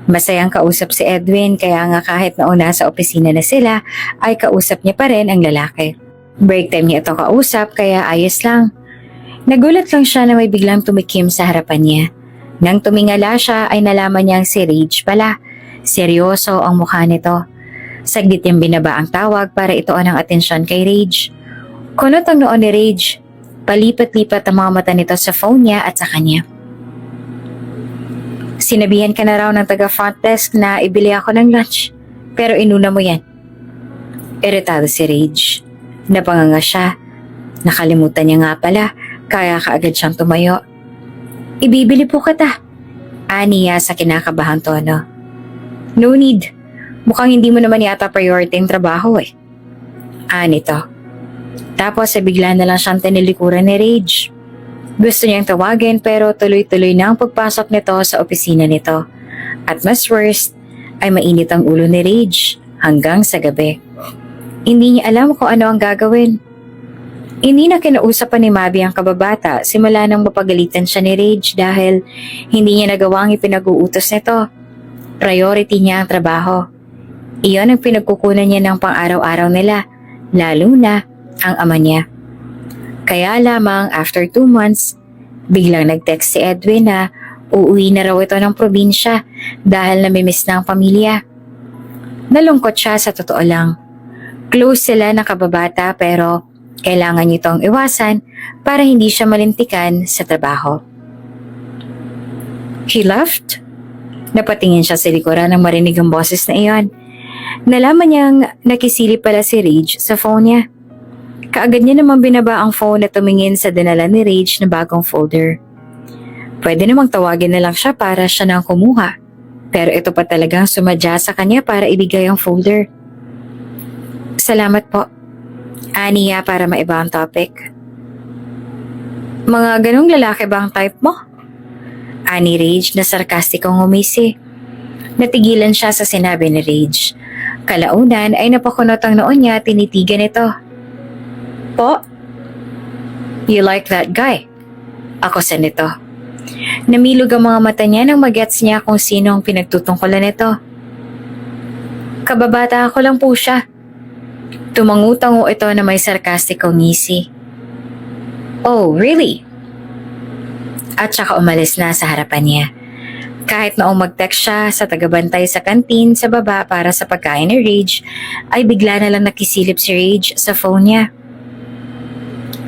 Masayang kausap si Edwin kaya nga kahit noong nasa opisina na sila ay kausap niya pa rin ang lalaki. Break time niya ito kausap kaya ayos lang. Nagulat lang siya na may biglang tumikim sa harapan niya. Nang tumingala siya ay nalaman niyang si Rage pala. Seryoso ang mukha nito. Saglit niyang binaba ang tawag para ituon ang atensyon kay Rage. Kunot ang noon ni Rage. Palipat-lipat ang mga mata nito sa phone niya at sa kanya. Sinabihan ka na raw ng taga-front desk na ibili ako ng lunch. Pero inuna mo yan. Iritado si Rage. Napanganga siya. Nakalimutan niya nga pala, kaya kaagad siyang tumayo. Ibibili po kita. Aniya sa kinakabahang tono. No need. Mukhang hindi mo naman yata priority ang trabaho eh. Anito. Tapos bigla na lang siyang tinilikuran ni Rage. Gusto niyang tawagin pero tuloy-tuloy na ang pagpasok nito sa opisina nito. At mas worst ay mainit ang ulo ni Rage hanggang sa gabi. Hindi niya alam kung ano ang gagawin. Hindi na kinausap pa ni Mabi ang kababata simula nang mapagalitan siya ni Rage dahil hindi niya nagawang ipinag-uutos nito. Priority niya ang trabaho. Iyon ang pinagkukunan niya ng pang-araw-araw nila, lalo na ang ama niya. Kaya lamang after 2 months, biglang nag-text si Edwin na uuwi na raw ito ng probinsya dahil namimiss na ang pamilya. Nalungkot siya sa totoo lang. Close sila ng kababata pero Kailangan niyo itong iwasan para hindi siya malintikan sa trabaho. He left. Napatingin siya sa likuran nang marinig ang boses na iyon. Nalaman niyang nakisilip pala si Rage sa phone niya. Kaagad niya namang binaba ang phone at tumingin sa dinala ni Rage na bagong folder. Pwede namang tawagin na lang siya para siya nang kumuha. Pero ito pa talagang sumadya sa kanya para ibigay ang folder. Salamat po. Aniya para maiba ang topic. Mga ganong lalaki ba ang type mo? Ani Rage na sarkastikong ngumisi. Natigilan siya sa sinabi ni Rage. Kalaunan ay napakunot ang noon niya at tinitigan ito. Po? You like that guy? Ako sa nito. Namilog ang mga mata niya nang magets niya kung sino ang pinagtutungkulan nito. Kababata ako lang po siya. Tumangutango ito na may sarkastikong ngisi. Oh, really? At saka umalis na sa harapan niya. Kahit noong mag-text siya sa tagabantay sa kantin sa baba para sa pagkain ni Rage, ay bigla na lang nakisilip si Rage sa phone niya.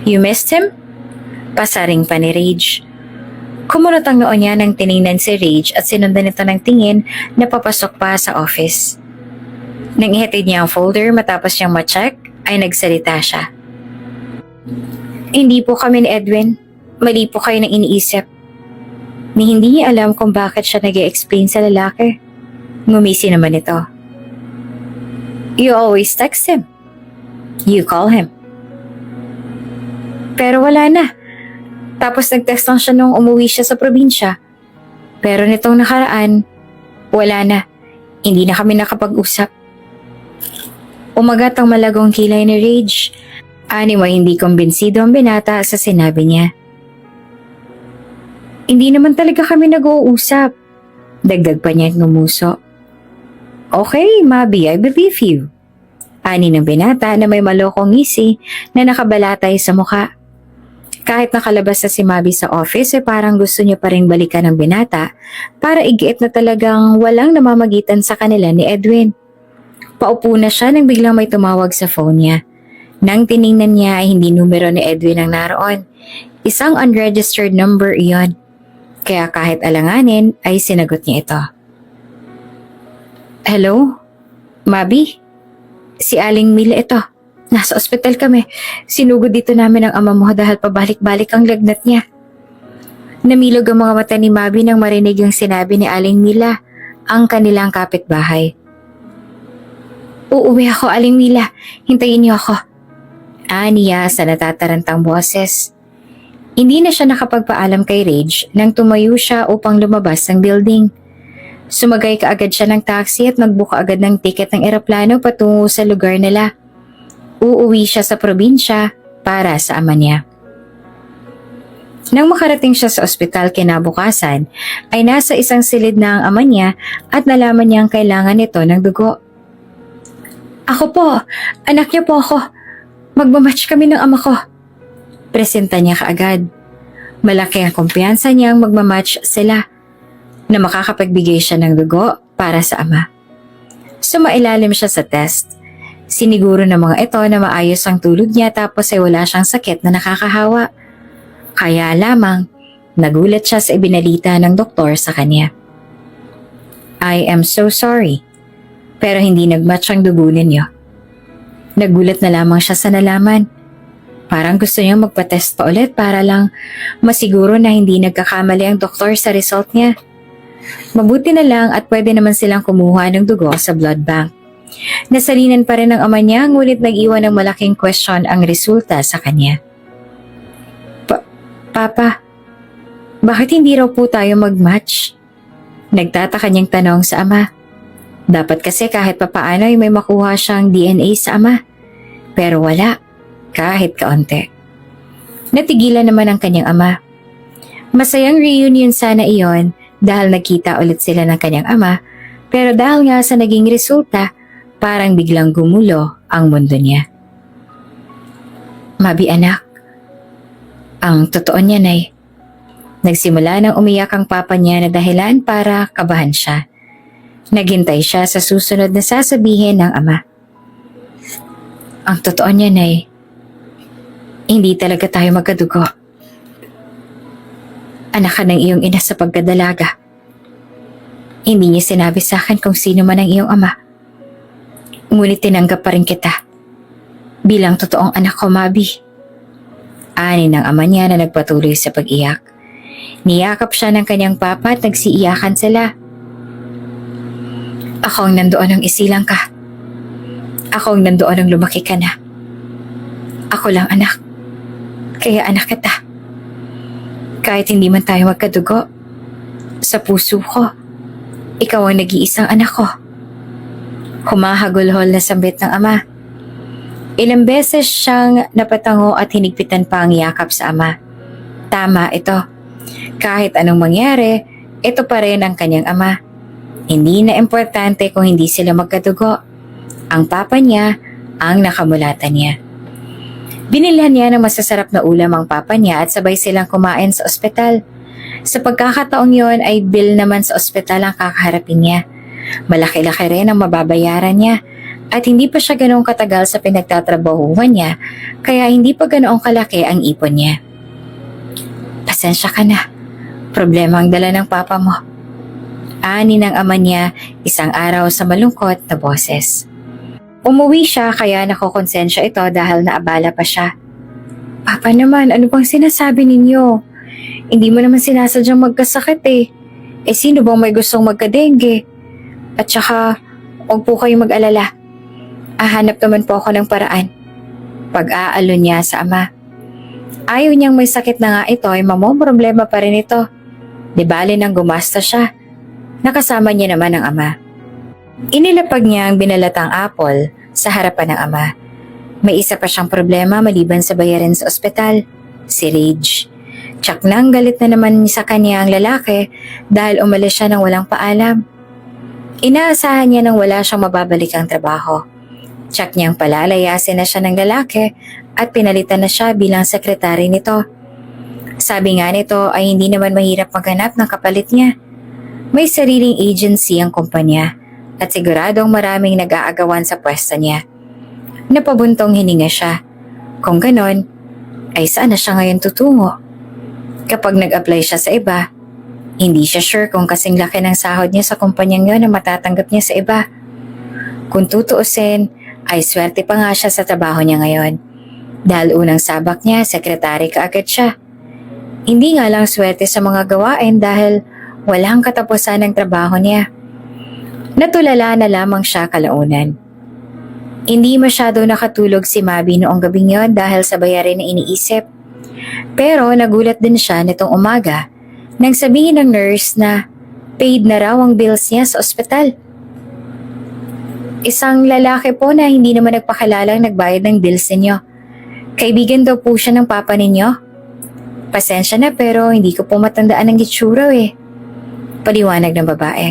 You missed him? Pasaring pa ni Rage. Kumunot ang noon niya nang tiningnan si Rage at sinundan ito ng tingin na papasok pa sa office. Nang ihatid niya ang folder matapos niyang ma-check, ay nagsalita siya. Hindi po kami ni Edwin. Mali po kayo ng iniisip. Ni hindi niya alam kung bakit siya nag-i-explain sa lalaki. Ngumisi naman ito. You always text him. You call him. Pero wala na. Tapos nag-text lang siya nung umuwi siya sa probinsya. Pero nitong nakaraan, wala na. Hindi na kami nakapag-usap. Umagat ang malagong kilay ni Rage. Ani mo hindi kumbinsido ang binata sa sinabi niya. Hindi naman talaga kami nag-uusap. Dagdag pa niya at ngumuso. Okay, Mabi, I believe you. Ani ng binata na may malokong ngisi na nakabalatay sa mukha. Kahit nakalabas na si Mabi sa office, parang gusto niya pa rin balikan ng binata para igiit na talagang walang namamagitan sa kanila ni Edwin. Paupo na siya nang biglang may tumawag sa phone niya. Nang tiningnan niya ay hindi numero ni Edwin ang naroon. Isang unregistered number iyon. Kaya kahit alanganin ay sinagot niya ito. Hello? Mabi? Si Aling Mila ito. Nasa ospital kami. Sinugod dito namin ang ama mo dahil pabalik-balik ang lagnat niya. Namilog ang mga mata ni Mabi nang marinig yung sinabi ni Aling Mila, ang kanilang kapitbahay. Uuwi ako, Aling Mila. Hintayin niyo ako. Aniya sa natatarantang boses. Hindi na siya nakapagpaalam kay Rage nang tumayo siya upang lumabas ng building. Sumagay kaagad siya ng taxi at nagbuka agad ng tiket ng eroplano patungo sa lugar nila. Uuwi siya sa probinsya para sa ama niya. Nang makarating siya sa ospital kinabukasan, ay nasa isang silid na ang ama niya at nalaman niyang kailangan nito ng dugo. Ako po, anak niya po ako. Magmamatch kami ng ama ko. Presenta niya kaagad. Malaki ang kumpiyansa niyang magmamatch sila na makakapagbigay siya ng dugo para sa ama. Sumailalim siya sa test. Siniguro ng mga ito na maayos ang tulog niya tapos ay wala siyang sakit na nakakahawa. Kaya lamang, nagulat siya sa ibinalita ng doktor sa kanya. I am so sorry. Pero hindi nagmatch ang dugo ninyo. Nagulat na lamang siya sa nalaman. Parang gusto niyang magpa-test pa ulit para lang masiguro na hindi nagkakamali ang doktor sa result niya. Mabuti na lang at pwede naman silang kumuha ng dugo sa blood bank. Nasalinan pa rin ng ama niya ngunit nag-iwan ng malaking question ang resulta sa kanya. Papa, bakit hindi raw po tayo mag-match? Nagtataka niyang tanong sa ama. Dapat kasi kahit papaano ay may makuha siyang DNA sa ama. Pero wala, kahit kaunti. Natigilan naman ang kanyang ama. Masayang reunion sana iyon dahil nagkita ulit sila ng kanyang ama, pero dahil nga sa naging resulta, parang biglang gumulo ang mundo niya. Mabi anak, ang totoo niyan ay nagsimula nang umiyak ang papa niya na dahilan para kabahan siya. Naghintay siya sa susunod na sasabihin ng ama. Ang totoo niyan ay Hindi talaga tayo magkadugo. Anak ka ng iyong ina sa pagdadalaga. Hindi niya sinabi sa akin kung sino man ang iyong ama. Ngunit tinanggap pa rin kita bilang totoong anak ko, Mabi. Ani ng ama niya na nagpatuloy sa pag-iyak. Niyakap siya ng kanyang papa at nagsiiyakan sila. Ako ang nandoon nung isilang ka. Ako ang nandoon nung lumaki ka na. Ako lang anak. Kaya anak kita. Kahit hindi man tayo magkadugo, sa puso ko, ikaw ang nag-iisang anak ko. Humahagulhol na sambit ng ama. Ilang beses siyang napatango at hinigpitan pa ang yakap sa ama. Tama ito. Kahit anong mangyari, ito pa rin ang kanyang ama. Hindi na importante kung hindi sila magkadugo. Ang papa niya ang nakamulatan niya. Binilhan niya ng masasarap na ulam ang papa niya at sabay silang kumain sa ospital. Sa pagkakataong yon ay bill naman sa ospital ang kakaharapin niya. Malaki-laki rin ang mababayaran niya at hindi pa siya ganoong katagal sa pinagtatrabahuhan niya kaya hindi pa ganoong kalaki ang ipon niya. Pasensya ka na. Problema ang dala ng papa mo. Ani ng ama niya isang araw sa malungkot na boses. Umuwi siya kaya nakokonsensya ito dahil naabala pa siya. Papa naman, ano bang sinasabi ninyo? Hindi mo naman sinasadyang magkasakit eh. Eh sino bang may gustong magka-dengue? At saka, huwag po kayong mag-alala. Hanap naman po ako ng paraan. Pag-aalo niya sa ama. Ayaw niyang may sakit na nga ito ay mamomroblema pa rin ito. Di bali nang gumasta siya. Nakasama niya naman ang ama. Inilapag niya ang binalatang apple sa harapan ng ama. May isa pa siyang problema maliban sa bayarin sa ospital. Si Rage. Tsak nang galit na naman sa kanya ang lalaki dahil umalis siya nang walang paalam. Inaasahan niya nang wala siyang mababalik ang trabaho. Tsak niyang palalayasin na siya ng lalaki at pinalitan na siya bilang sekretary nito. Sabi nga nito ay hindi naman mahirap maghanap ng kapalit niya. May sariling agency ang kumpanya at siguradong maraming nag-aagawan sa pwesto niya. Napabuntong hininga siya. Kung ganon, ay saan na siya ngayon tutungo? Kapag nag-apply siya sa iba, hindi siya sure kung kasing laki ng sahod niya sa kumpanyang yun na matatanggap niya sa iba. Kung tutuusin, ay swerte pa nga siya sa trabaho niya ngayon. Dahil unang sabak niya, sekretary kaagad siya. Hindi nga lang swerte sa mga gawain dahil walang katapusan ng trabaho niya. Natulala na lamang siya kalaunan. Hindi masyado nakatulog si Mabi noong gabing yon dahil sa bayarin na iniisip. Pero nagulat din siya nitong umaga nang sabihin ng nurse na paid na raw ang bills niya sa ospital. Isang lalaki po na hindi naman nagpakalalang nagbayad ng bills ninyo. Kaibigan daw po siya ng papa ninyo. Pasensya na pero hindi ko po matandaan ang itsura eh. Paliwanag ng babae.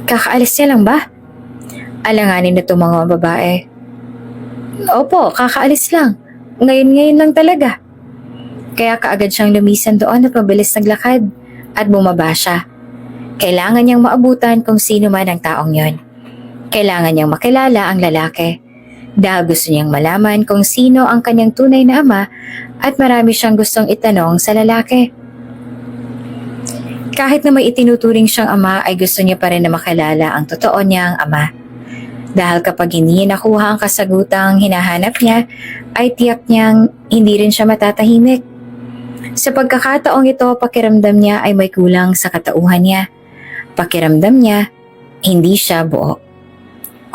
Kakaalis niya lang ba? Alanganin na itong mga babae. Opo, kakaalis lang. Ngayon lang talaga. Kaya kaagad siyang lumisan doon at mabilis naglakad at bumaba siya. Kailangan niyang maabutan kung sino man ang taong yon. Kailangan niyang makilala ang lalaki dahil gusto niyang malaman kung sino ang kanyang tunay na ama at marami siyang gustong itanong sa lalaki. Kahit na may itinuturing siyang ama ay gusto niya pa rin na makilala ang totoo niyang ama. Dahil kapag hindi niya nakuha ang kasagutang hinahanap niya, ay tiyak niyang hindi rin siya matatahimik. Sa pagkakataong ito, pakiramdam niya ay may kulang sa katauhan niya. Pakiramdam niya, hindi siya buo.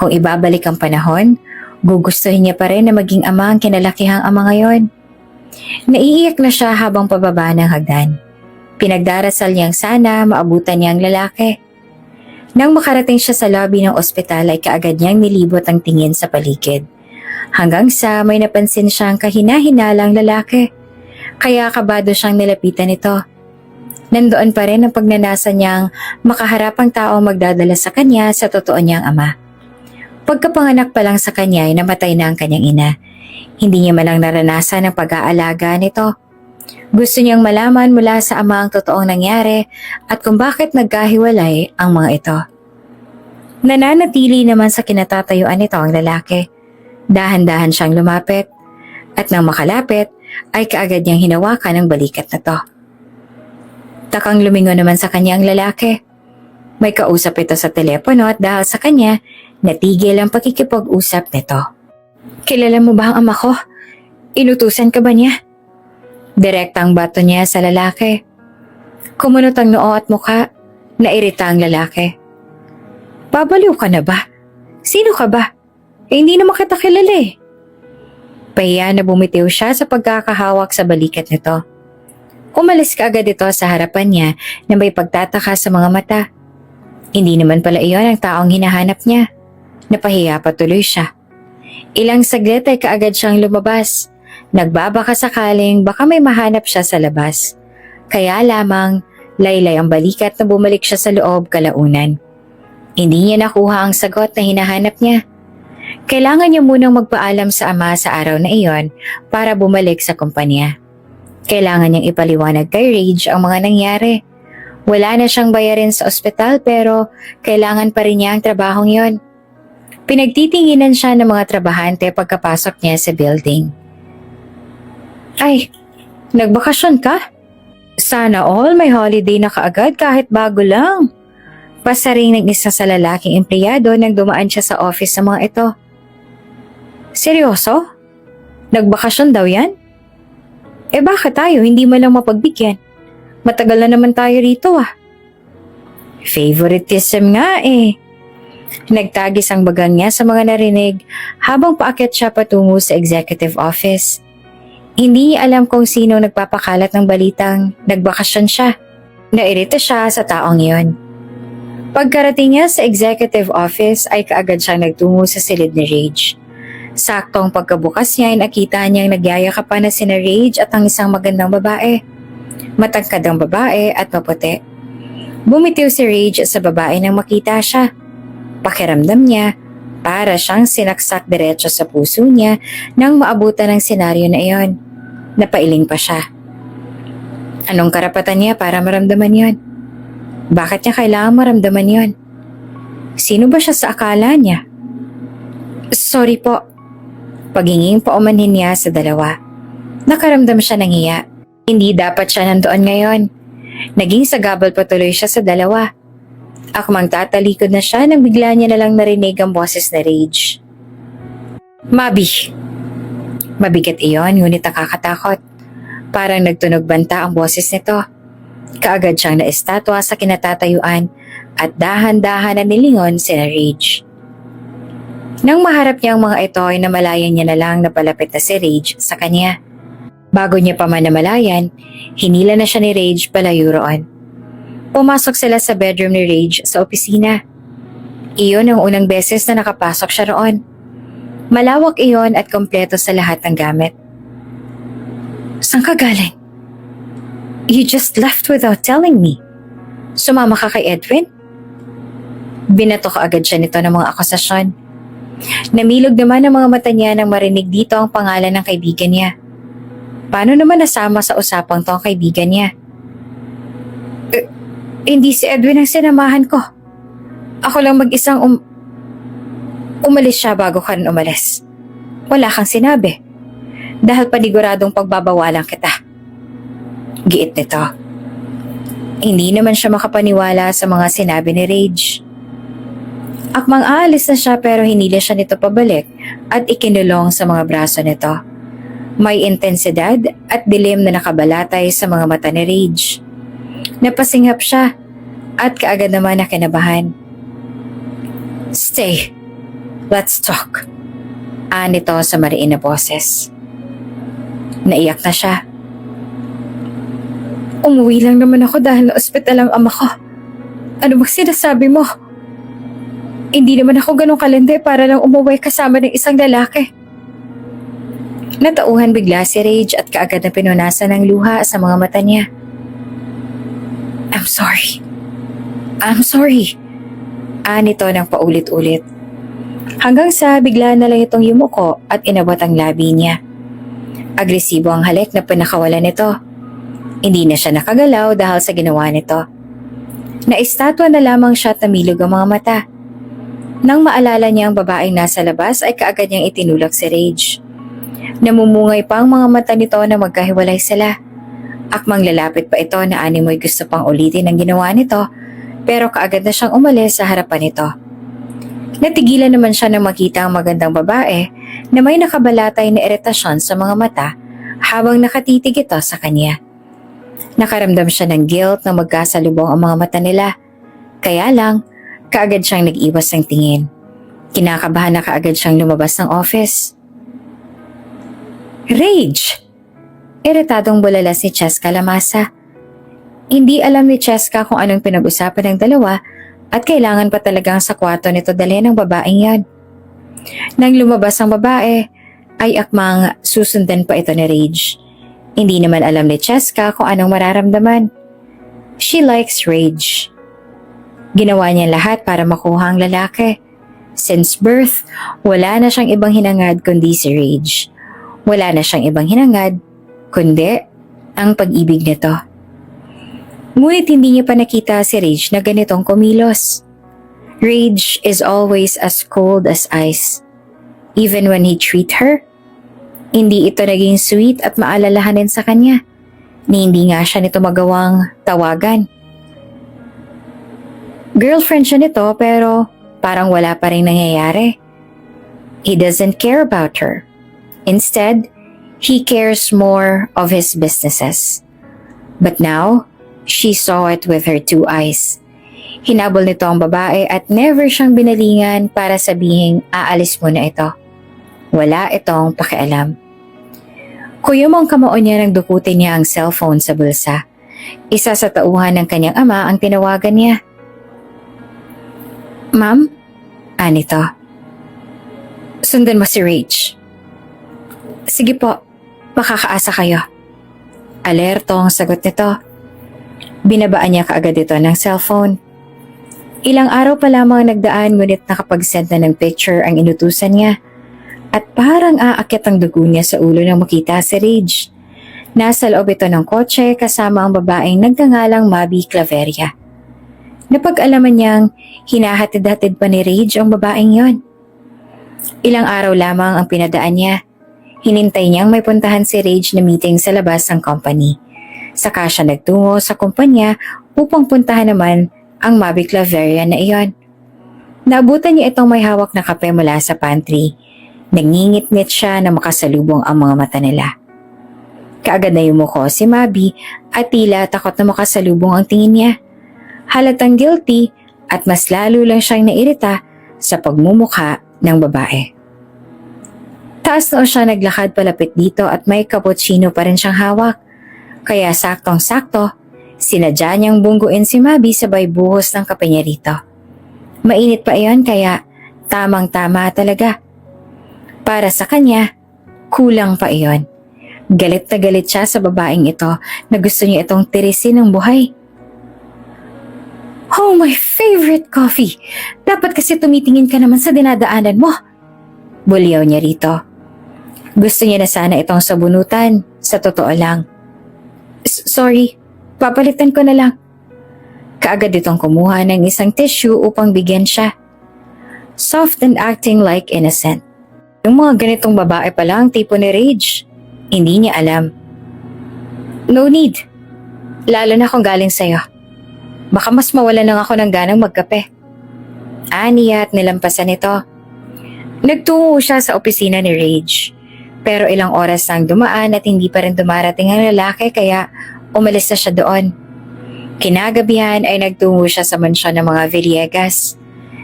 Kung ibabalik ang panahon, gugustuhin niya pa rin na maging ama ang kinalakihang ama ngayon. Naiiyak na siya habang pababa ng hagdan. Pinagdarasal niyang sana maabutan niya ang lalaki. Nang makarating siya sa lobby ng ospital ay kaagad niyang nilibot ang tingin sa paligid. Hanggang sa may napansin siyang kahina-hinalang lalaki. Kaya kabado siyang nilapitan nito. Nandoon pa rin ang pagnanasa niyang makaharap ang taong magdadala sa kanya sa totoo niyang ama. Pagkapanganak pa lang sa kanya ay namatay na ang kanyang ina. Hindi niya malang naranasan ang pag-aalaga nito. Gusto niyang malaman mula sa ama ang totoong nangyari at kung bakit nagkahiwalay ang mga ito. Nananatili naman sa kinatatayuan nito ang lalaki. Dahan-dahan siyang lumapit. At nang makalapit, ay kaagad niyang hinawakan ang balikat na to. Takang lumingon naman sa kanya ang lalaki. May kausap ito sa telepono at dahil sa kanya, natigil ang pakikipag-usap nito. Kilala mo ba ang ama ko? Inutusan ka ba niya? Direktang bato niya sa lalaki. Kumunot ang noo at mukha, nairita ang lalaki. Babaliw ka na ba? Sino ka ba? Hindi naman kita kilala eh. Pahiya na bumitiw siya sa pagkakahawak sa balikat nito. Umalis ka agad ito sa harapan niya na may pagtataka sa mga mata. Hindi naman pala iyon ang taong hinahanap niya. Napahiya pa tuloy siya. Ilang saglit ay kaagad siyang lumabas. Nagbabaka sakaling baka may mahanap siya sa labas. Kaya lamang laylay ang balikat na bumalik siya sa loob kalaunan. Hindi niya nakuha ang sagot na hinahanap niya. Kailangan niya munang magpaalam sa ama sa araw na iyon para bumalik sa kumpanya. Kailangan niyang ipaliwanag kay Rage ang mga nangyari. Wala na siyang bayarin sa ospital pero kailangan pa rin niya ang trabahong yon. Pinagtitinginan siya ng mga trabahante pagkapasok niya sa building. Ay, nagbakasyon ka? Sana all may holiday na kaagad kahit bago lang. Pasaring ng isa sa lalaking empleyado nang dumaan siya sa office sa mga ito. Seryoso? Nagbakasyon daw yan? Eh bakit tayo hindi mo lang mapagbigyan? Matagal na naman tayo rito ah. Favoritism nga eh. Nagtagis ang bagang niya sa mga narinig habang paakyat siya patungo sa executive office. Hindi niya alam kung sino nagpapakalat ng balitang nagbakasyon siya. Nairita siya sa taong iyon. Pagkarating niya sa executive office ay kaagad siyang nagtungo sa silid ni Rage. Saktong pagkabukas niya ay nakita niyang nagyayakapan na sina Rage at ang isang magandang babae. Matangkad ang babae at maputi. Bumitiw si Rage sa babae nang makita siya. Pakiramdam niya, para siyang sinaksak diretso sa puso niya nang maabutan ng senaryo na iyon. Napailing pa siya. Anong karapatan niya para maramdaman yon? Bakit niya kailangan maramdaman yon? Sino ba siya sa akala niya? Sorry po. Paginging paumanhin niya sa dalawa. Nakaramdam siya ng hiya. Hindi dapat siya nandoon ngayon. Naging sagabal patuloy siya sa dalawa. Akmang tatalikod na siya nang bigla niya nalang narinig ang boses na Rage. Mabi. Mabigat iyon ngunit nakakatakot. Parang nagtunog banta ang boses nito. Kaagad siyang naistatwa sa kinatatayuan at dahan-dahan na nilingon si Rage. Nang maharap niya ang mga ito ay namalayan niya na lang na palapit na si Rage sa kanya. Bago niya pa man namalayan, hinila na siya ni Rage palayo roon. Pumasok sila sa bedroom ni Rage sa opisina. Iyon ang unang beses na nakapasok siya roon. Malawak iyon at kompleto sa lahat ng gamit. Saan ka galing? You just left without telling me. Sumama ka kay Edwin? Binato ka agad siya nito ng mga akusasyon. Namilog naman ang mga mata niya nang marinig dito ang pangalan ng kaibigan niya. Paano naman nasama sa usapang to ang kaibigan niya? Hindi si Edwin ang sinamahan ko. Ako lang mag-isang umalis siya bago ka rin umalis. Wala kang sinabi. Dahil paniguradong pagbabawalan kita. Giit nito. Hindi naman siya makapaniwala sa mga sinabi ni Rage. Akmang aalis na siya pero hinila siya nito pabalik at ikinulong sa mga braso nito. May intensidad at dilim na nakabalatay sa mga mata ni Rage. Napasinghap siya at kaagad naman nakinabahan. Stay. Let's talk. Nito sa mariin na boses. Naiyak na siya. Umuwi lang naman ako dahil na ospital ang ama ko. Ano bang sinasabi mo? Hindi naman ako ganun kalende para lang umuwi kasama ng isang lalaki. Natauhan bigla si Rage at kaagad na pinunasan ng luha sa mga mata niya. I'm sorry. I'm sorry. Nito ng paulit-ulit. Hanggang sa bigla na lang itong yumuko at inabot ang labi niya. Agresibo ang halik na pinakawalan nito. Hindi na siya nakagalaw dahil sa ginawa nito. Naistatwa na lamang siya at namilog ang mga mata. Nang maalala niya ang babaeng nasa labas ay kaagad niyang itinulak si Rage. Namumungay pa ang mga mata nito na magkahiwalay sila. Akmang lalapit pa ito na animoy gusto pang ulitin ang ginawa nito, pero kaagad na siyang umalis sa harapan nito. Natigilan naman siya nang makita ang magandang babae na may nakabalatay na iritasyon sa mga mata habang nakatitig ito sa kanya. Nakaramdam siya ng guilt na magkasalubong ang mga mata nila. Kaya lang, kaagad siyang nag-iwas ng tingin. Kinakabahan na kaagad siyang lumabas ng office. Rage! Iritadong bulala si Cheska Lamasa. Hindi alam ni Cheska kung anong pinag-usapan ng dalawa at kailangan pa talagang sa kwarto nito dalhin ang babaeng yan. Nang lumabas ang babae, ay akmang susundan pa ito ni Rage. Hindi naman alam ni Cheska kung anong mararamdaman. She likes Rage. Ginawa niya lahat para makuha ang lalaki. Since birth, wala na siyang ibang hinangad kundi si Rage. Wala na siyang ibang hinangad kundi ang pag-ibig nito. Ngunit hindi niya pa nakita si Rage na ganitong kumilos. Rage is always as cold as ice. Even when he treat her, hindi ito naging sweet at maalalahanin sa kanya, ni hindi nga siya nito magawang tawagan. Girlfriend siya nito pero parang wala pa rin nangyayari. He doesn't care about her. Instead, he cares more of his businesses. But now, she saw it with her two eyes. Hinabol nito ang babae at never siyang binalingan para sabihing aalis mo na ito. Wala itong pakialam. Kuyumong kamao niya nang dukutin niya ang cellphone sa bulsa. Isa sa tauhan ng kanyang ama ang tinawagan niya. Ma'am? Anito. Sundan mo si Rage. Sige po, makakaasa kayo. Alerto ang sagot nito. Binabaan niya kaagad ito ng cellphone. Ilang araw pa lamang nagdaan ngunit nakapag-send na ng picture ang inutusan niya. At parang aakyat ang dugo niya sa ulo nang makita si Rage. Nasa loob ito ng kotse kasama ang babaeng nagngangalang Mabi Claveria. Napag-alaman niyang hinahatid-hatid pa ni Rage ang babaeng yon. Ilang araw lamang ang pinadaan niya. Hinintay niyang may puntahan si Rage na meeting sa labas ng company. Saka siya nagtungo sa kumpanya upang puntahan naman ang Mabi Claveria na iyon. Naabutan niya itong may hawak na kape mula sa pantry. Nangingit-ngit siya na makasalubong ang mga mata nila. Kaagad na yumuko si Mabi at tila takot na makasalubong ang tingin niya. Halatang guilty at mas lalo lang siyang nairita sa pagmumukha ng babae. Taas noo siya naglakad palapit dito at may cappuccino pa rin siyang hawak. Kaya saktong-sakto, sinadya niyang bungguin si Mabi sabay buhos ng kape niya rito. Mainit pa iyon kaya tamang-tama talaga. Para sa kanya, kulang pa iyon. Galit na galit siya sa babaeng ito na gusto niya itong tirisin ng buhay. Oh, my favorite coffee! Dapat kasi tumitingin ka naman sa dinadaanan mo. Bulyaw niya rito. Gusto niya na sana itong sabunutan, sa totoo lang. Sorry, papalitan ko na lang. Kaagad itong kumuha ng isang tissue upang bigyan siya. Soft and acting like innocent. Yung mga ganitong babae pala ang tipo ni Rage. Hindi niya alam. No need. Lalo na kung galing sa'yo. Baka mas mawala lang ako ng ganang magkape. Aniya at nilampasan ito. Nagtungo siya sa opisina ni Rage. Pero ilang oras nang dumaan at hindi pa rin dumarating ang lalaki kaya umalis na siya doon. Kinagabihan ay nagtungo siya sa mansyon ng mga Villegas.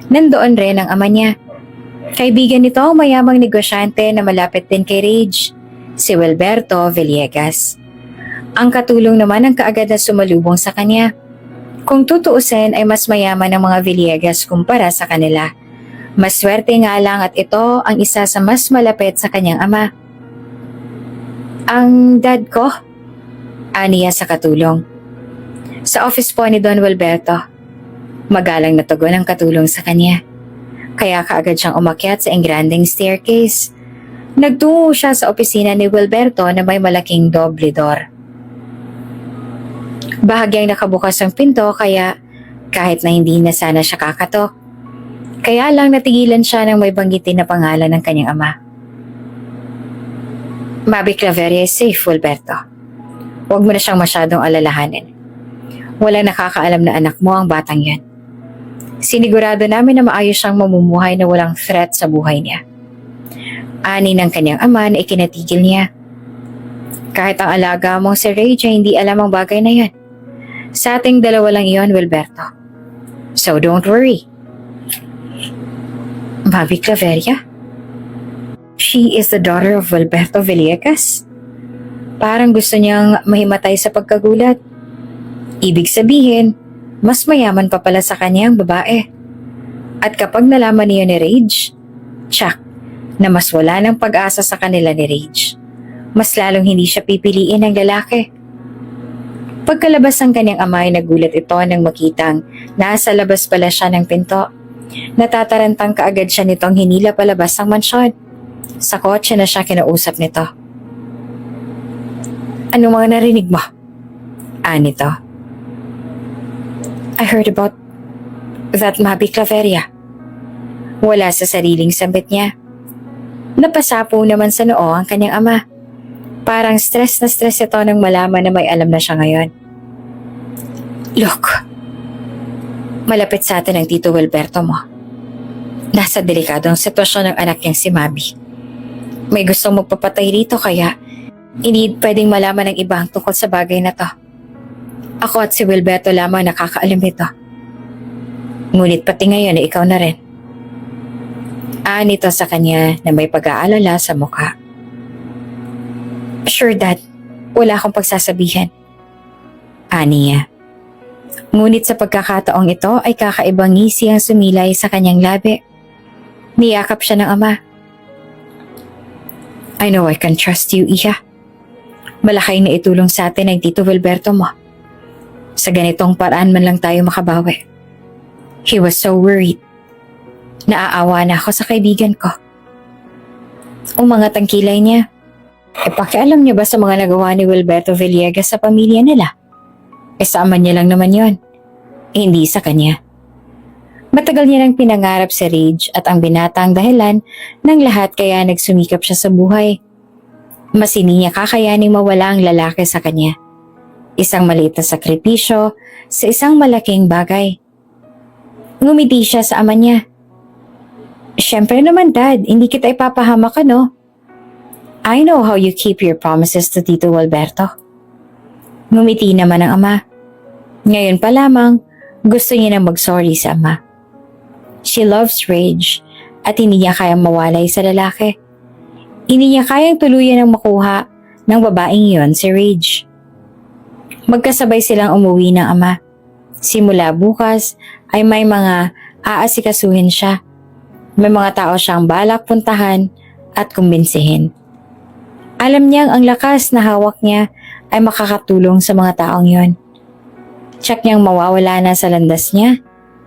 Nandoon rin ang ama niya. Kaibigan nito ang mayamang negosyante na malapit din kay Rage, si Wilberto Villegas. Ang katulong naman ang kaagad na sumalubong sa kanya. Kung tutuusin ay mas mayaman ang mga Villegas kumpara sa kanila. Maswerte nga lang at ito ang isa sa mas malapit sa kanyang ama. Ang dad ko? Aniya sa katulong. Sa office po ni Don Wilberto. Magalang na tugon ang katulong sa kanya. Kaya kaagad siyang umakyat sa engranding staircase. Nagtungo siya sa opisina ni Wilberto na may malaking doble door. Bahagyang nakabukas ang pinto kaya kahit na hindi na sana siya kakatok. Kaya lang natigilan siya nang may banggitin na pangalan ng kanyang ama. Mabi Claveria is safe, Wilberto. Huwag mo na siyang masyadong alalahanin. Walang nakakaalam na anak mo ang batang yan. Sinigurado namin na maayos siyang mamumuhay na walang threat sa buhay niya. Ani ng kanyang ama na ikinatigil niya. Kahit ang alaga mong si Rage ay hindi alam ang bagay na yan. Sa ating dalawa lang iyon, Wilberto. So don't worry. Mabi Claveria? She is the daughter of Wilberto Villegas? Parang gusto niyang mahimatay sa pagkagulat. Ibig sabihin, mas mayaman pa pala sa kanya ang babae. At kapag nalaman niya ni Rage, tsak, na mas wala ng pag-asa sa kanila ni Rage. Mas lalong hindi siya pipiliin ng lalaki. Pagkalabas ng kanyang ama ay nagulat ito nang makitang nasa labas pala siya ng pinto. Natatarantang kaagad siya nitong hinila palabas ng mansyon. Sa kotse na siya kinausap nito. Anong mga narinig mo? Nito. I heard about that Mabi Claveria. Wala sa sariling sambit niya. Napasapo naman sa noo ang kanyang ama. Parang stress na stress ito nang malaman na may alam na siya ngayon. Look, malapit sa atin ang Tito Wilberto mo. Nasa delikadong sitwasyon ng anak niyang si Mabi. May gustong magpapatay rito kaya hindi pwedeng malaman ng iba ang tungkol sa bagay na to. Ako at si Wilberto lamang nakakaalam ito. Ngunit pati ngayon ay ikaw na rin. Nito sa kanya na may pag-aalala sa mukha. Sure, Dad. Wala akong pagsasabihan. Niya. Ngunit sa pagkakataong ito ay kakaibang ngisi ang sumilay sa kanyang labi. Niyakap siya ng ama. I know I can trust you, Iha. Malaki na itulong sa atin ang Tito Wilberto mo. Sa ganitong paraan man lang tayo makabawi. He was so worried. Naaawa na ako sa kaibigan ko. Umangat ang kilay niya. Pakialam niya ba sa mga nagawa ni Wilberto Villegas sa pamilya nila? Sa ama niya lang naman yon. Hindi sa kanya. Matagal niya nang pinangarap sa Rage at ang binatang dahilan ng lahat kaya nagsumikap siya sa buhay. Mas hindi niya kakayaning mawala ang lalaki sa kanya. Isang maliit na sakripisyo sa isang malaking bagay. Ngumiti siya sa ama niya. Siyempre naman, Dad, hindi kita ipapahamak, no? I know how you keep your promises to Tito Wilberto. Ngumiti naman ang ama. Ngayon pa lamang, gusto niya na mag-sorry sa ama. She loves Rage at hindi niya kayang mawalay sa lalaki. Hindi niya kayang tuluyan ng makuha ng babaeng yon si Rage. Magkasabay silang umuwi ng ama. Simula bukas ay may mga aasikasuhin siya. May mga tao siyang balak puntahan at kumbinsihin. Alam niyang ang lakas na hawak niya ay makakatulong sa mga taong yon. Tsak niyang mawawala na sa landas niya,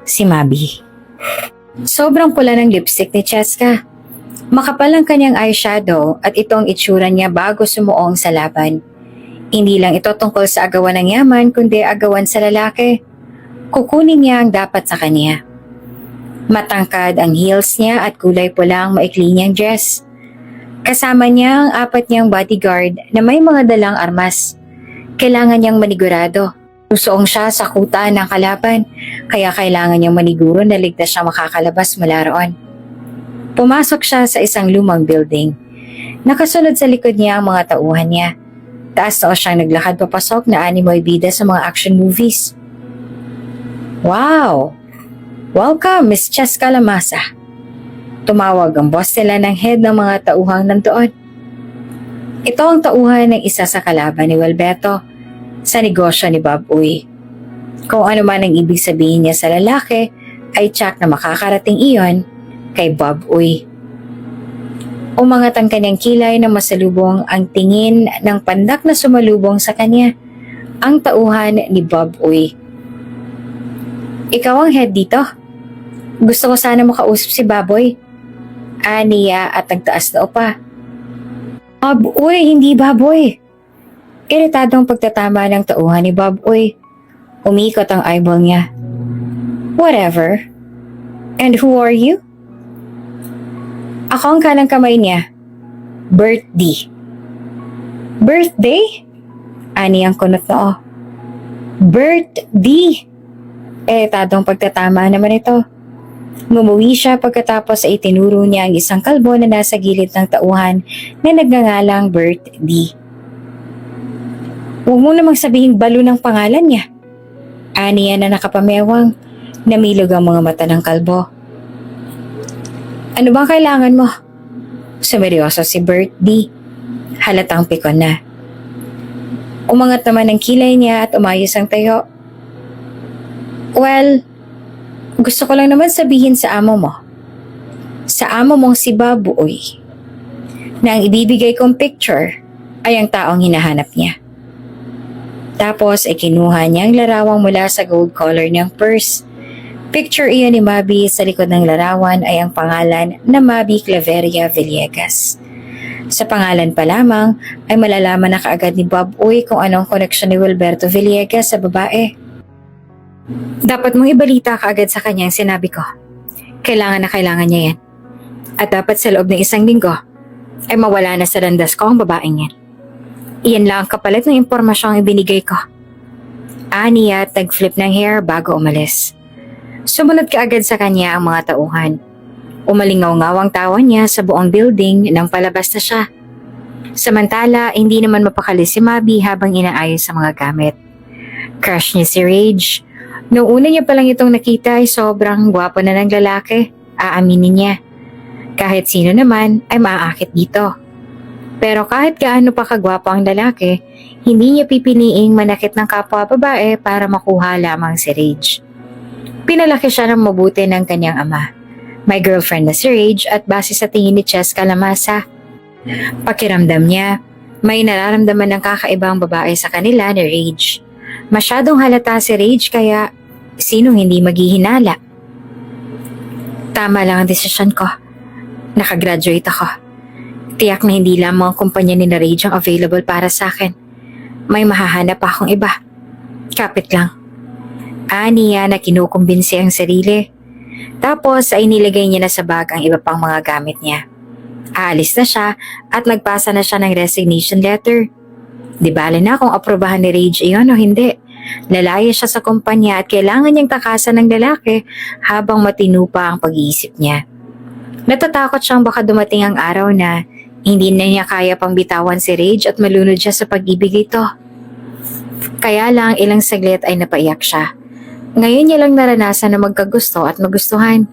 si Mabi. Sobrang pula ng lipstick ni Cheska. Makapal ang kanyang eyeshadow at ito ang itsura niya bago sumuong sa laban. Hindi lang ito tungkol sa agawan ng yaman kundi agawan sa lalaki. Kukunin niya ang dapat sa kanya. Matangkad ang heels niya at kulay pula ang maikli niyang dress. Kasama niya ang 4 niyang bodyguard na may mga dalang armas. Kailangan niyang manigurado. Susuong siya sa kuta ng kalaban, kaya kailangan niyang maniguro na ligtas siya makakalabas mula roon. Pumasok siya sa isang lumang building. Nakasunod sa likod niya ang mga tauhan niya. Taas na siyang naglakad papasok na animoy bida sa mga action movies. Wow! Welcome, Miss Cheska Lamasa. Tumawag ang boss nila ng head ng mga tauhang nandoon. Ito ang tauhan ng isa sa kalaban ni Wilberto sa negosyo ni Bob Uy. Kung ano man ang ibig sabihin niya sa lalaki, ay tsak na makakarating iyon kay Bob Uy. Umangat ang kanyang kilay na masalubong ang tingin ng pandak na sumalubong sa kanya, ang tauhan ni Bob Uy. Ikaw ang head dito? Gusto ko sana makausap si Baboy. Niya at nagtaas na upa. Bob Uy, hindi Baboy. Iritadong pagtatama ng tauhan ni Bob Uy. Umikot ang eyeball niya. Whatever. And who are you? Ako ang kanang kamay niya. Bert D. Birthday? Ani ang kunot noo. Birthday! Tadong pagtatama naman ito. Ngumuwi siya pagkatapos ay tinuro niya ang isang kalbo na nasa gilid ng tauhan na nagngangalang Birthday. Huwag mo namang sabihing balo ng pangalan niya. Aniya na nakapamewang, namilog ang mga mata ng kalbo. Ano bang kailangan mo? Sumeryoso si Birthday. Halatang pikon na. Umangat naman ang kilay niya at umayos ang tayo. Well, gusto ko lang naman sabihin sa amo mo. Sa amo mong si Baboy, na ang ibibigay kong picture ay ang taong hinahanap niya. Tapos ay kinuha niya ang larawang mula sa gold collar niyang purse. Picture iyon ni Mabi, sa likod ng larawan ay ang pangalan na Mabi Claveria Villegas. Sa pangalan pa lamang ay malalaman na kaagad ni Baboy kung anong koneksyon ni Wilberto Villegas sa babae. Dapat mong ibalita kaagad sa kanya ang sinabi ko. Kailangan na kailangan niya yan. At dapat sa loob ng isang linggo ay mawala na sa landas ko ang babaeng yan. Iyan lang ang kapalit ng impormasyong ibinigay ko. Aniya at nag-flip ng hair bago umalis. Sumunod kaagad sa kanya ang mga tauhan. Umalingaw-ngaw ang tawa niya sa buong building nang palabas na siya. Samantala, hindi naman mapakali si Mabi habang inaayos sa mga gamit. Crush niya si Rage. Noong una niya palang itong nakita ay sobrang gwapo na ng lalaki, aaminin niya. Kahit sino naman ay maaakit dito. Pero kahit gaano pa kagwapo ang lalaki, hindi niya pipiliing manakit ng kapwa babae para makuha lamang si Rage. Pinalaki siya ng mabuti ng kanyang ama. May girlfriend na si Rage at base sa tingin ni Chess Calamasa. Pakiramdam niya, may nararamdaman ng kakaibang babae sa kanila ni Rage. Masyadong halata si Rage kaya sinong hindi maghihinala. Tama lang ang desisyon ko. Nakagraduate ako. Tiyak na hindi lamang ang kumpanya ni Rage ang available para sa akin. May mahahanap akong iba. Kapit lang. Aniya na kinukumbinsi ang sarili. Tapos ay nilagay niya na sa bag ang iba pang mga gamit niya. Aalis na siya at nagpasa na siya ng resignation letter. Di bale na kung aprobahan ni Rage iyon o hindi. Lalaya siya sa kumpanya at kailangan niyang takasan ng lalaki habang matino pa ang pag-iisip niya. Natatakot siyang baka dumating ang araw na hindi na niya kaya pang bitawan si Rage at malunod siya sa pag-ibig ito. Kaya lang ilang saglit ay napaiyak siya. Ngayon niya lang naranasan na magkagusto at magustuhan.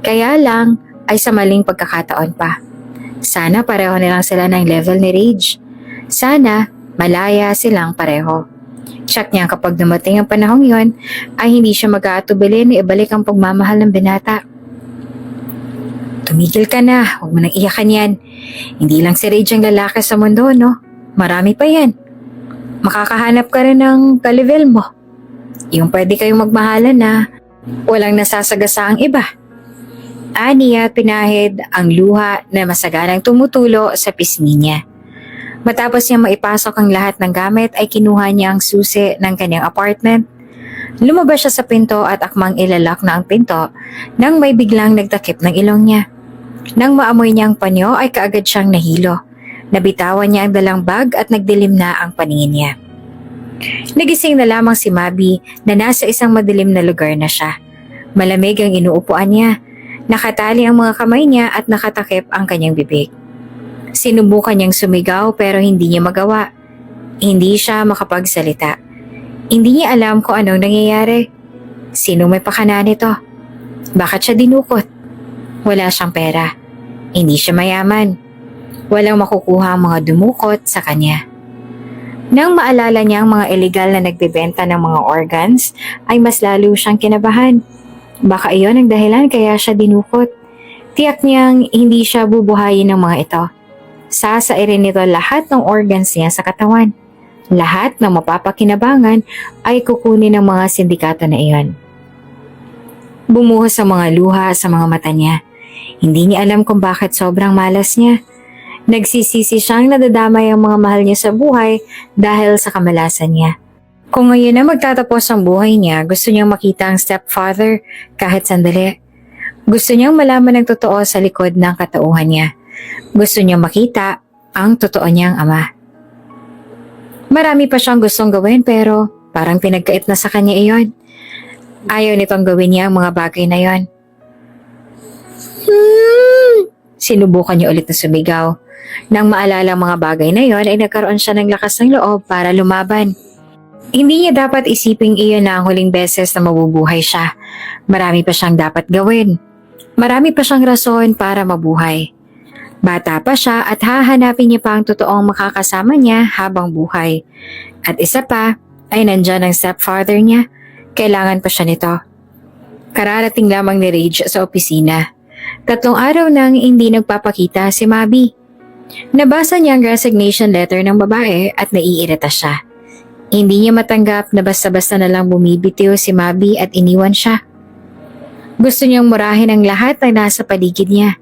Kaya lang ay sa maling pagkakataon pa. Sana pareho nilang sila ng level ni Rage. Sana malaya silang pareho. Tsak niya kapag dumating ang panahong yon ay hindi siya mag-aatubili na ibalik ang pagmamahal ng binata. Tumigil ka na, huwag mo nang iyakan yan. Hindi lang si Rage ang lalaki sa mundo, no? Marami pa yan. Makakahanap ka rin ng ka-level mo. Yung pwede kayong magmahalan na walang nasasagasa ang iba. Aniya pinahid ang luha na masaganang tumutulo sa pisngi niya. Matapos niya maipasok ang lahat ng gamit ay kinuha niya ang susi ng kanyang apartment. Lumabas siya sa pinto at akmang ilalak na ang pinto nang may biglang nagtakip ng ilong niya. Nang maamoy niya ang panyo ay kaagad siyang nahilo. Nabitawan niya ang dalang bag at nagdilim na ang paningin niya. Nagising na lamang si Mabi na nasa isang madilim na lugar na siya. Malamig ang inuupuan niya. Nakatali ang mga kamay niya at nakatakip ang kanyang bibig. Sinubukan niyang sumigaw pero hindi niya magawa. Hindi siya makapagsalita. Hindi niya alam kung anong nangyayari. Sino may pakana nito? Bakit siya dinukot? Wala siyang pera. Hindi siya mayaman. Walang makukuha ang mga dumukot sa kanya. Nang maalala niya ang mga illegal na nagbebenta ng mga organs, ay mas lalo siyang kinabahan. Baka iyon ang dahilan kaya siya dinukot. Tiyak niyang hindi siya bubuhayin ng mga ito. Sasairin nito lahat ng organs niya sa katawan. Lahat ng mapapakinabangan ay kukunin ng mga sindikato na iyon. Bumuhos ang mga luha sa mga mata niya. Hindi niya alam kung bakit sobrang malas niya. Nagsisisi siyang nadadamay ang mga mahal niya sa buhay dahil sa kamalasan niya. Kung ngayon na magtatapos ang buhay niya, gusto niyang makita ang stepfather kahit sandali. Gusto niyang malaman ang totoo sa likod ng katauhan niya. Gusto niyang makita ang totoo niyang ama. Marami pa siyang gustong gawin pero parang pinagkait na sa kanya iyon. Ayaw nitong gawin niya ang mga bagay na yon. Sinubukan niya ulit na sumigaw. Nang maalala ang mga bagay na yon ay nagkaroon siya ng lakas ng loob para lumaban. Hindi niya dapat isiping iyon na ang huling beses na mabubuhay siya. Marami pa siyang dapat gawin. Marami pa siyang rason para mabuhay. Bata pa siya at hahanapin niya pa ang totoong makakasama niya habang buhay. At isa pa ay nandyan ang stepfather niya. Kailangan pa siya nito. Kararating lamang ni Rage sa opisina. 3 araw nang hindi nagpapakita si Mabi. Nabasa niya ang resignation letter ng babae at naiirita siya. Hindi niya matanggap na basta-basta na lang bumibitiw si Mabi at iniwan siya. Gusto niyang murahin ang lahat na nasa paligid niya.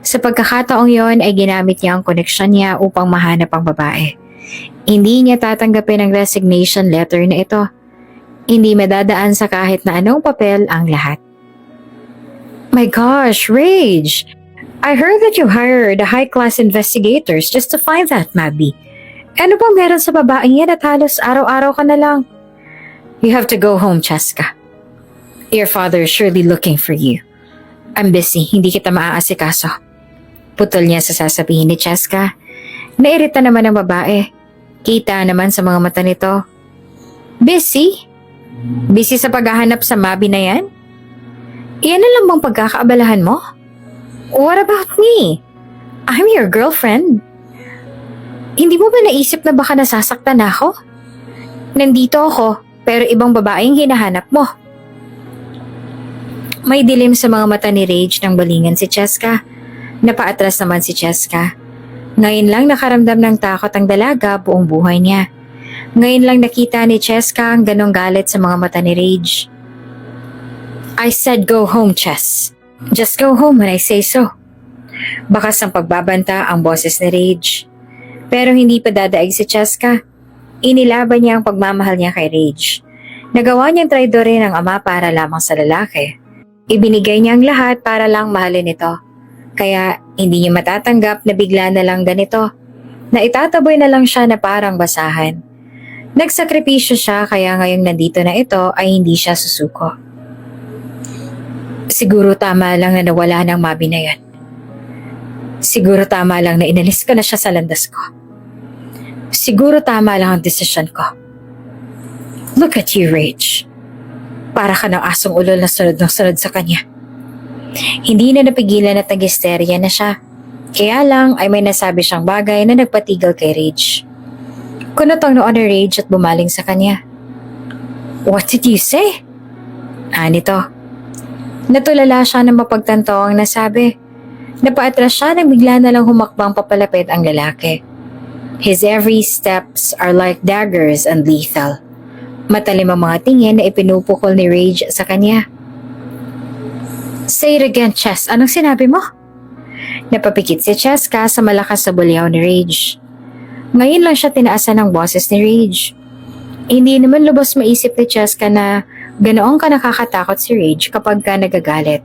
Sa pagkakataong yon ay ginamit niya ang koneksyon niya upang mahanap ang babae. Hindi niya tatanggapin ang resignation letter na ito. Hindi madadaan sa kahit na anong papel ang lahat. My gosh, Rage! I heard that you hired the high-class investigators just to find that Mabi. Ano bang meron sa babaeng yan at halos araw-araw ka na lang? You have to go home, Cheska. Your father is surely looking for you. I'm busy, hindi kita maaasikaso. Putol niya sa sasabihin ni Cheska. Nairita naman ang babae. Kita naman sa mga mata nito. Busy? Busy sa paghahanap sa Mabi na yan? Iyan na lang bang pagkakaabalahan mo? What about me? I'm your girlfriend. Hindi mo ba naisip na baka nasasaktan ako? Nandito ako, pero ibang babaeng hinahanap mo. May dilim sa mga mata ni Rage nang balingan si Cheska. Napaatras naman si Cheska. Ngayon lang nakaramdam ng takot ang dalaga buong buhay niya. Ngayon lang nakita ni Cheska ang ganong galit sa mga mata ni Rage. I said go home, Ches. Just go home when I say so. Bakas ng pagbabanta ang boses ni Rage. Pero hindi pa dadaig si Cheska. Inilaban niya ang pagmamahal niya kay Rage. Nagawa niyang traidorin ang ama para lamang sa lalaki. Ibinigay niya ang lahat para lang mahalin ito. Kaya hindi niya matatanggap na bigla na lang ganito. Na itataboy na lang siya na parang basahan. Nagsakripisyo siya kaya ngayong nandito na ito ay hindi siya susuko. Siguro tama lang na nawala ng Mabi na yan. Siguro tama lang na inalis ko na siya sa landas ko. Siguro tama lang ang desisyon ko. Look at you, Rage. Para ka ng asong ulol na sunod ng sunod sa kanya. Hindi na napigilan at nag-hysteria na siya. Kaya lang ay may nasabi siyang bagay na nagpatigil kay Rage. Kunotong noon ni Rage at bumaling sa kanya. What did you say? Nito. Natulala siya ng mapagtanto ang nasabi. Napaatras siya nang bigla na lang humakbang papalapit ang lalaki. His every steps are like daggers and lethal. Matalim ang mga tingin na ipinupukol ni Rage sa kanya. Say it again, Ches. Anong sinabi mo? Napapikit si Cheska sa malakas na bulyaw ni Rage. Ngayon lang siya tinaasan ng boses ni Rage. Hindi naman lubos maisip ni Cheska na ganoon ka nakakatakot si Rage kapag ka nagagalit.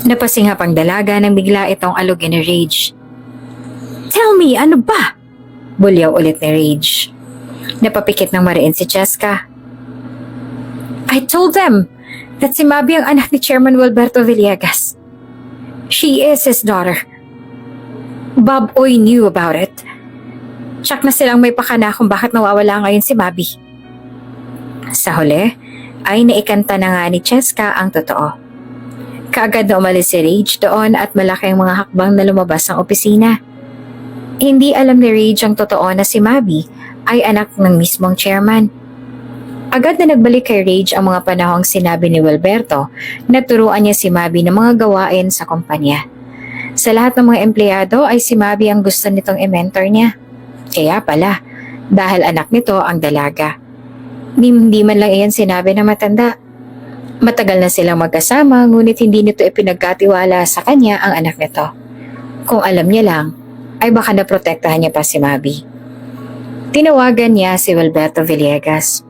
Napasinghap ang dalaga nang bigla itong alugin ni Rage. Tell me, ano ba? Bulyaw ulit ni Rage. Napapikit ng mariin si Cheska. I told them that si Mabi ang anak ni Chairman Wilberto Villegas. She is his daughter. Bob Oy knew about it. Tsak na silang may pakana kung bakit nawawala ngayon si Mabi. Sa huli, ay naikanta na nga ni Cheska ang totoo. Kaagad na umalis si Rage doon at malaki ang mga hakbang na lumabas ng opisina. Hindi alam ni Rage ang totoo na si Mabi ay anak ng mismong chairman. Agad na nagbalik kay Rage ang mga panahong sinabi ni Wilberto na turuan niya si Mabi ng mga gawain sa kumpanya. Sa lahat ng mga empleyado ay si Mabi ang gusto nitong i-mentor niya. Kaya pala, dahil anak nito ang dalaga. Hindi man lang iyan sinabi na matanda. Matagal na silang magkasama ngunit hindi nito ipinagkatiwala sa kanya ang anak nito. Kung alam niya lang, ay baka naprotektahan niya pa si Mabi. Tinawagan niya si Wilberto Villegas.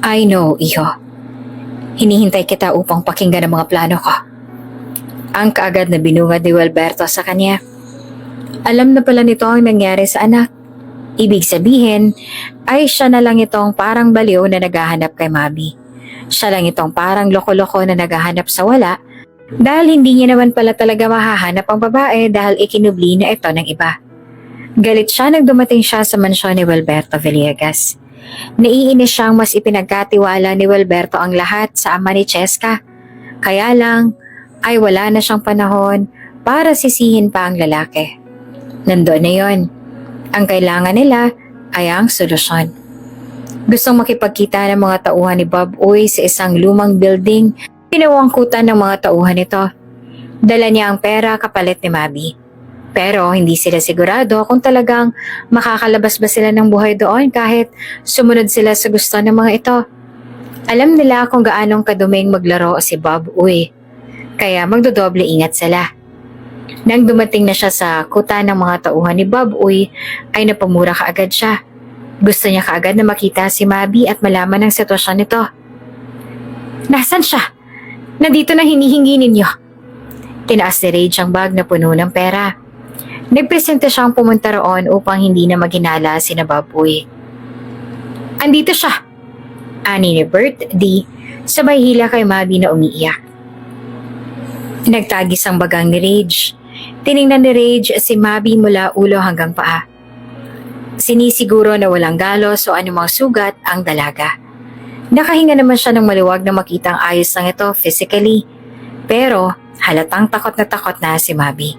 I know, iho. Hinihintay kita upang pakinggan ang mga plano ko. Ang kaagad na binungad ni Wilberto sa kanya. Alam na pala nito ang nangyari sa anak. Ibig sabihin, ay siya na lang itong parang baliw na naghahanap kay Mabi. Siya lang itong parang loko-loko na naghahanap sa wala dahil hindi niya naman pala talaga mahahanap ang babae dahil ikinubli na ito ng iba. Galit siya nang dumating siya sa mansyon ni Wilberto Villegas. Naiinis siyang mas ipinagkatiwala ni Wilberto ang lahat sa ama ni Cheska. Kaya lang, ay wala na siyang panahon para sisihin pa ang lalaki. Nandoon na yon. Ang kailangan nila ay ang solusyon. Gustong makipagkita ng mga tauhan ni Bob Uy sa isang lumang building, pinawangkutan ng mga tauhan nito. Dala niya ang pera kapalit ni Mabi. Pero hindi sila sigurado kung talagang makakalabas ba sila ng buhay doon kahit sumunod sila sa gusto ng mga ito. Alam nila kung gaanong kaduming maglaro si Bob Uy, kaya magdodoble ingat sila. Nang dumating na siya sa kuta ng mga tauhan ni Bob Uy, ay napamura kaagad siya. Gusto niya kaagad na makita si Mabi at malaman ang sitwasyon nito. Nasaan siya? Nandito na hinihingi ninyo. Tinaas ni Rage ang bag na puno ng pera. Nagpresenta siyang pumunta roon upang hindi na maghinala si Bob Uy. Andito siya, ani ni Bert D. sabay hila kay Mabi na umiiyak. Nagtagis ang bagang ni Rage. Tiningnan ni Rage si Mabi mula ulo hanggang paa. Sinisiguro na walang galos o anumang sugat ang dalaga. Nakahinga naman siya ng maluwag na makita ang ayos lang ito physically, pero halatang takot na si Mabi.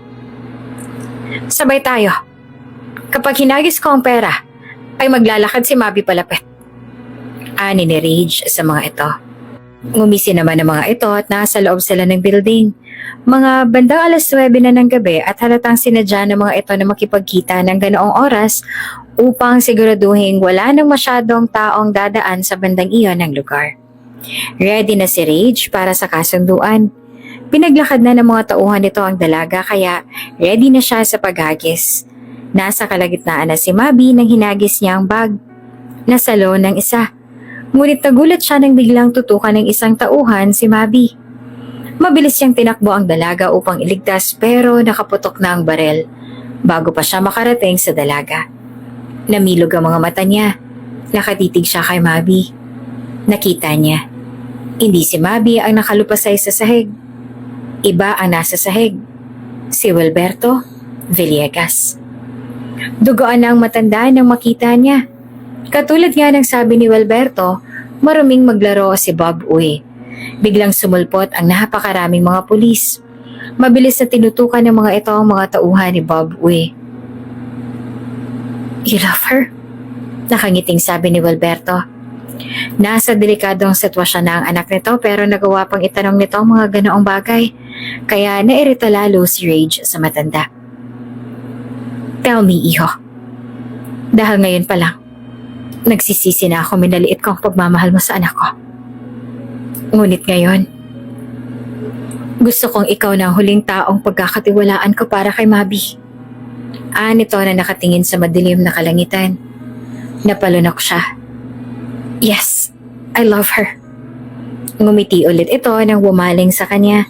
Sabay tayo. Kapag hinagis ko ang pera, ay maglalakad si Mabi palapit. Ani ni Rage sa mga ito. Ngumisi naman ang mga ito at nasa loob sila ng building. Mga bandang 9:00 na ng gabi at halatang sinadya ng mga ito na makipagkita ng ganoong oras upang siguraduhin wala nang masyadong taong dadaan sa bandang iyon ng lugar. Ready na si Rage para sa kasunduan. Pinaglakad na ng mga tauhan nito ang dalaga kaya ready na siya sa paghagis. Nasa kalagitnaan na si Mabi nang hinagis niya ang bag. Nasa loob ng isa. Ngunit nagulat siya nang biglang tutukan ng isang tauhan si Mabi. Mabilis siyang tinakbo ang dalaga upang iligtas pero nakaputok na ang barel bago pa siya makarating sa dalaga. Namilog ang mga mata niya. Nakatitig siya kay Mabi. Nakita niya. Hindi si Mabi ang nakalupasay sa sahig. Iba ang nasa sahig. Si Wilberto Villegas. Dugoan na ang matanda nang makita niya. Katulad nga ng sabi ni Wilberto, maruming maglaro si Bob Uy. Biglang sumulpot ang napakaraming mga pulis. Mabilis na tinutukan ng mga ito ang mga tauhan ni Bob Uy. You love her? Nakangiting sabi ni Wilberto. Nasa delikadong sitwasyon na ang anak nito pero nagawa pang itanong nito ang mga ganoong bagay. Kaya nairita lalo si Rage sa matanda. Tell me, iho. Dahil ngayon pa lang, nagsisisi na ako minaliit kong pagmamahal mo sa anak ko. Ngunit ngayon, gusto kong ikaw na ang huling taong pagkakatiwalaan ko para kay Mabi. Nito na nakatingin sa madilim na kalangitan. Napalunok siya. Yes, I love her. Ngumiti ulit ito nang bumaling sa kanya.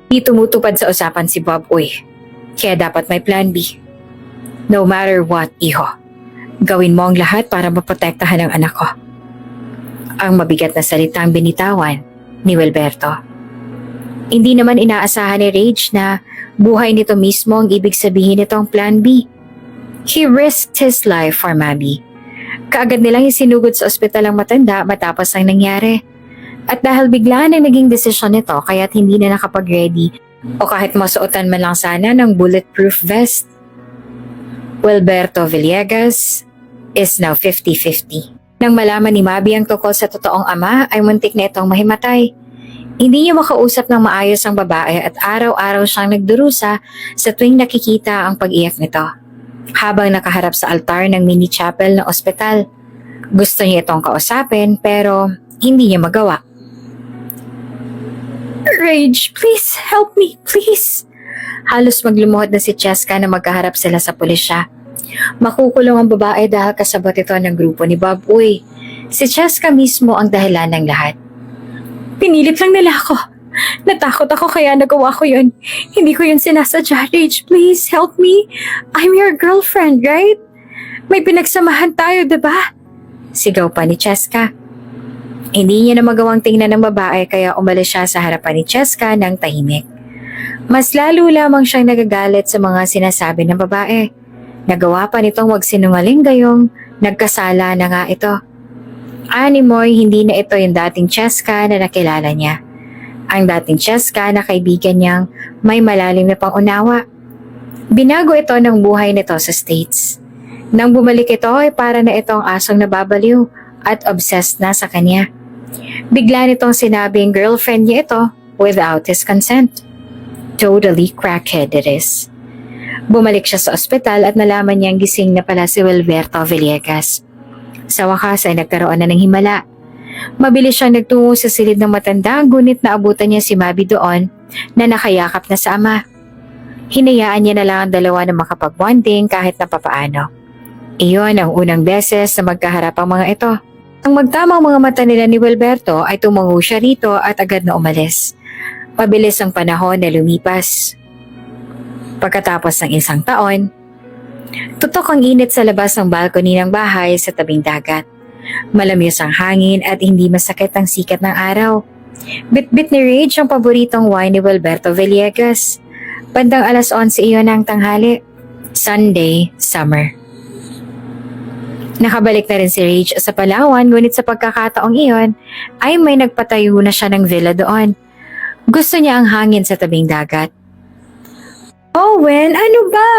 Di tumutupad sa usapan si Bob Uy, kaya dapat may plan B. No matter what, iho, gawin mo ang lahat para maprotektahan ang anak ko. Ang mabigat na salitang binitawan ni Wilberto. Hindi naman inaasahan ni Rage na buhay nito mismo ang ibig sabihin nitong plan B. He risked his life for Mabi. Kaagad nilang isinugod sa ospital ang matanda matapos ang nangyari. At dahil bigla na naging desisyon nito kaya't hindi na nakapag-ready o kahit masuotan man lang sana ng bulletproof vest. Wilberto Villegas is now 50-50. Nang malaman ni Mabi ang tungkol sa totoong ama ay muntik na itong mahimatay. Hindi niya makausap ng maayos ang babae at araw-araw siyang nagdurusa sa tuwing nakikita ang pag-iyak nito. Habang nakaharap sa altar ng mini chapel ng ospital, gusto niya itong kausapin pero hindi niya magawa. Rage, please help me, please. Halos maglumuhod na si Cheska na magkaharap sila sa pulisya. Makukulong ang babae dahil kasabot ito ng grupo ni Bob Uy. Si Cheska mismo ang dahilan ng lahat. Pinilit lang nila ako. Natakot ako kaya nagawa ko yun. Hindi ko yun sinasadya. Rage, please help me. I'm your girlfriend, right? May pinagsamahan tayo, diba? Sigaw pa ni Cheska. Hindi niya na magawang tingnan ng babae kaya umalis siya sa harapan ni Cheska ng tahimik. Mas lalo lamang siyang nagagalit sa mga sinasabi ng babae. Nagawa pa nitong magsinungaling gayong nagkasala na nga ito. Animoy, hindi na ito yung dating Cheska na nakilala niya. Ang dating Cheska na kaibigan niyang may malalim na pangunawa. Binago ito ng buhay nito sa States. Nang bumalik ito ay para na itong asong nababaliw at obsessed na sa kanya. Bigla nitong sinabing girlfriend niya ito without his consent. Totally crackhead it is. Bumalik siya sa ospital at nalaman niyang gising na pala si Wilberto Villegas. Sa wakas ay nagkaroon na ng himala. Mabilis siyang nagtungo sa silid ng matanda ngunit naabutan niya si Mabi doon na nakayakap na sa ama. Hinayaan niya na lang ang dalawa na makapag-bonding kahit na papaano. Iyon ang unang beses na magkaharap ang mga ito. Ang magtamang mga mata nila ni Wilberto ay tumango siya rito at agad na umalis. Mabilis ang panahon na lumipas. Pagkatapos ng isang taon, tutok ang init sa labas ng balcony ng bahay sa tabing dagat. Malamyos ang hangin at hindi masakit ang sikat ng araw. Bit-bit ni Rage ang paboritong wine ni Wilberto Villegas. Bandang 11:00 iyon ng tanghali. Sunday, summer. Nakabalik na rin si Rage sa Palawan ngunit sa pagkakataong iyon ay may nagpatayo na siya ng villa doon. Gusto niya ang hangin sa tabing dagat. Owen, ano ba?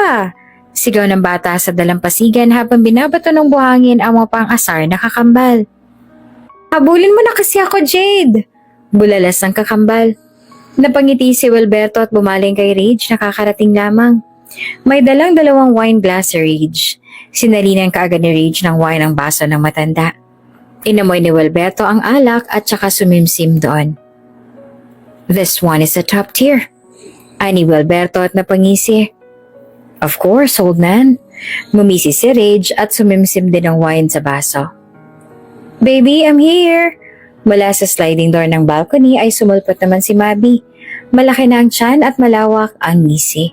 Sigaw ng bata sa dalampasigan habang binabato ng buhangin ang mga pang-asar na kakambal. Habulin mo na kasi ako, Jade! Bulalas ng kakambal. Napangiti si Wilberto at bumaling kay Rage na kakarating lamang. May dalang 2 wine glass si Rage. Sinalinan kaagad ni Rage ng wine ang baso ng matanda. Inamoy ni Wilberto ang alak at saka sumimsim doon. This one is a top tier. Ani Wilberto at napangisi. Of course, old man. Ngumisi si Rage at sumimsim din ng wine sa baso. Baby, I'm here. Mula sa sliding door ng balcony ay sumulpot naman si Mabi. Malaki na ang tiyan at malawak ang ngisi.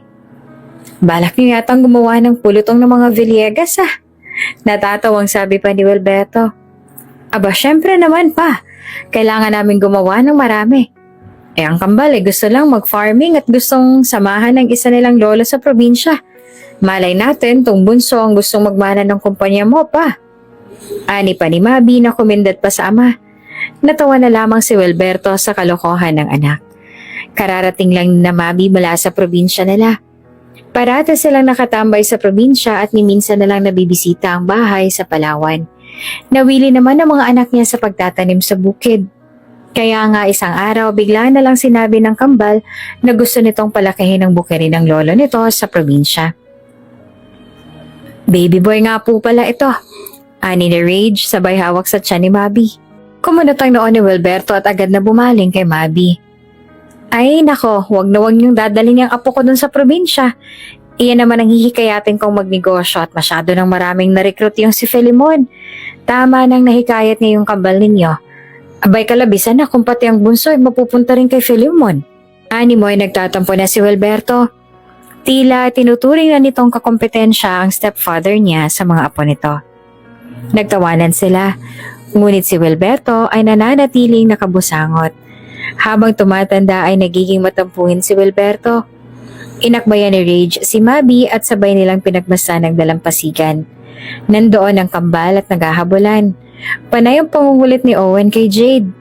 Balak niyo yatang gumawa ng pulutong ng mga Villegas ah. Natatawang sabi pa ni Wilberto. Aba, syempre naman pa. Kailangan namin gumawa ng marami. Ang kambal gusto lang mag-farming at gustong samahan ng isa nilang lola sa probinsya. Malay natin tong bunso ang gustong magmana ng kumpanya mo pa. Ani pa ni Mabi na kumindat pa sa ama. Natawa na lamang si Wilberto sa kalokohan ng anak. Kararating lang na Mabi mula sa probinsya nila. Parata silang nakatambay sa probinsya at ni minsan na lang nabibisita ang bahay sa Palawan. Nawili naman ang mga anak niya sa pagtatanim sa bukid. Kaya nga isang araw bigla na lang sinabi ng kambal na gusto nitong palakihin ang bukirin ng lolo nito sa probinsya. Baby boy nga po pala ito. Ani ni Rage sabay hawak sa tiyan ni Mabi. Kumunot ang noon ni Wilberto at agad na bumaling kay Mabi. Ay nako, huwag niyong dadalhin yung apo ko dun sa probinsya. Iyan naman ang hihikayatin kong magnegosyo at masyado ng maraming na-recruit yung si Filimon. Tama nang nahikayat niya yung kambal ninyo. Abay kalabisan na kung pati ang bunso ay mapupunta rin kay Filimon. Ani mo ay nagtatampo na si Wilberto. Tila tinuturing na nitong kakompetensya ang stepfather niya sa mga apo nito. Nagtawanan sila, ngunit si Wilberto ay nananatiling nakabusangot. Habang tumatanda ay nagiging matampuhin si Wilberto. Inakbayan ni Rage si Mabi at sabay nilang pinagmasa ng dalampasigan. Nandoon ang kambal at naghahabulan. Panay ang pangungulit ni Owen kay Jade.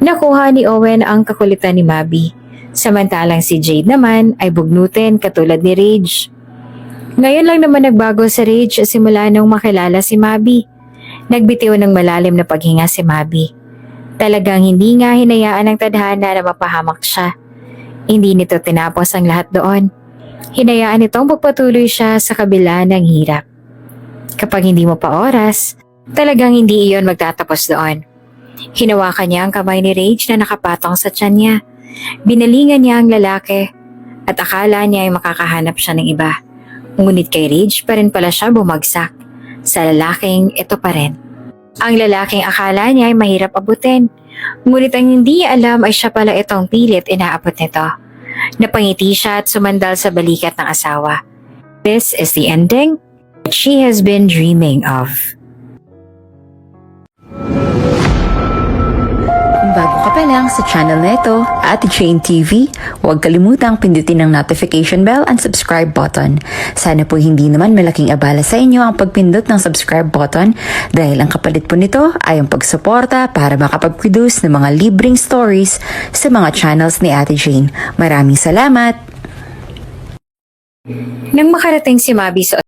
Nakuha ni Owen ang kakulitan ni Mabi. Samantalang si Jade naman ay bugnutin katulad ni Rage. Ngayon lang naman nagbago sa Rage simula nung makilala si Mabi. Nagbitiw ng malalim na paghinga si Mabi. Talagang hindi nga hinayaan ng tadhana na mapahamak siya. Hindi nito tinapos ang lahat doon. Hinayaan nitong pagpatuloy siya sa kabila ng hirap. Kapag hindi mo pa oras, talagang hindi iyon magtatapos doon. Hinawakan niya ang kamay ni Rage na nakapatong sa tiyan niya. Binalingan niya ang lalaki at akala niya ay makakahanap siya ng iba. Ngunit kay Rage pa rin pala siya bumagsak. Sa lalaking ito pa rin. Ang lalaking akala niya ay mahirap abutin. Ngunit ang hindi alam ay siya pala itong pilit inaabot nito. Napangiti siya at sumandal sa balikat ng asawa. This is the ending. she has been dreaming of. Kung bago ka pa lang sa channel na ito, Ate Jane TV, huwag kalimutang pindutin ang notification bell and subscribe button. Sana po hindi naman malaking abala sa inyo ang pagpindot ng subscribe button dahil ang kapalit po nito ay ang pagsuporta para makapag-produce ng mga libreng stories sa mga channels ni Ate Jane. Maraming salamat! Nang makarating si Mabi sa